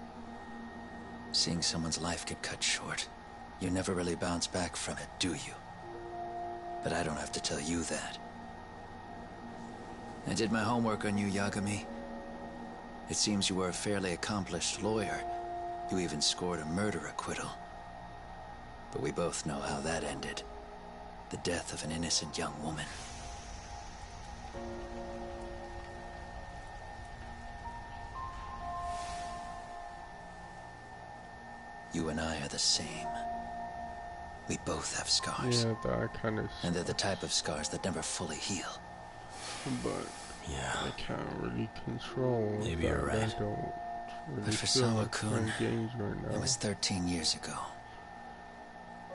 Speaker 15: Seeing someone's life get cut short, you never really bounce back from it, do you? But I don't have to tell you that. I did my homework on you, Yagami. It seems you were a fairly accomplished lawyer. You even scored a murder acquittal. But we both know how that ended. The death of an innocent young woman. You and I are the same. We both have scars.
Speaker 1: Yeah, that kind of.
Speaker 15: And they're the type of scars that never fully heal.
Speaker 1: But
Speaker 2: yeah,
Speaker 1: I can't really control.
Speaker 2: Maybe
Speaker 1: that.
Speaker 2: you're right.
Speaker 1: I don't really
Speaker 15: But for
Speaker 1: feel like
Speaker 15: Sawa-kun,
Speaker 1: playing games right now.
Speaker 15: it was 13 years ago.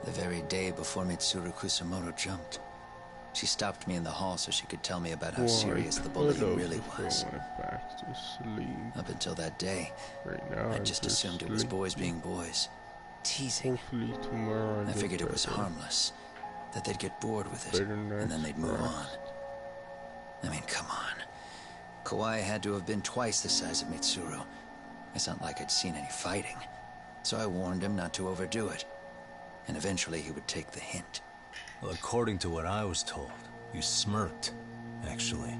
Speaker 15: The very day before Mitsuru Kusumoto jumped. She stopped me in the hall so she could tell me about how serious the bullying really was.
Speaker 1: Back to sleep.
Speaker 15: Up until that day,
Speaker 1: right now,
Speaker 15: I just assumed it was boys being boys. Teasing.
Speaker 1: Hopefully tomorrow
Speaker 15: I figured it was harmless. That they'd get bored with it, and then they'd move on. I mean, come on. Kawai had to have been twice the size of Mitsuru. It's not like I'd seen any fighting. So I warned him not to overdo it. And eventually he would take the hint.
Speaker 2: Well, according to what I was told, you smirked, actually.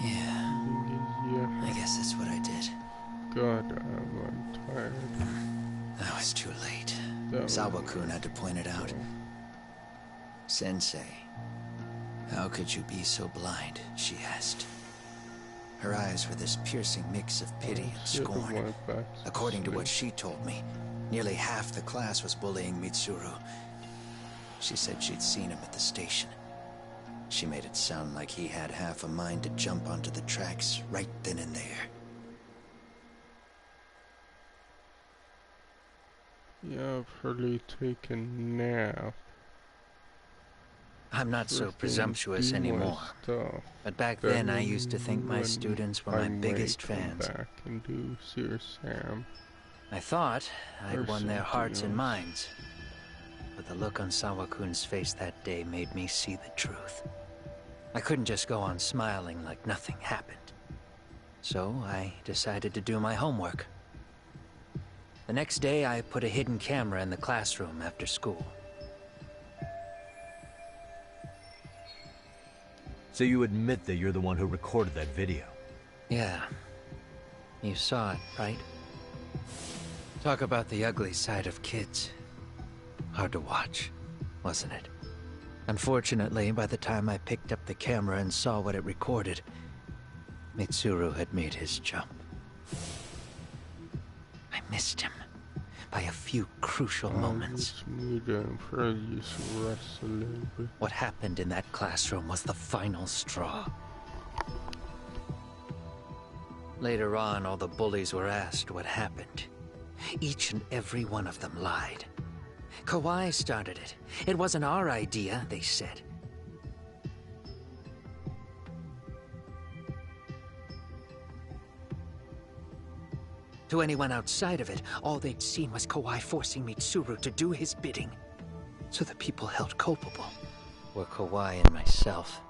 Speaker 15: Yeah. I guess that's what I did.
Speaker 1: God, I'm tired.
Speaker 15: I was too late. Sawa-kun had to point it out. Sensei, how could you be so blind? She asked. Her eyes were this piercing mix of pity and scorn. According to what she told me, nearly half the class was bullying Mitsuru. She said she'd seen him at the station. She made it sound like he had half a mind to jump onto the tracks right then and there.
Speaker 1: Yeah, I've hardly taken a nap.
Speaker 15: I'm not so presumptuous anymore. But back then I used to think my students were my biggest fans.
Speaker 1: Back and do Serious Sam.
Speaker 15: I thought I'd won their hearts and minds. But the look on Sawa-kun's face that day made me see the truth. I couldn't just go on smiling like nothing happened. So I decided to do my homework. The next day I put a hidden camera in the classroom after school.
Speaker 2: So you admit that you're the one who recorded that video?
Speaker 15: Yeah. You saw it, right? Talk about the ugly side of kids. Hard to watch, wasn't it? Unfortunately, by the time I picked up the camera and saw what it recorded, Mitsuru had made his jump. I missed him by a few crucial moments. What happened in that classroom was the final straw. Later on, all the bullies were asked what happened. Each and every one of them lied. Kawhi started it. It wasn't our idea, they said. To anyone outside of it, all they'd seen was Kawhi forcing Mitsuru to do his bidding. So the people held culpable were Kawhi and myself.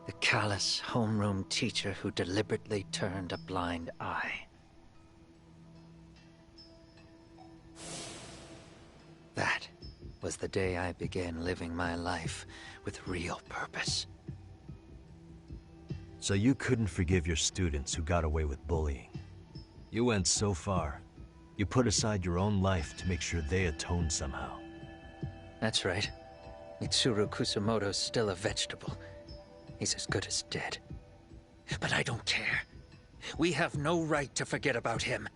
Speaker 15: The callous homeroom teacher who deliberately turned a blind eye. That was the day I began living my life with real purpose.
Speaker 2: So you couldn't forgive your students who got away with bullying. You went so far, you put aside your own life to make sure they atoned somehow.
Speaker 15: That's right. Mitsuru Kusumoto's still a vegetable. He's as good as dead. But I don't care. We have no right to forget about him.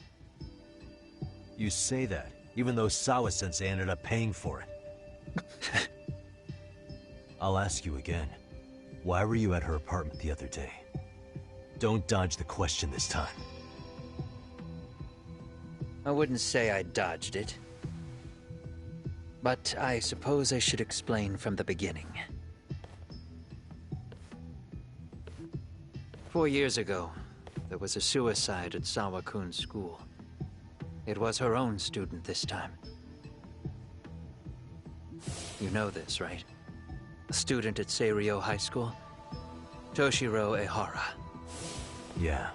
Speaker 2: You say that, even though Sawa-sensei ended up paying for it. I'll ask you again. Why were you at her apartment the other day? Don't dodge the question this time.
Speaker 15: I wouldn't say I dodged it. But I suppose I should explain from the beginning. 4 years ago, there was a suicide at Sawa-kun's school. It was her own student this time. You know this, right? A student at Seiryo High School? Toshiro Ehara.
Speaker 2: Yeah.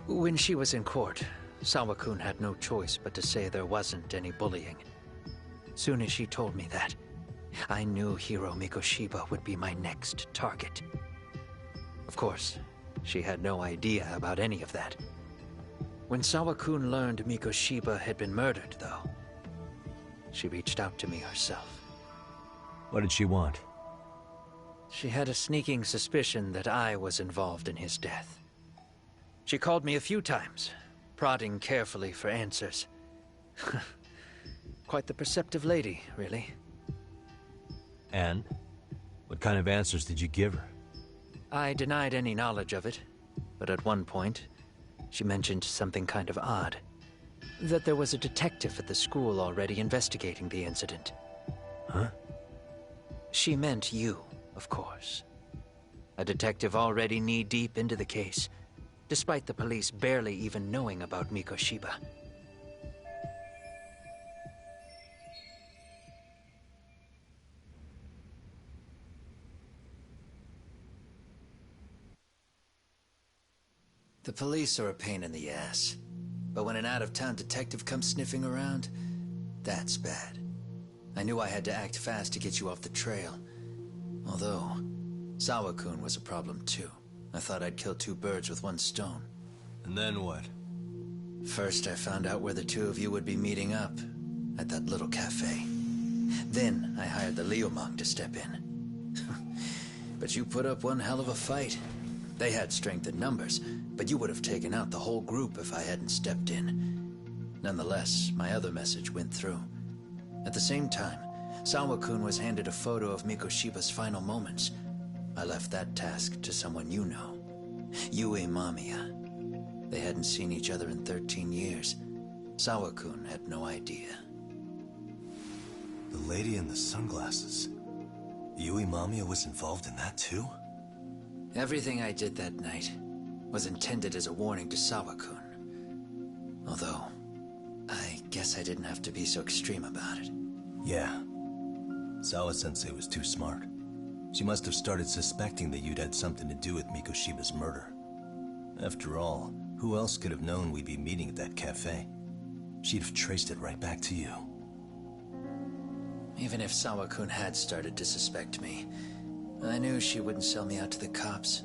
Speaker 15: When she was in court, Sawa-kun had no choice but to say there wasn't any bullying. Soon as she told me that, I knew Hiro Mikoshiba would be my next target. Of course, she had no idea about any of that. When Sawa-kun learned Mikoshiba had been murdered, though, she reached out to me herself.
Speaker 2: What did she want?
Speaker 15: She had a sneaking suspicion that I was involved in his death. She called me a few times, prodding carefully for answers. Quite the perceptive lady, really.
Speaker 2: And? What kind of answers did you give her?
Speaker 15: I denied any knowledge of it, but at one point, she mentioned something kind of odd. That there was a detective at the school already investigating the incident.
Speaker 2: Huh?
Speaker 15: She meant you, of course. A detective already knee-deep into the case, despite the police barely even knowing about Mikoshiba. The police are a pain in the ass. But when an out-of-town detective comes sniffing around, that's bad. I knew I had to act fast to get you off the trail. Although, Sawa-kun was a problem too. I thought I'd kill two birds with one stone.
Speaker 2: And then what?
Speaker 15: First, I found out where the two of you would be meeting up. At that little cafe. Then, I hired the Liumang to step in. But you put up one hell of a fight. They had strength in numbers, but you would have taken out the whole group if I hadn't stepped in. Nonetheless, my other message went through. At the same time, Sawa-kun was handed a photo of Mikoshiba's final moments. I left that task to someone you know. Yue Mamiya. They hadn't seen each other in 13 years. Sawa-kun had no idea.
Speaker 2: The lady in the sunglasses. Yue Mamiya was involved in that too?
Speaker 15: Everything I did that night was intended as a warning to Sawa-kun. Although, I guess I didn't have to be so extreme about it.
Speaker 2: Yeah. Sawa-sensei was too smart. She must have started suspecting that you'd had something to do with Mikoshiba's murder. After all, who else could have known we'd be meeting at that cafe? She'd have traced it right back to you.
Speaker 15: Even if Sawa-kun had started to suspect me, I knew she wouldn't sell me out to the cops.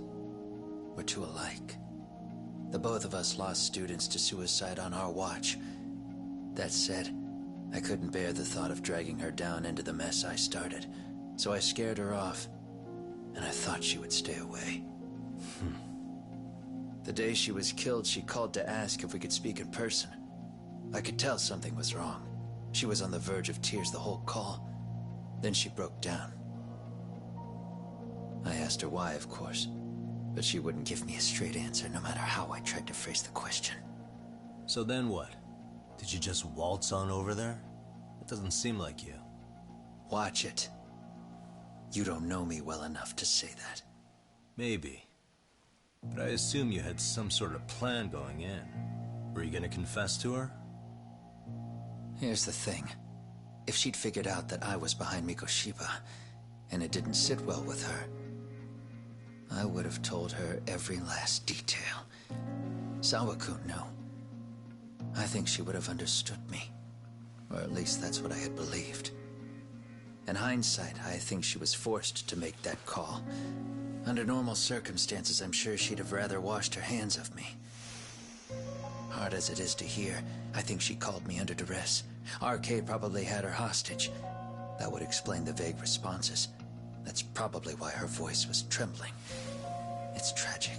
Speaker 15: We're too alike. The both of us lost students to suicide on our watch. That said, I couldn't bear the thought of dragging her down into the mess I started, so I scared her off, and I thought she would stay away. The day she was killed, she called to ask if we could speak in person. I could tell something was wrong. She was on the verge of tears the whole call. Then she broke down. I asked her why, of course, but she wouldn't give me a straight answer no matter how I tried to phrase the question.
Speaker 2: So then what? Did you just waltz on over there? It doesn't seem like you.
Speaker 15: Watch it. You don't know me well enough to say that.
Speaker 2: Maybe. But I assume you had some sort of plan going in. Were you gonna confess to her?
Speaker 15: Here's the thing. If she'd figured out that I was behind Mikoshiba, and it didn't sit well with her, I would have told her every last detail. Sawa-kun knew. I think she would have understood me. Or at least that's what I had believed. In hindsight, I think she was forced to make that call. Under normal circumstances, I'm sure she'd have rather washed her hands of me. Hard as it is to hear, I think she called me under duress. RK probably had her hostage. That would explain the vague responses. That's probably why her voice was trembling. It's tragic.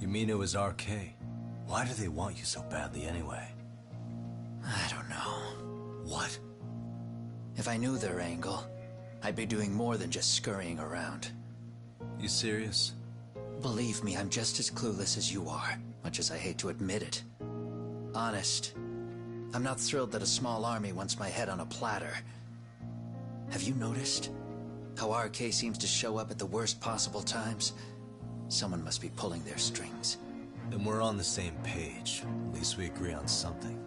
Speaker 2: You mean it was RK? Why do they want you so badly anyway?
Speaker 15: I don't know.
Speaker 2: What?
Speaker 15: If I knew their angle, I'd be doing more than just scurrying around.
Speaker 2: You serious?
Speaker 15: Believe me, I'm just as clueless as you are, much as I hate to admit it. Honest. I'm not thrilled that a small army wants my head on a platter. Have you noticed how RK seems to show up at the worst possible times? Someone must be pulling their strings.
Speaker 2: Then we're on the same page. At least we agree on something.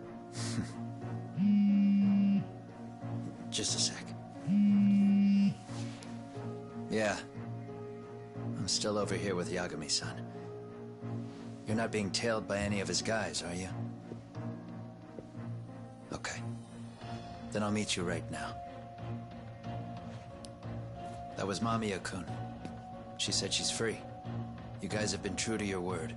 Speaker 15: Just a sec. Yeah. I'm still over here with Yagami-san. You're not being tailed by any of his guys, are you? Okay. Then I'll meet you right now. That was Mamiya-kun. She said she's free. You guys have been true to your word.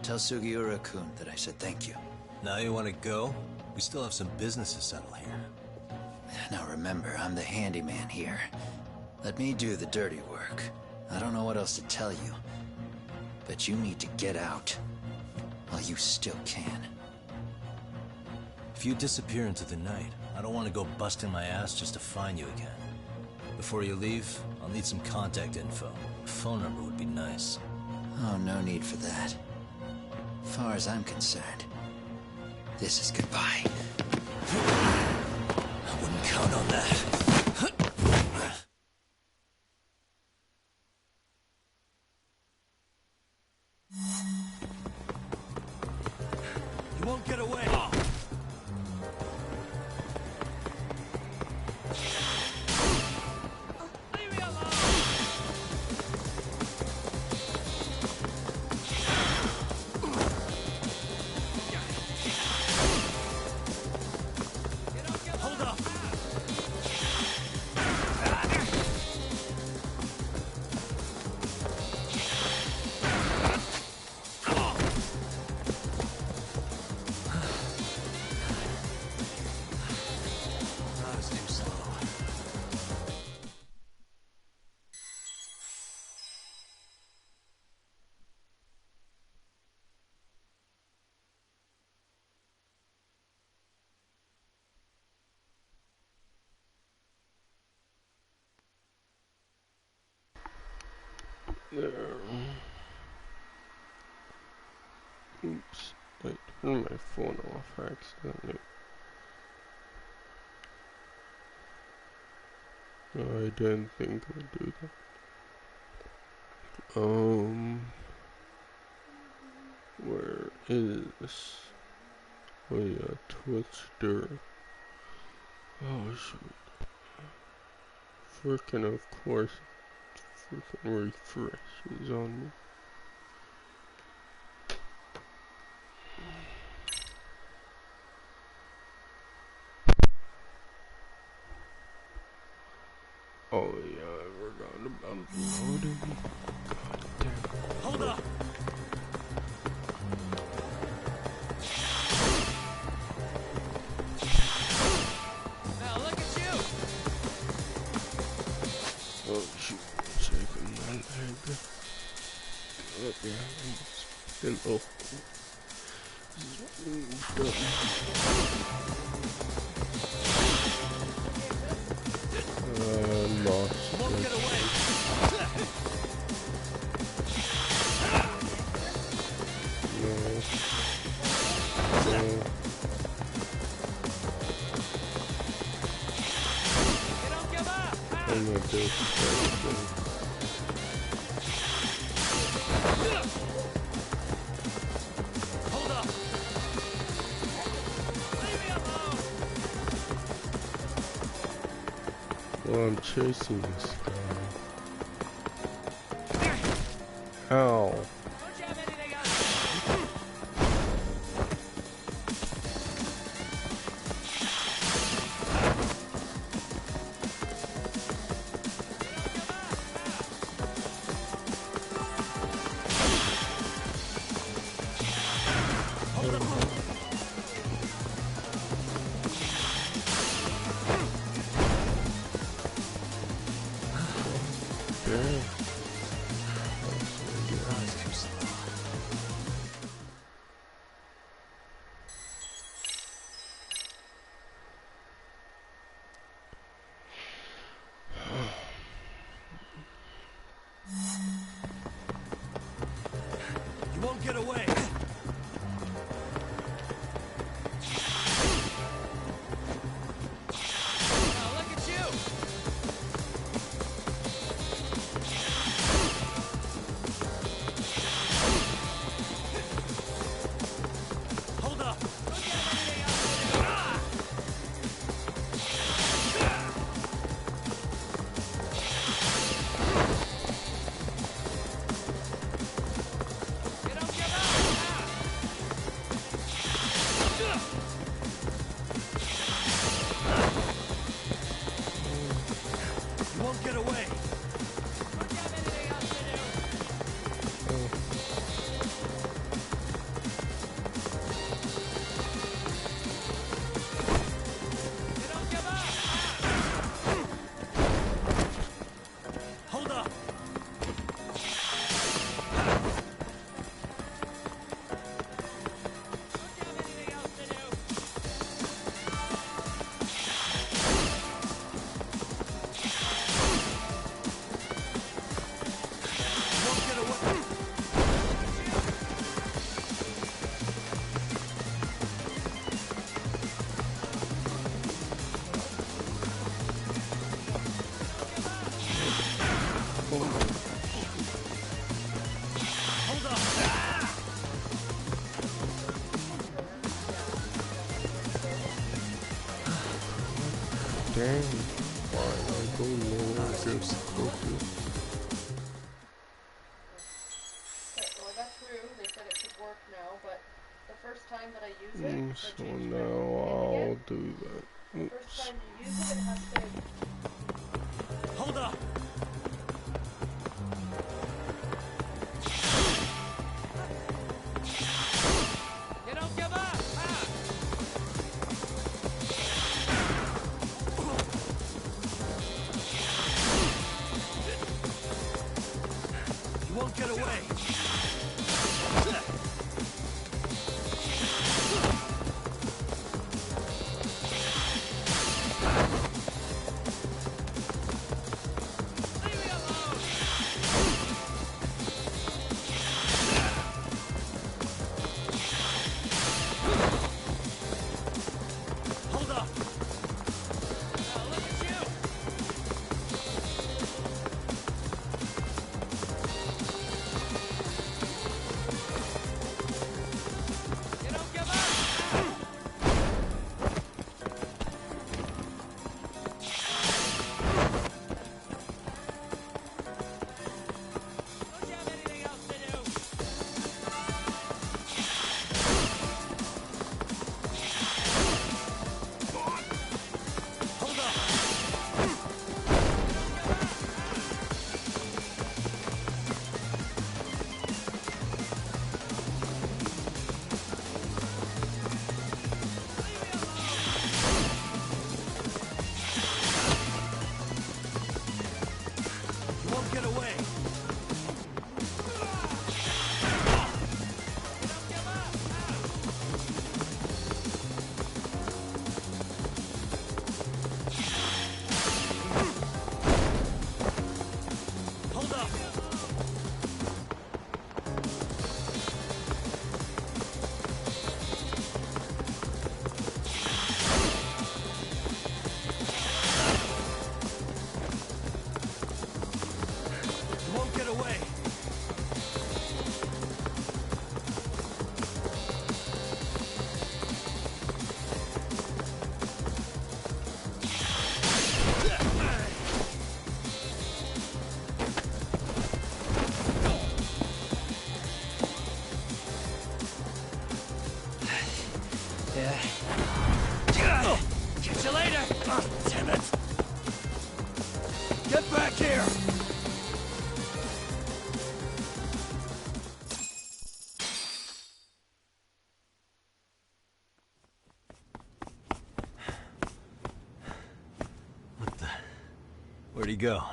Speaker 15: Tell Sugiura-kun that I said thank you.
Speaker 2: Now you want to go? We still have some business to settle here.
Speaker 15: Now remember, I'm the handyman here. Let me do the dirty work. I don't know what else to tell you. But you need to get out. While you still can.
Speaker 2: If you disappear into the night, I don't want to go busting my ass just to find you again. Before you leave, I'll need some contact info. A phone number would be nice.
Speaker 15: Oh, no need for that. As far as I'm concerned, this is goodbye.
Speaker 2: I wouldn't count on that. You won't get away.
Speaker 1: There. Oops. I turned my phone off accidentally. I didn't think I would do that. Where is... Oh yeah, Twister. Oh shoot. Frickin' of course. Frickin' refreshes on me. Oh yeah, we're gonna unload him. God damn.
Speaker 2: Hold up!
Speaker 6: Now look at you!
Speaker 1: Oh shoot, shaking my leg. Oh yeah, I'm still off. Lost.
Speaker 6: Won't get away!
Speaker 1: I'm gonna do it. Well, I'm chasing this guy. Ow.
Speaker 2: You won't get away!
Speaker 6: Now look at you!
Speaker 2: Hold up! You won't get away! Hold up!
Speaker 1: Dang. Why I go lower against the cookie?
Speaker 18: So I got through. They said it could work now, but the first time that I use it,
Speaker 1: So now I'll do that.
Speaker 18: the first time you use it, it has to.
Speaker 2: Hold up!
Speaker 6: You don't give up!
Speaker 2: You won't get away! Hold up!
Speaker 6: Now look at you!
Speaker 2: get away! Hold up! You won't get away!
Speaker 15: Yeah.
Speaker 2: Catch you later! Damn it! Get back here! What the... Where'd he go?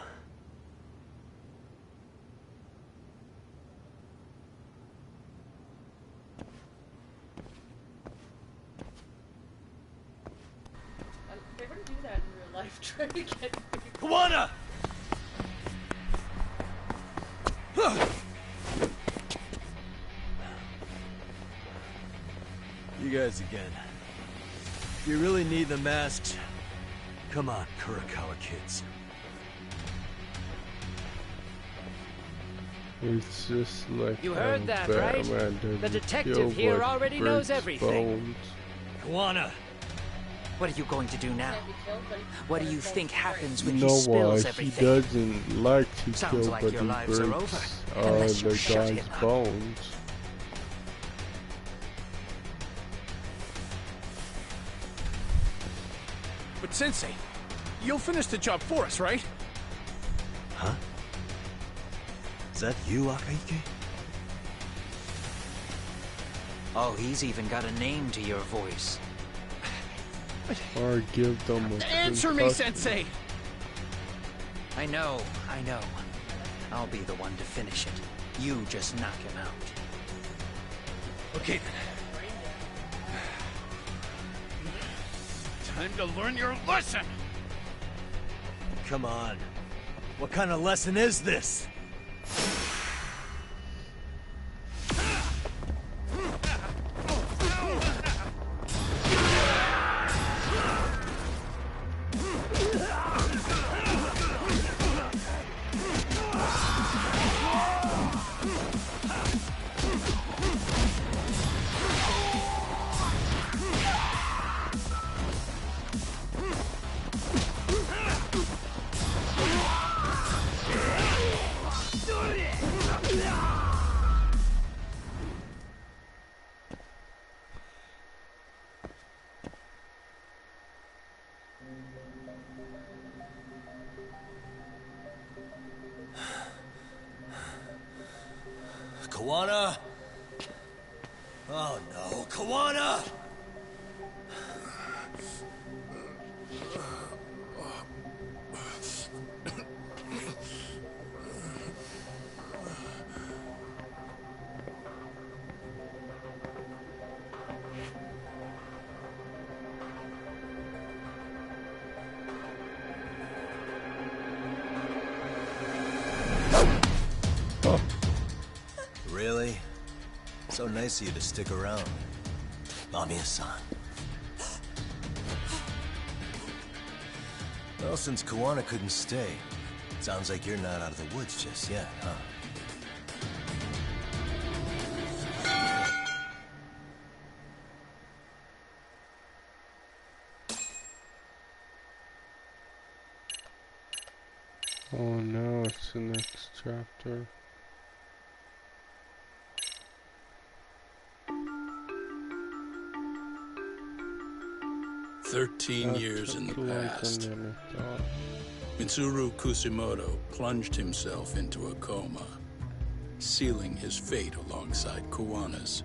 Speaker 18: They wouldn't do that in real life. Try to get people.
Speaker 2: Kawana! You guys again. You really need the masks? Come on, Kurakawa kids.
Speaker 1: It's just like
Speaker 19: You heard that,
Speaker 1: Batman
Speaker 19: right?
Speaker 1: doesn't
Speaker 19: The detective
Speaker 1: kill
Speaker 19: here
Speaker 1: what
Speaker 19: already knows
Speaker 1: breaks
Speaker 19: everything.
Speaker 1: bones.
Speaker 2: Kawana!
Speaker 19: What are you going to do now? What do you think happens when
Speaker 1: You
Speaker 19: he
Speaker 1: know
Speaker 19: spills
Speaker 1: why? He
Speaker 19: everything?
Speaker 1: doesn't like to
Speaker 19: Sounds
Speaker 1: kill,
Speaker 19: like
Speaker 1: but
Speaker 19: your
Speaker 1: he
Speaker 19: lives are over,
Speaker 1: breaks
Speaker 19: unless you
Speaker 1: the
Speaker 19: shut
Speaker 1: guy's
Speaker 19: him up.
Speaker 1: bones.
Speaker 20: But Sensei, you'll finish the job for us, right?
Speaker 2: Huh? Is that you, Akaike?
Speaker 19: Oh, he's even got a name to your voice.
Speaker 1: Or give them a
Speaker 20: Answer me,
Speaker 1: concussion.
Speaker 20: Sensei!
Speaker 19: I know. I'll be the one to finish it. You just knock him out.
Speaker 20: Okay then. Time to learn your lesson!
Speaker 2: Come on. What kind of lesson is this? Kawana? Oh no, Kawana! Really? So nice of you to stick around. Mamiya-san. Well, since Kawana couldn't stay, sounds like you're not out of the woods just yet, huh?
Speaker 1: Oh no, it's the next chapter.
Speaker 21: Thirteen years in the past. Mitsuru Kusumoto plunged himself into a coma, sealing his fate alongside Kawana's.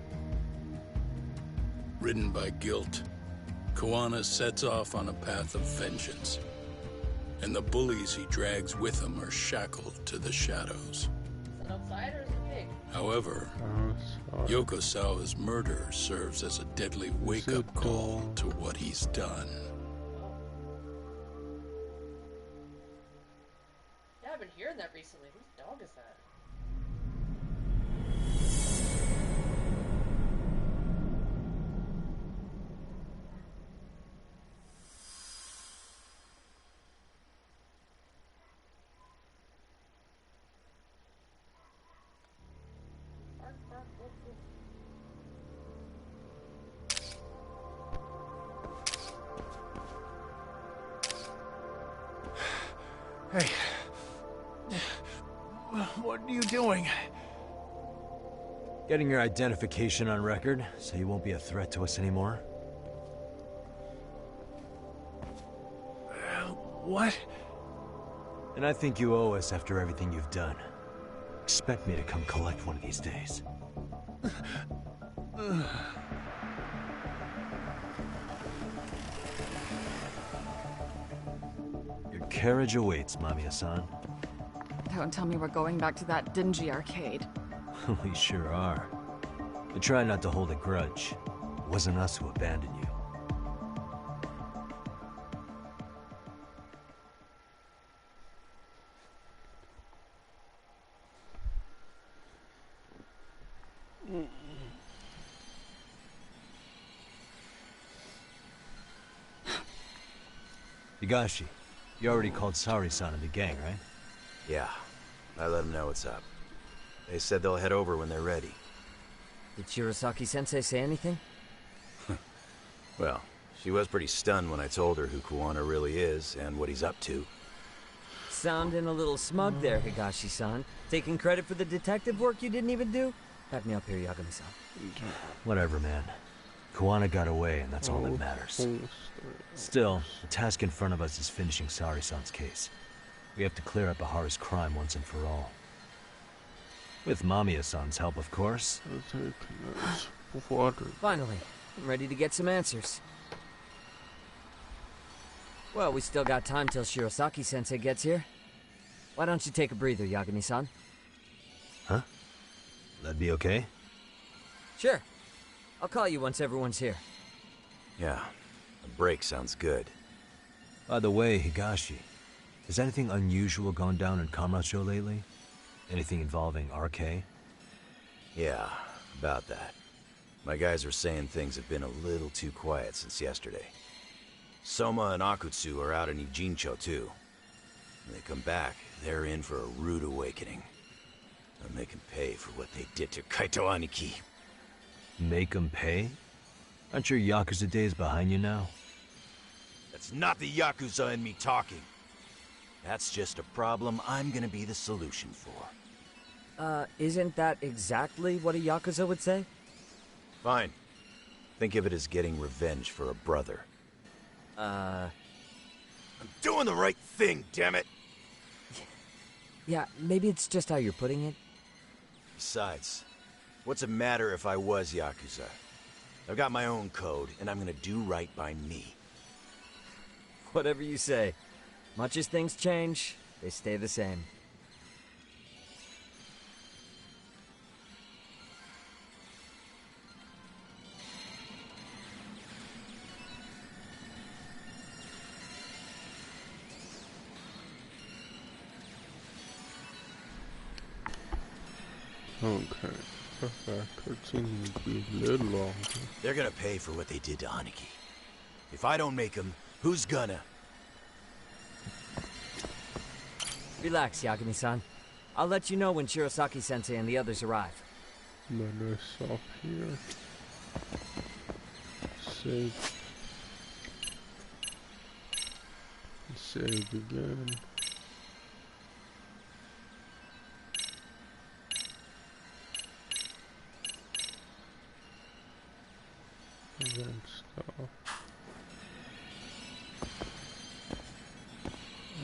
Speaker 21: Ridden by guilt, Kawana sets off on a path of vengeance. and the bullies he drags with him are shackled to the shadows.
Speaker 18: Is it outside or is it big?
Speaker 21: However, Yoko Sawa's murder serves as a deadly wake-up call to what he's done.
Speaker 18: Yeah, I've been hearing that recently. Whose dog is that?
Speaker 20: Hey. What are you doing?
Speaker 2: Getting your identification on record, so you won't be a threat to us anymore.
Speaker 20: What?
Speaker 2: And I think you owe us after everything you've done. Expect me to come collect one of these days. Your carriage awaits, Mamiya-san.
Speaker 13: Don't tell me we're going back to that dingy arcade.
Speaker 2: We sure are. But try not to hold a grudge. It wasn't us who abandoned you. Higashi, you already called Sari-san and the gang, right?
Speaker 14: Yeah, I let them know what's up. They said they'll head over when they're ready.
Speaker 5: Did Shirosaki-sensei say anything?
Speaker 14: Well, she was pretty stunned when I told her who Kuwana really is and what he's up to.
Speaker 5: Sounding a little smug there, Higashi-san. Taking credit for the detective work you didn't even do? Back me up here, Yagami-san.
Speaker 2: Whatever, man. Kuwana got away, and that's all that matters. Still, the task in front of us is finishing Sari-san's case. We have to clear up Ahara's crime once and for all. With Mamiya-san's help, of course.
Speaker 5: Finally, I'm ready to get some answers. Well, we still got time till Shirosaki-sensei gets here. Why don't you take a breather, Yagami-san?
Speaker 2: Huh? That'd be okay?
Speaker 5: Sure. I'll call you once everyone's here.
Speaker 14: Yeah, a break sounds good.
Speaker 2: By the way, Higashi, has anything unusual gone down in Kamurocho lately? Anything involving RK?
Speaker 14: Yeah, about that. My guys are saying things have been a little too quiet since yesterday. Soma and Akutsu are out in Ijincho too. When they come back, they're in for a rude awakening. They'll make them pay for what they did to Kaito Aniki.
Speaker 2: Make them pay? Aren't your Yakuza days behind you now?
Speaker 14: That's not the Yakuza in me talking. That's just a problem I'm gonna be the solution for.
Speaker 5: Isn't that exactly what a Yakuza would say?
Speaker 14: Fine. Think of it as getting revenge for a brother. I'm doing the right thing, damn it!
Speaker 5: Yeah, maybe it's just how you're putting it.
Speaker 14: Besides, what's it matter if I was Yakuza? I've got my own code, and I'm gonna do right by me.
Speaker 5: Whatever you say. Much as things change, they stay the same.
Speaker 1: Okay. Cutscene would be a little longer.
Speaker 14: They're gonna pay for what they did to Aniki. If I don't make them, who's gonna?
Speaker 5: Relax, Yagami-san. I'll let you know when Shirosaki-sensei and the others arrive.
Speaker 1: Let us up here. Save. Save again. Then stop.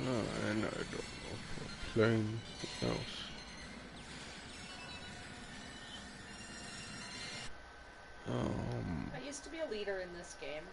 Speaker 1: And I don't know if we're playing anything else.
Speaker 18: I used to be a leader in this game.